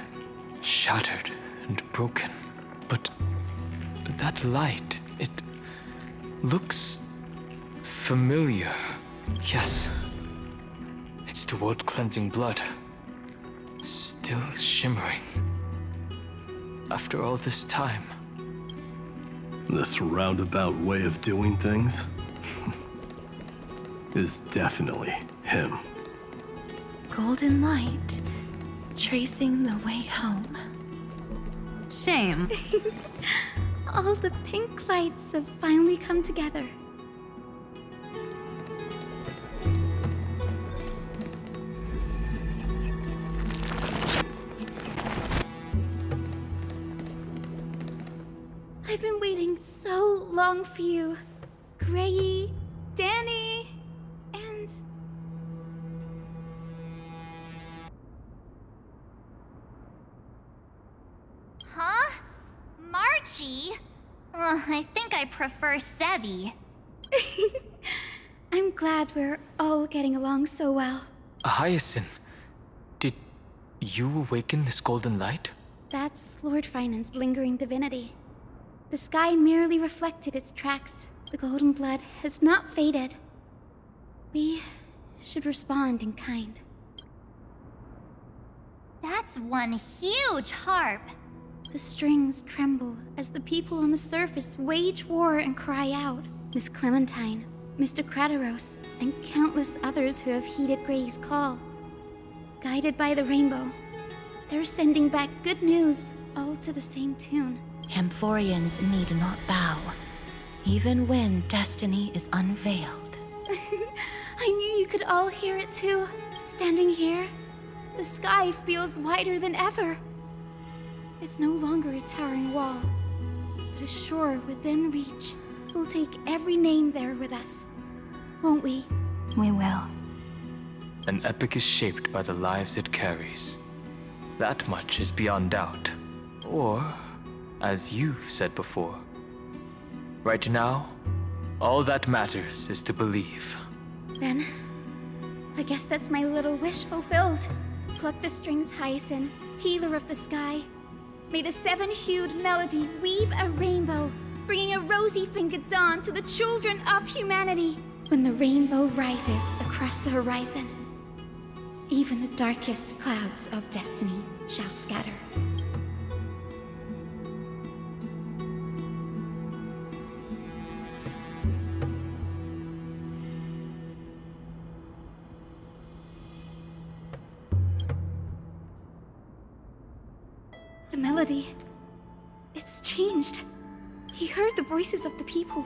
Shattered and broken. But that light, it looks familiar. Yes. It's the world-cleansing blood. Still shimmering. After all this time. This roundabout way of doing things is definitely him. Golden light, tracing the way home. Shame. All the pink lights have finally come together. I've been waiting so long for you, Grayy, Danny, and... Huh? Marchie? I think I prefer Sevi. I'm glad we're all getting along so well. Hyacine, did you awaken this golden light? That's Lord Phainon's lingering divinity. The sky merely reflected its tracks. The golden blood has not faded. We should respond in kind. That's one huge harp. The strings tremble as the people on the surface wage war and cry out. Miss Clementine, Mr. Krateros, and countless others who have heeded Gray's call. Guided by the rainbow, they're sending back good news, all to the same tune. Amphorians need not bow, even when destiny is unveiled. I knew you could all hear it too. Standing here, the sky feels wider than ever. It's no longer a towering wall, but a shore within reach. We'll take every name there with us, won't we? We will. An epic is shaped by the lives it carries. That much is beyond doubt. Or, as you've said before, right now, all that matters is to believe. Then, I guess that's my little wish fulfilled. Pluck the strings, Hyacine, healer of the sky. May the seven-hued melody weave a rainbow, bringing a rosy-fingered dawn to the children of humanity. When the rainbow rises across the horizon, Even the darkest clouds of destiny shall scatter. The melody. It's changed. He heard the voices of the people,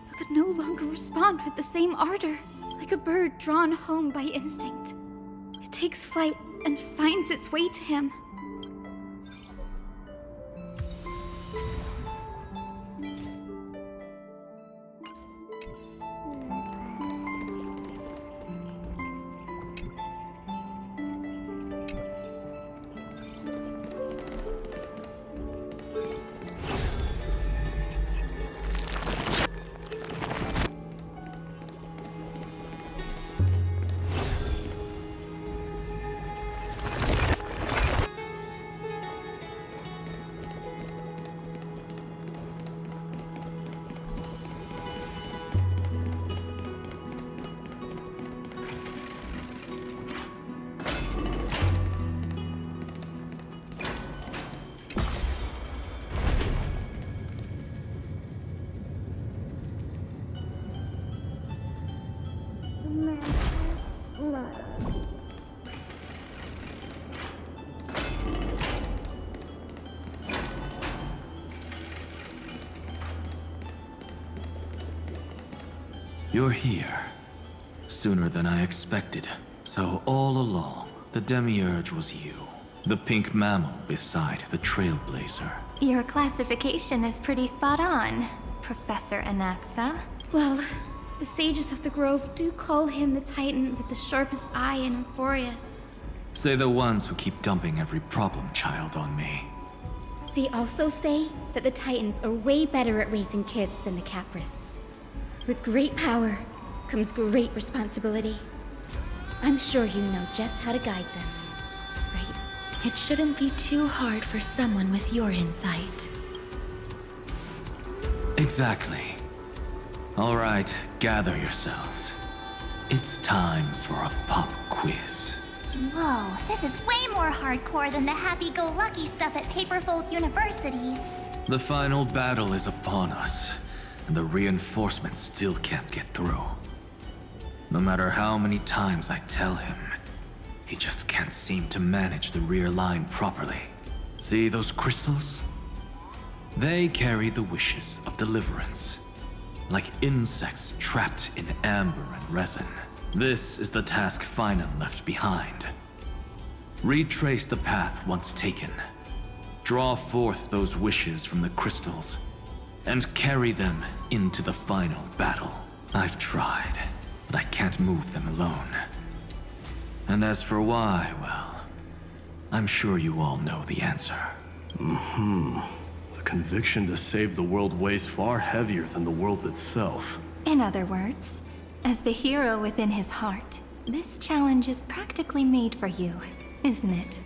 but could no longer respond with the same ardor, like a bird drawn home by instinct. It takes flight and finds its way to him. You're here. Sooner than I expected. So all along, the Demiurge was you. The pink mammal beside the Trailblazer. Your classification is pretty spot on, Professor Anaxa. Well, the sages of the Grove do call him the Titan with the sharpest eye in Euphorius. Say the ones who keep dumping every problem child on me. They also say that the Titans are way better at raising kids than the Caprists. With great power comes great responsibility. I'm sure you know just how to guide them, right? It shouldn't be too hard for someone with your insight. Exactly. All right, gather yourselves. It's time for a pop quiz. Whoa, this is way more hardcore than the happy-go-lucky stuff at Paperfold University. The final battle is upon us, and the reinforcements still can't get through. No matter how many times I tell him, he just can't seem to manage the rear line properly. See those crystals? They carry the wishes of deliverance, like insects trapped in amber and resin. This is the task phainon left behind. Retrace the path once taken. Draw forth those wishes from the crystals, and carry them into the final battle. I've tried, but I can't move them alone. And as for why, well, I'm sure you all know the answer. The conviction to save the world weighs far heavier than the world itself. In other words, as the hero within his heart, this challenge is practically made for you, isn't it?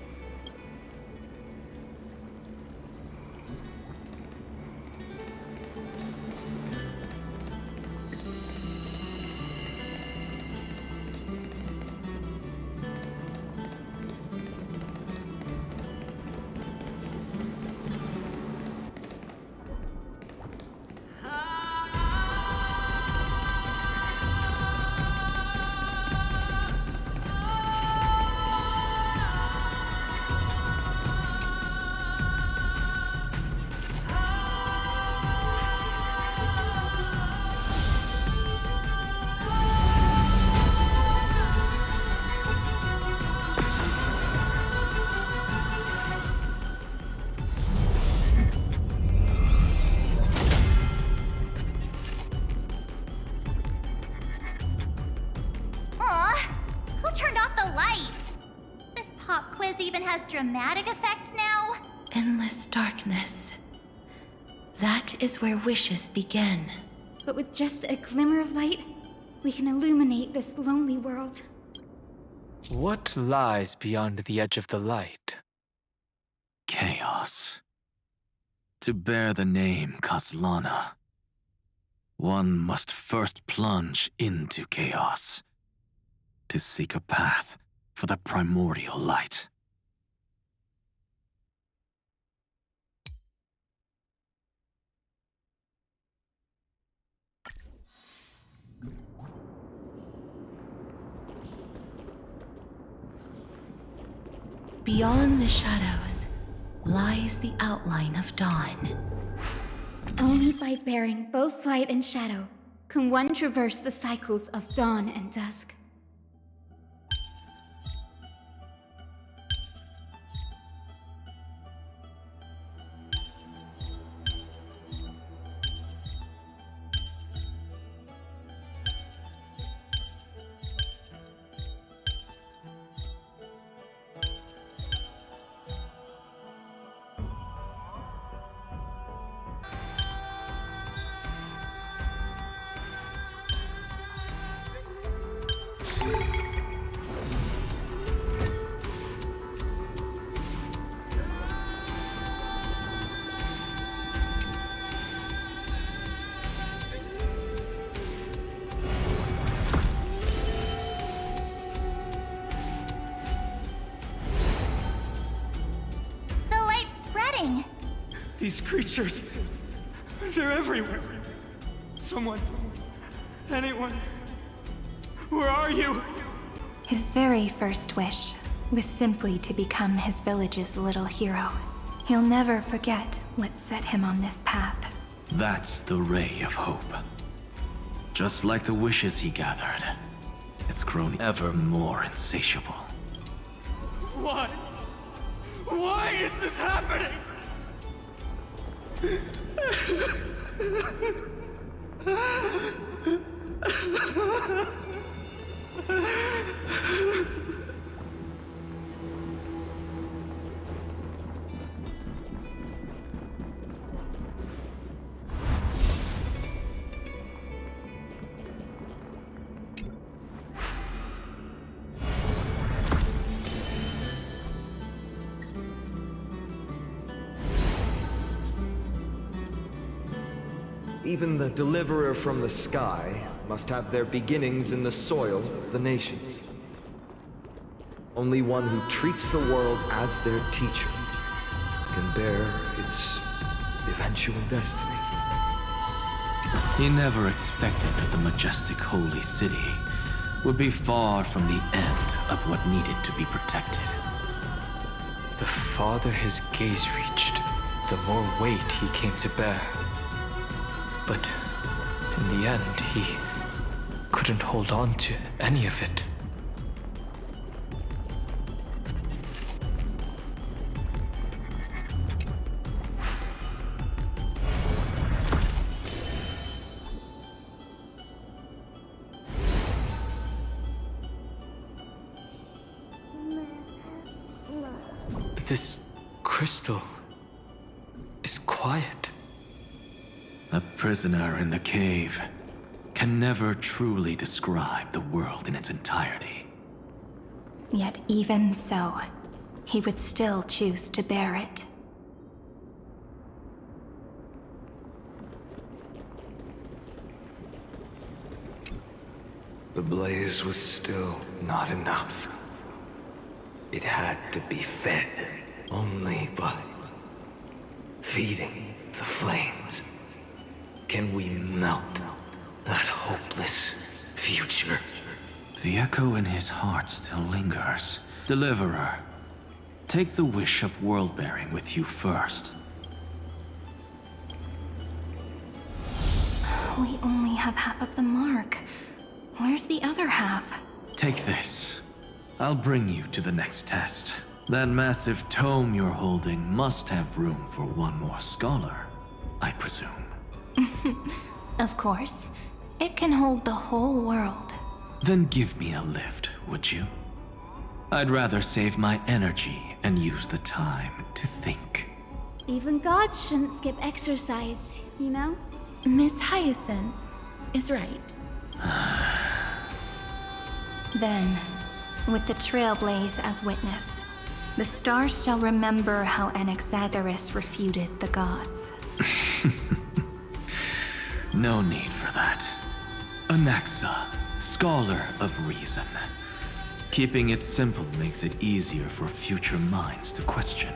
Even has dramatic effects now? Endless darkness. That is where wishes begin. But with just a glimmer of light, we can illuminate this lonely world. What lies beyond the edge of the light? Chaos. To bear the name Kaslana, one must first plunge into chaos. To seek a path for the primordial light. Beyond the shadows lies the outline of dawn. Only by bearing both light and shadow can one traverse the cycles of dawn and dusk. These creatures, they're everywhere. Someone, anyone, where are you? His very first wish was simply to become his village's little hero. He'll never forget what set him on this path. That's the ray of hope. Just like the wishes he gathered, it's grown ever more insatiable. Why? Why is this happening? Even the deliverer from the sky must have their beginnings in the soil of the nations. Only one who treats the world as their teacher can bear its eventual destiny. He never expected that the majestic holy city would be far from the end of what needed to be protected. The farther his gaze reached, the more weight he came to bear. But in the end, he couldn't hold on to any of it. This crystal is quiet. A prisoner in the cave can never truly describe the world in its entirety. Yet even so, he would still choose to bear it. The blaze was still not enough. It had to be fed only by feeding the flames. Can we melt that hopeless future? The echo in his heart still lingers. Deliverer, take the wish of world-bearing with you first. We only have half of the mark. Where's the other half? Take this. I'll bring you to the next test. That massive tome you're holding must have room for one more scholar, I presume. Of course. It can hold the whole world. Then give me a lift, would you? I'd rather save my energy and use the time to think. Even gods shouldn't skip exercise, you know? Miss Hyacine is right. Then, with the trailblaze as witness, the stars shall remember how Anaxagoras refuted the gods. No need for that. Anaxa, scholar of reason. Keeping it simple makes it easier for future minds to question.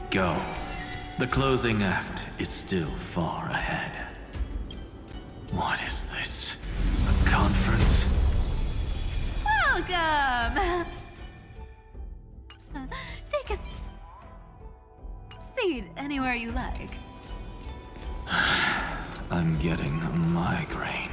Go. The closing act is still far ahead. What is this? A conference? Welcome! Take a seat anywhere you like. I'm getting a migraine.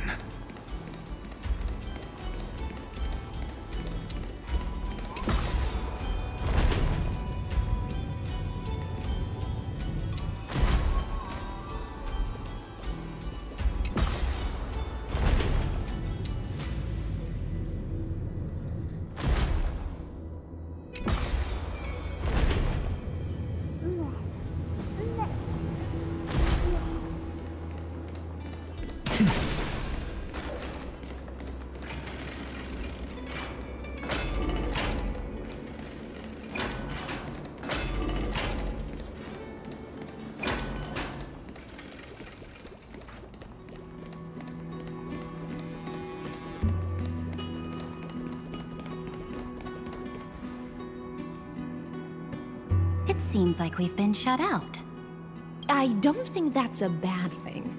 It seems like we've been shut out. I don't think that's a bad thing.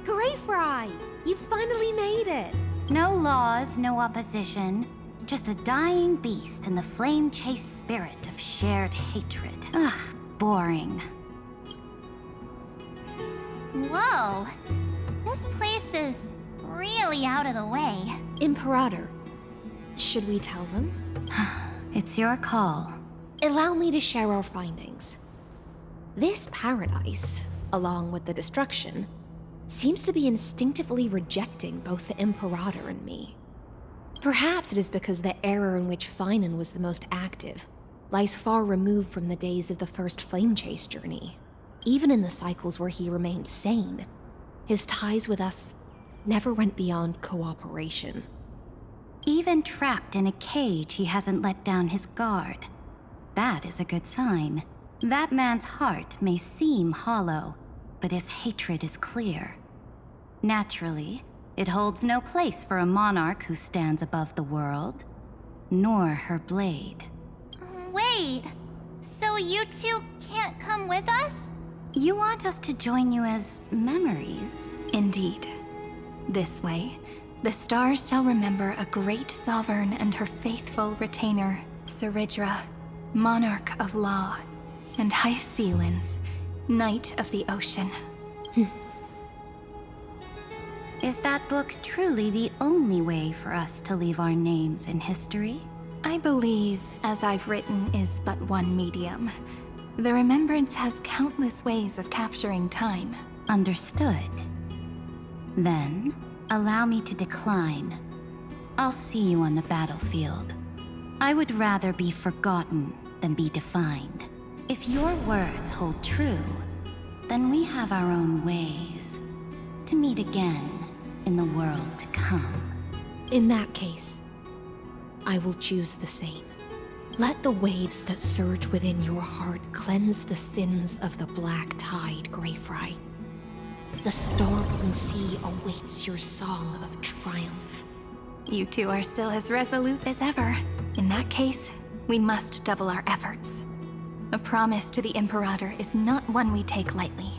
Greyfry! You finally made it! No laws, no opposition. Just a dying beast and the flame-chased spirit of shared hatred. Ugh, boring. Whoa. This place is really out of the way. Imperator, should we tell them? It's your call. Allow me to share our findings. This paradise, along with the destruction, seems to be instinctively rejecting both the Imperator and me. Perhaps it is because the era in which phainon was the most active lies far removed from the days of the first flame chase journey. Even in the cycles where he remained sane, his ties with us never went beyond cooperation. Even trapped in a cage, he hasn't let down his guard. That is a good sign. That man's heart may seem hollow, but his hatred is clear. Naturally, it holds no place for a monarch who stands above the world, nor her blade. Wait, so you two can't come with us? You want us to join you as memories? Indeed. This way, the stars shall remember a great sovereign and her faithful retainer, Cerydra, monarch of law, and Hysilens, knight of the ocean. Is that book truly the only way for us to leave our names in history? I believe, as I've written, is but one medium. The remembrance has countless ways of capturing time. Understood. Then, allow me to decline. I'll see you on the battlefield. I would rather be forgotten than be defined. If your words hold true, then we have our own ways to meet again in the world to come. In that case, I will choose the same. Let the waves that surge within your heart cleanse the sins of the black tide, Greyfry. The storm sea awaits your song of triumph. You two are still as resolute as ever. In that case, we must double our efforts. A promise to the Imperator is not one we take lightly.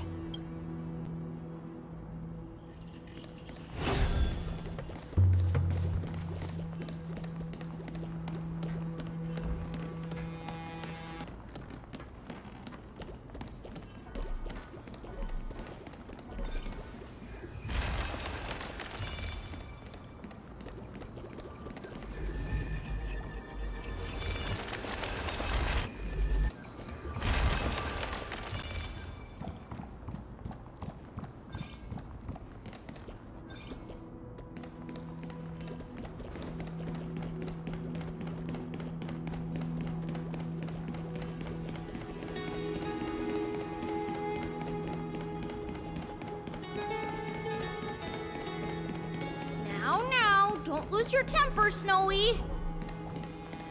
Don't lose your temper, Snowy.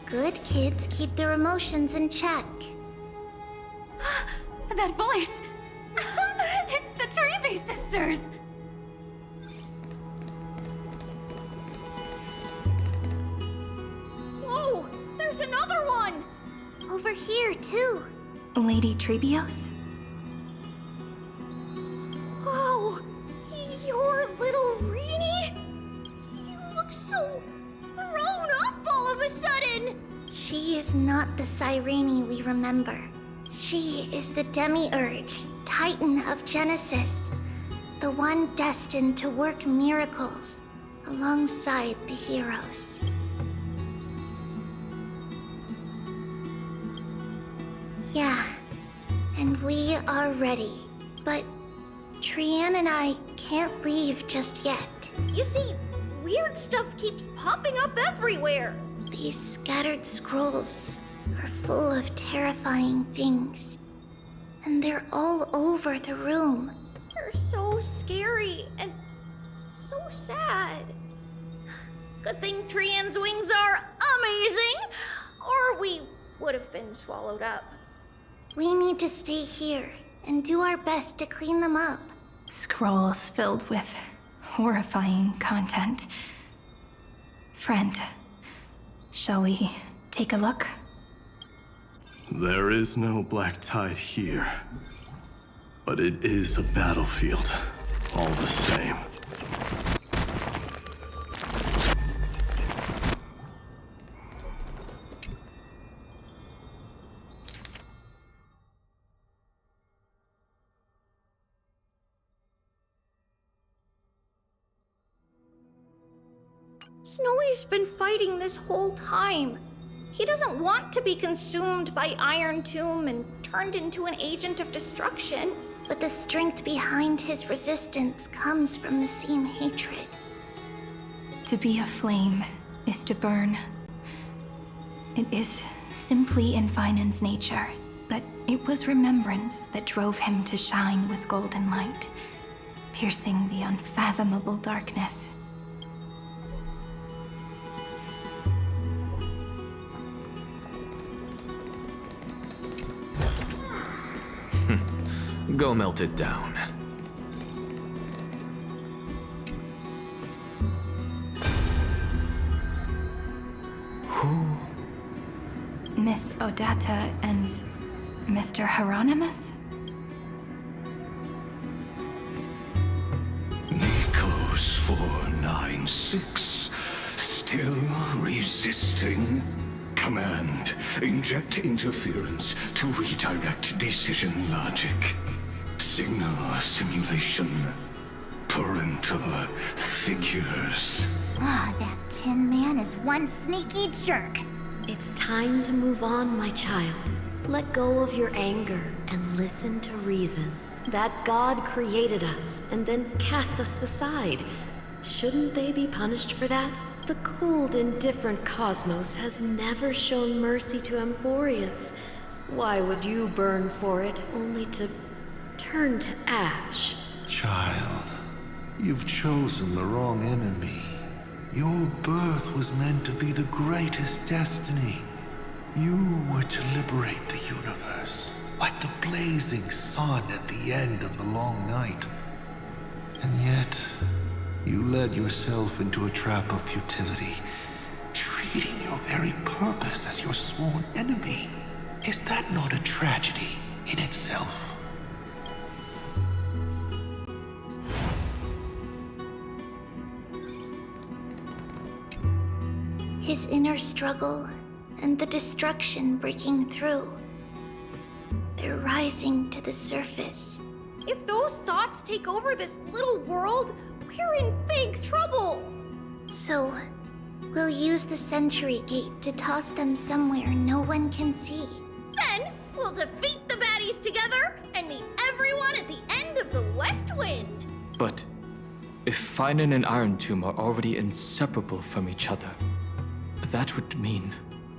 Good kids keep their emotions in check. That voice! It's the Tree sisters! here, too. Lady Trebios? Whoa! You're little Reenie? You look so grown up all of a sudden! She is not the Cyrene we remember. She is the Demiurge, Titan of Genesis. The one destined to work miracles alongside the heroes. Yeah, and we are ready. But Trian and I can't leave just yet. You see, weird stuff keeps popping up everywhere. These scattered scrolls are full of terrifying things. And they're all over the room. They're so scary and so sad. Good thing Trian's wings are amazing, or we would have been swallowed up. We need to stay here and do our best to clean them up. Scrolls filled with horrifying content. Friend, shall we take a look? There is no black tide here. But it is a battlefield, all the same. Snowy's been fighting this whole time. He doesn't want to be consumed by Iron Tomb and turned into an agent of destruction. But the strength behind his resistance comes from the same hatred. To be a flame is to burn. It is simply in Phainon's nature, but it was remembrance that drove him to shine with golden light, piercing the unfathomable darkness. Go melt it down. Who? Miss Odata and Mr. Hieronymus? Nikos 496, still resisting? Command, inject interference to redirect decision logic. Signal simulation. Parental figures. Ah, that Tin Man is one sneaky jerk. It's time to move on, my child. Let go of your anger and listen to reason. That God created us and then cast us aside. Shouldn't they be punished for that? The cold, indifferent cosmos has never shown mercy to Amphorius. Why would you burn for it, only to turn to ash? Child, you've chosen the wrong enemy. Your birth was meant to be the greatest destiny. You were to liberate the universe, like the blazing sun at the end of the long night. And yet, you led yourself into a trap of futility, treating your very purpose as your sworn enemy. Is that not a tragedy in itself? His inner struggle and the destruction breaking through. They're rising to the surface. If those thoughts take over this little world, we're in big trouble. So, we'll use the Century Gate to toss them somewhere no one can see. Then, we'll defeat the baddies together and meet everyone at the end of the West Wind. But if Phainon and Iron Tomb are already inseparable from each other, that would mean...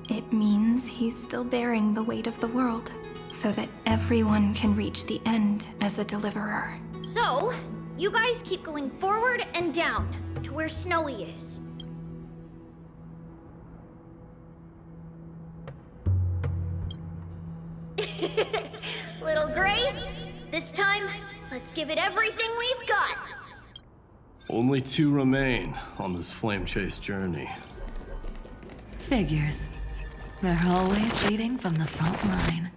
It means he's still bearing the weight of the world, so that everyone can reach the end as a deliverer. So, you guys keep going forward and down to where Snowy is. Little Gray, this time, let's give it everything we've got. Only 2 remain on this flame chase journey. Figures. They're always leading from the front line.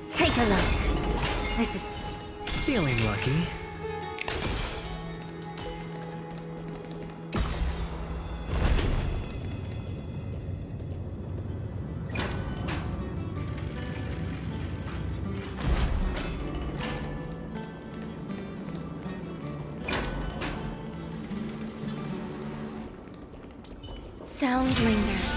Take a look. This is Feeling lucky. Sound lingers.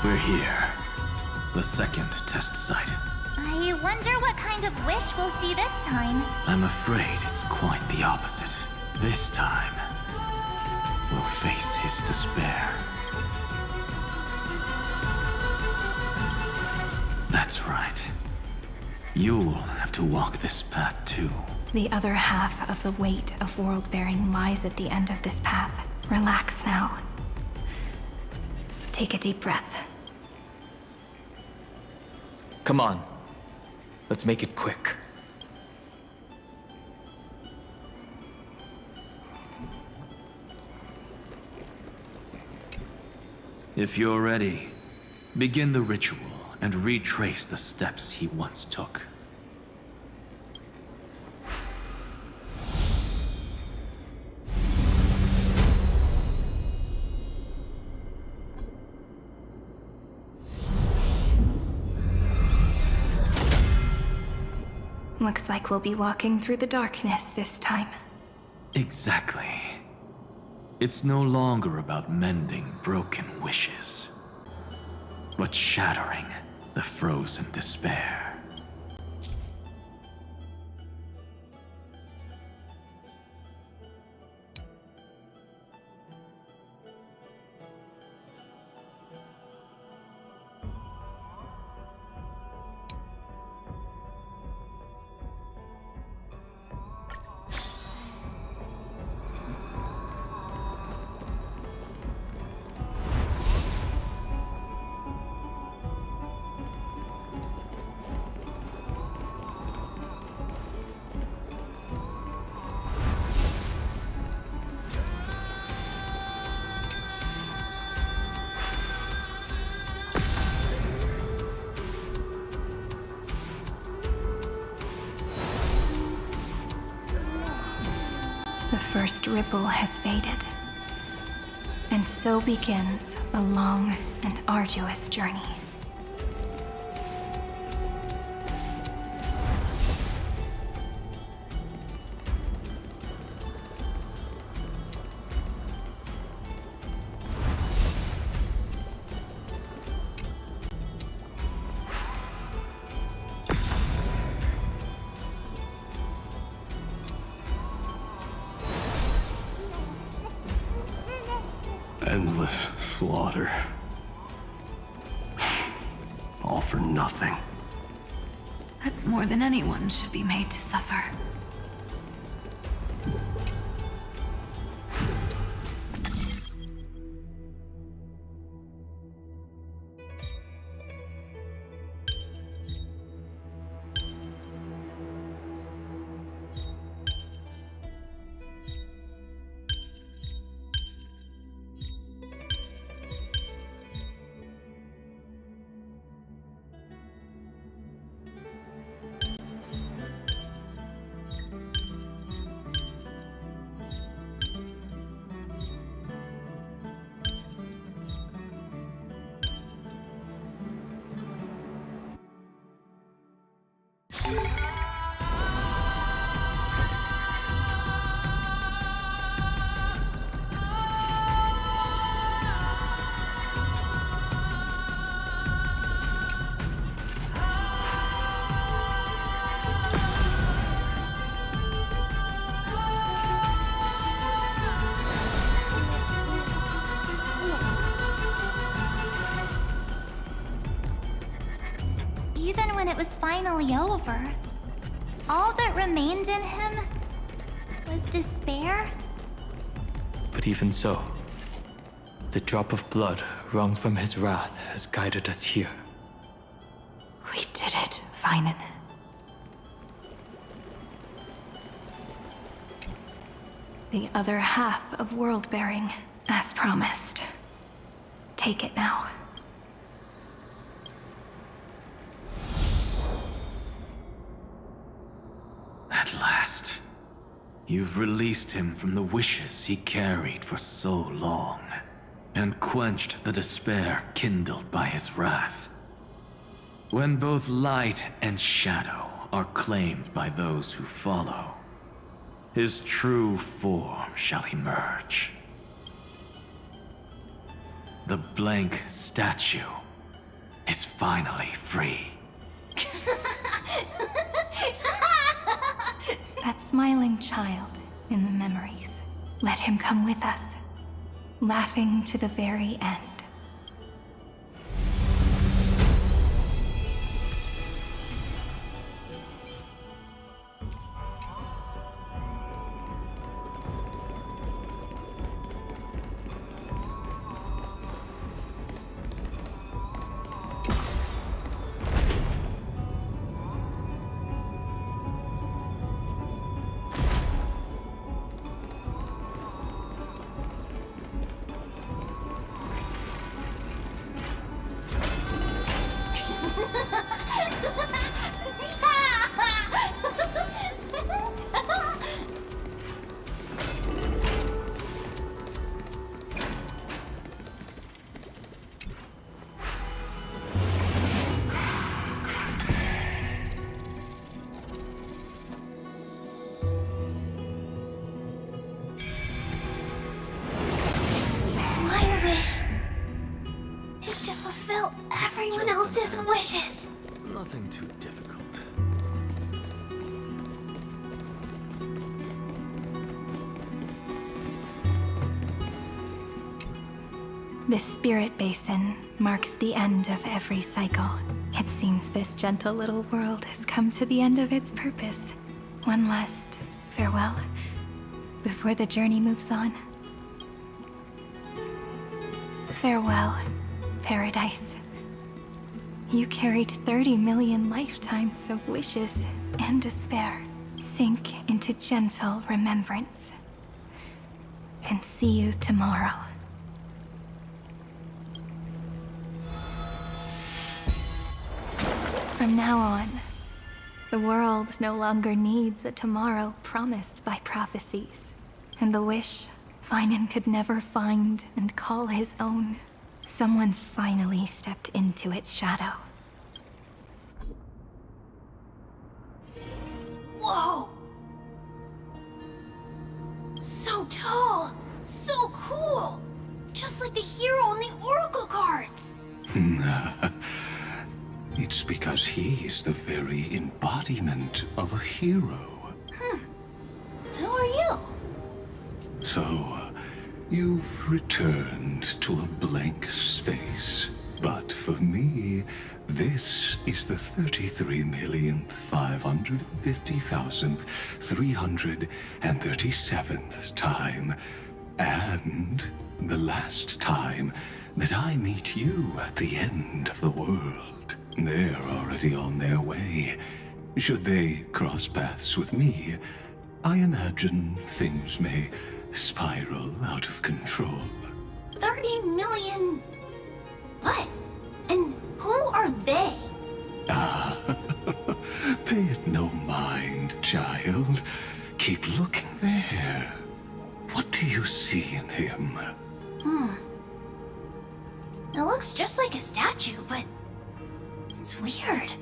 We're here. The second test site. I wonder what kind of wish we'll see this time. I'm afraid it's quite the opposite. This time, we'll face his despair. That's right. You'll have to walk this path too. The other half of the weight of world-bearing lies at the end of this path. Relax now. Take a deep breath. Come on. Let's make it quick. If you're ready, begin the ritual and retrace the steps he once took. Looks like we'll be walking through the darkness this time. Exactly. It's no longer about mending broken wishes, but shattering the frozen despair. The first ripple has faded. And so begins a long and arduous journey. Endless slaughter. All for nothing. That's more than anyone should be made to suffer. was finally over, all that remained in him was despair? But even so, the drop of blood wrung from his wrath has guided us here. We did it, phainon. The other half of world-bearing, as promised. Take it now. At last, you've released him from the wishes he carried for so long, and quenched the despair kindled by his wrath. When both light and shadow are claimed by those who follow, his true form shall emerge. The blank statue is finally free. That smiling child in the memories. Let him come with us, laughing to the very end. Everyone else's wishes. Nothing too difficult. This spirit basin marks the end of every cycle. It seems this gentle little world has come to the end of its purpose. One last farewell before the journey moves on. Farewell, paradise. You carried 30 million lifetimes of wishes and despair. Sink into gentle remembrance. And see you tomorrow. From now on, the world no longer needs a tomorrow promised by prophecies. And the wish phainon could never find and call his own, someone's finally stepped into its shadow. Whoa! So tall! So cool! Just like the hero in the Oracle cards! It's because he is the very embodiment of a hero. Who are you? So, you've returned to a blank space. But for me, this is the 33,550,337th time, and the last time that I meet you at the end of the world. They're already on their way. Should they cross paths with me, I imagine things may spiral out of control. 30 million... what? And who are they? Pay it no mind, child. Keep looking there. What do you see in him? It looks just like a statue, but... it's weird.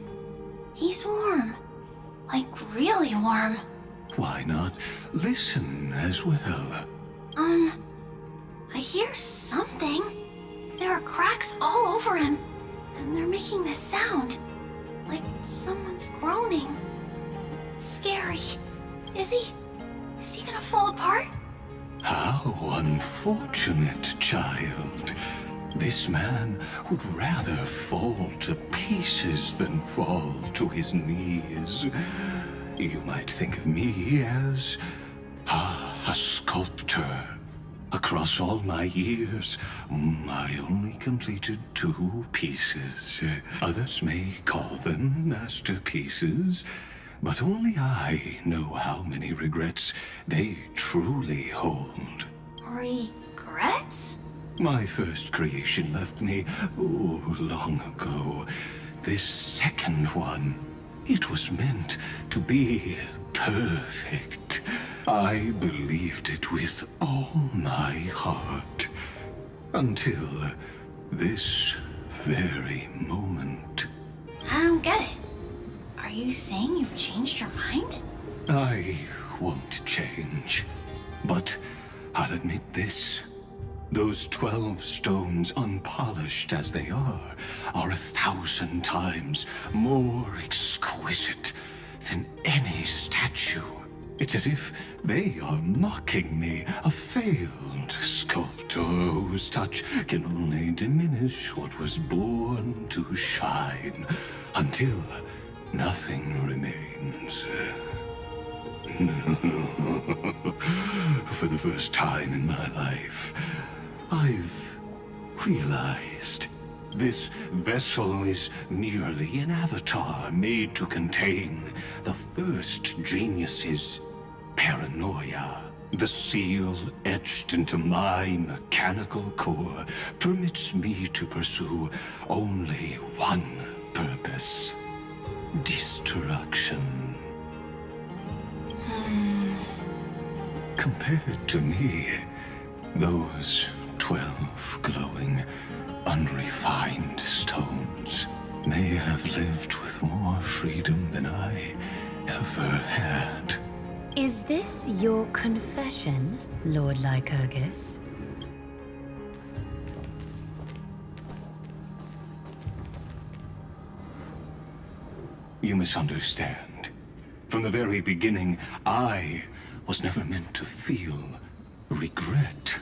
He's warm. Like, really warm. Why not listen as well? I hear something. There are cracks all over him, and they're making this sound. Like someone's groaning. It's scary. Is he gonna fall apart? How unfortunate, child. This man would rather fall to pieces than fall to his knees. You might think of me as a sculptor. Across all my years, I only completed 2 pieces. Others may call them masterpieces, but only I know how many regrets they truly hold. Regrets? My first creation left me, long ago. This second one, it was meant to be perfect. I believed it with all my heart. Until this very moment. I don't get it. Are you saying you've changed your mind? I won't change. But I'll admit this. Those 12 stones, unpolished as they are 1,000 times more exquisite than any statue. It's as if they are mocking me, a failed sculptor whose touch can only diminish what was born to shine, until nothing remains. For the first time in my life, I've realized this vessel is merely an avatar made to contain the first genius's paranoia. The seal etched into my mechanical core permits me to pursue only one purpose: destruction. Compared to me, those 12 glowing, unrefined stones may have lived with more freedom than I ever had. Is this your confession, Lord Lycurgus? You misunderstand. From the very beginning, I was never meant to feel regret.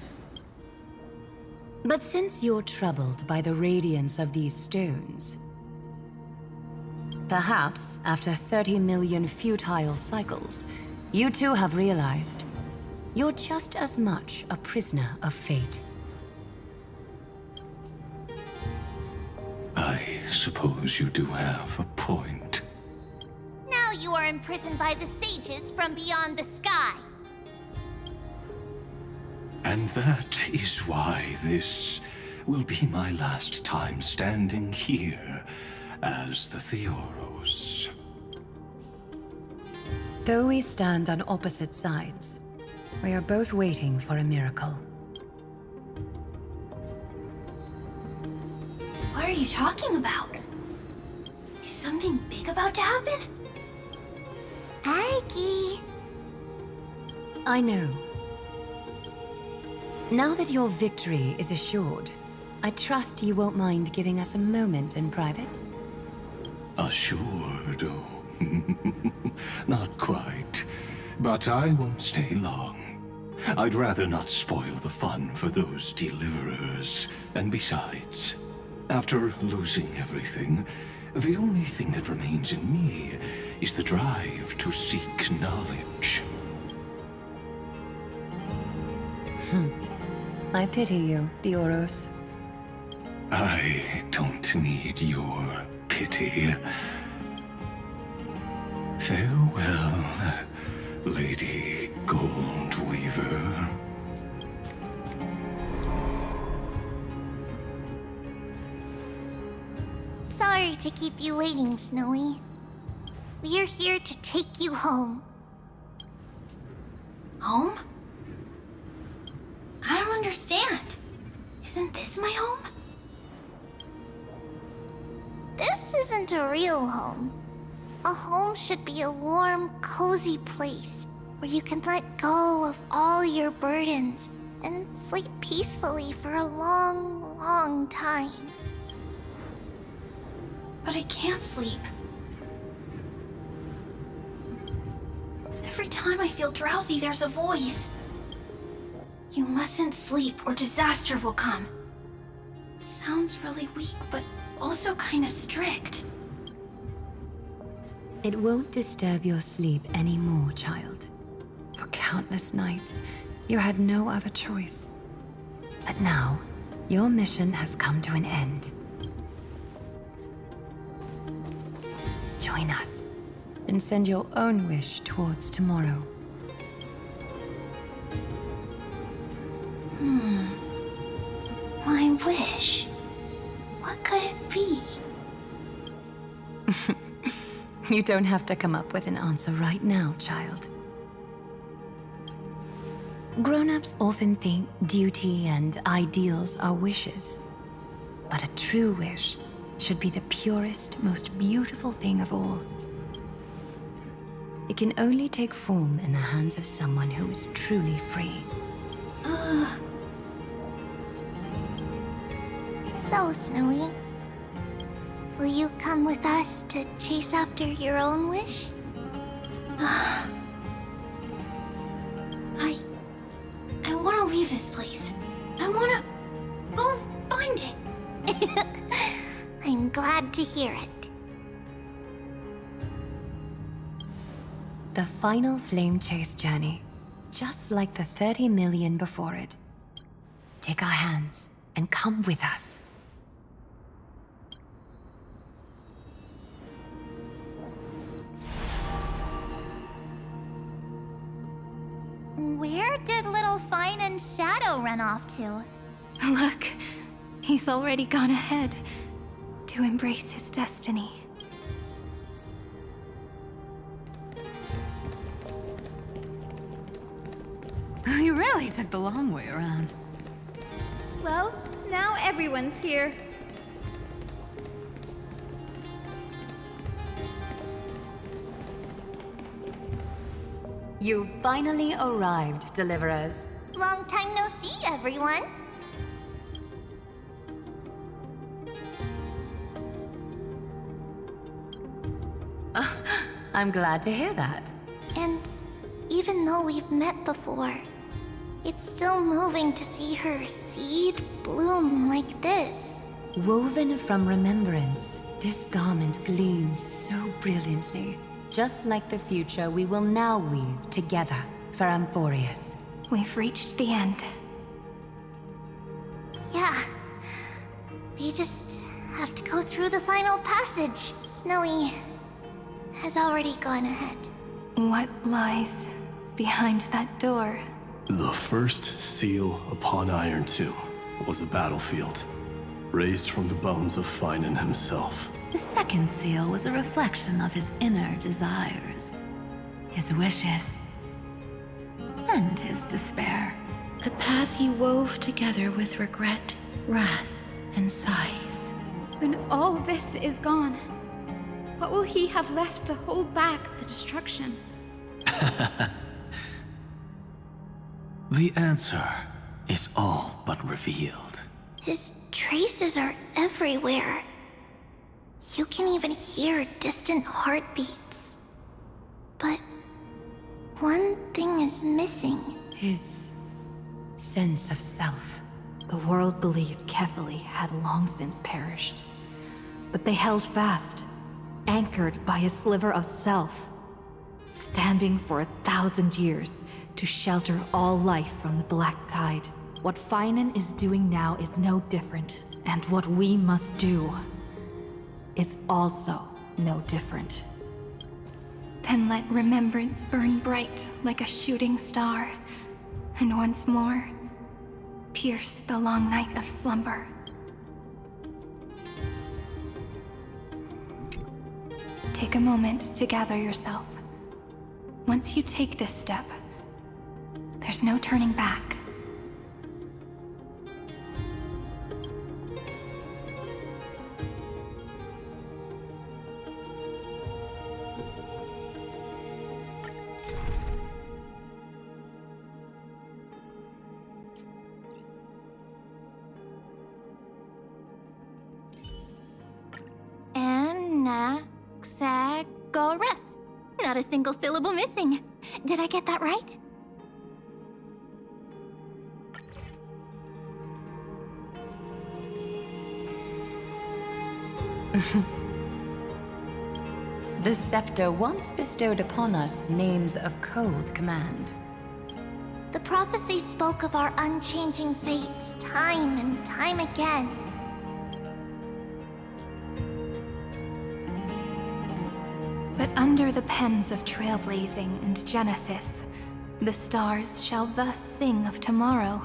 But since you're troubled by the radiance of these stones, perhaps after 30 million futile cycles, you too have realized you're just as much a prisoner of fate. I suppose you do have a point. Now you are imprisoned by the sages from beyond the sky. And that is why this will be my last time standing here as the Theoros. Though we stand on opposite sides, we are both waiting for a miracle. What are you talking about? Is something big about to happen? Aggie. I know. Now that your victory is assured, I trust you won't mind giving us a moment in private? Assured? Oh, not quite. But I won't stay long. I'd rather not spoil the fun for those deliverers. And besides, after losing everything, the only thing that remains in me is the drive to seek knowledge. I pity you, Theoros. I don't need your pity. Farewell, Lady Goldweaver. Sorry to keep you waiting, Snowy. We're here to take you home. Home? I don't understand. Isn't this my home? This isn't a real home. A home should be a warm, cozy place where you can let go of all your burdens and sleep peacefully for a long, long time. But I can't sleep. Every time I feel drowsy, there's a voice. You mustn't sleep or disaster will come. sounds really weak, but also kind of strict. It won't disturb your sleep anymore, child. For countless nights, you had no other choice. But now, your mission has come to an end. Join us, and send your own wish towards tomorrow. My wish? What could it be? You don't have to come up with an answer right now, child. Grown-ups often think duty and ideals are wishes. But a true wish should be the purest, most beautiful thing of all. It can only take form in the hands of someone who is truly free. So, Snowy, will you come with us to chase after your own wish? I want to leave this place. I want to go find it. I'm glad to hear it. The final flame chase journey, just like the 30 million before it. Take our hands and come with us. Where did little Phainon's shadow run off to? Look, he's already gone ahead to embrace his destiny. You really took the long way around. Well, now everyone's here. You finally arrived, Deliverers. Long time no see, everyone. I'm glad to hear that. And even though we've met before, it's still moving to see her seed bloom like this. Woven from remembrance, this garment gleams so brilliantly. Just like the future we will now weave together for Amphorius. We've reached the end. Yeah. We just have to go through the final passage. Snowy has already gone ahead. What lies behind that door? The first seal upon Iron 2 was a battlefield, raised from the bones of Phainon himself. The second seal was a reflection of his inner desires, his wishes, and his despair. A path he wove together with regret, wrath, and sighs. When all this is gone, what will he have left to hold back the destruction? The answer is all but revealed. His traces are everywhere. You can even hear distant heartbeats. But one thing is missing. His sense of self. The world believed Kefili had long since perished. But they held fast, anchored by a sliver of self, standing for 1,000 years to shelter all life from the Black Tide. What Phainon is doing now is no different, and what we must do is also no different. Then let remembrance burn bright like a shooting star, and once more, pierce the long night of slumber. Take a moment to gather yourself. Once you take this step, there's no turning back. Anaxagoras. Not a single syllable missing. Did I get that right? The scepter once bestowed upon us names of cold command. The prophecy spoke of our unchanging fates time and time again. But under the pens of trailblazing and Genesis, the stars shall thus sing of tomorrow.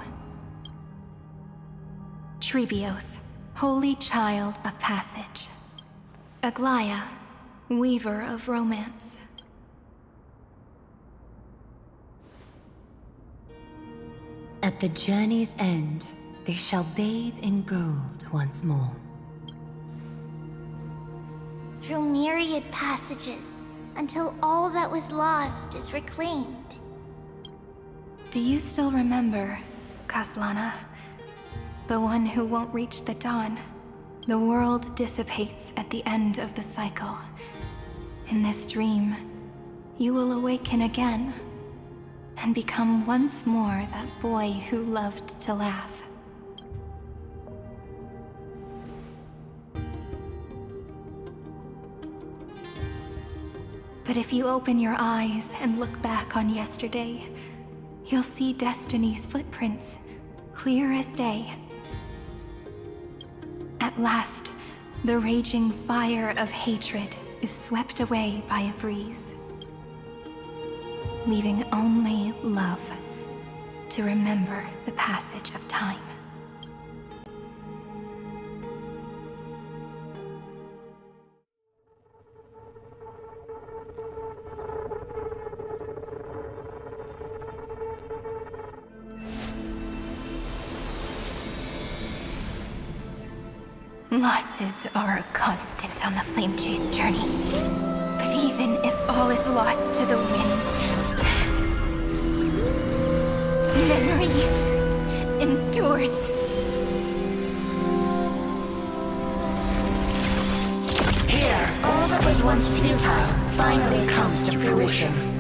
Trebios, holy child of passage. Aglaea, weaver of romance. At the journey's end, they shall bathe in gold once more. Through myriad passages, until all that was lost is reclaimed. Do you still remember, Kaslana? The one who won't reach the dawn. The world dissipates at the end of the cycle. In this dream, you will awaken again and become once more that boy who loved to laugh. But if you open your eyes and look back on yesterday, you'll see Destiny's footprints, clear as day. At last, the raging fire of hatred is swept away by a breeze, leaving only love to remember the passage of time. Losses are a constant on the Flame Chase journey. But even if all is lost to the wind, memory endures. Here, all that was once futile finally comes to fruition.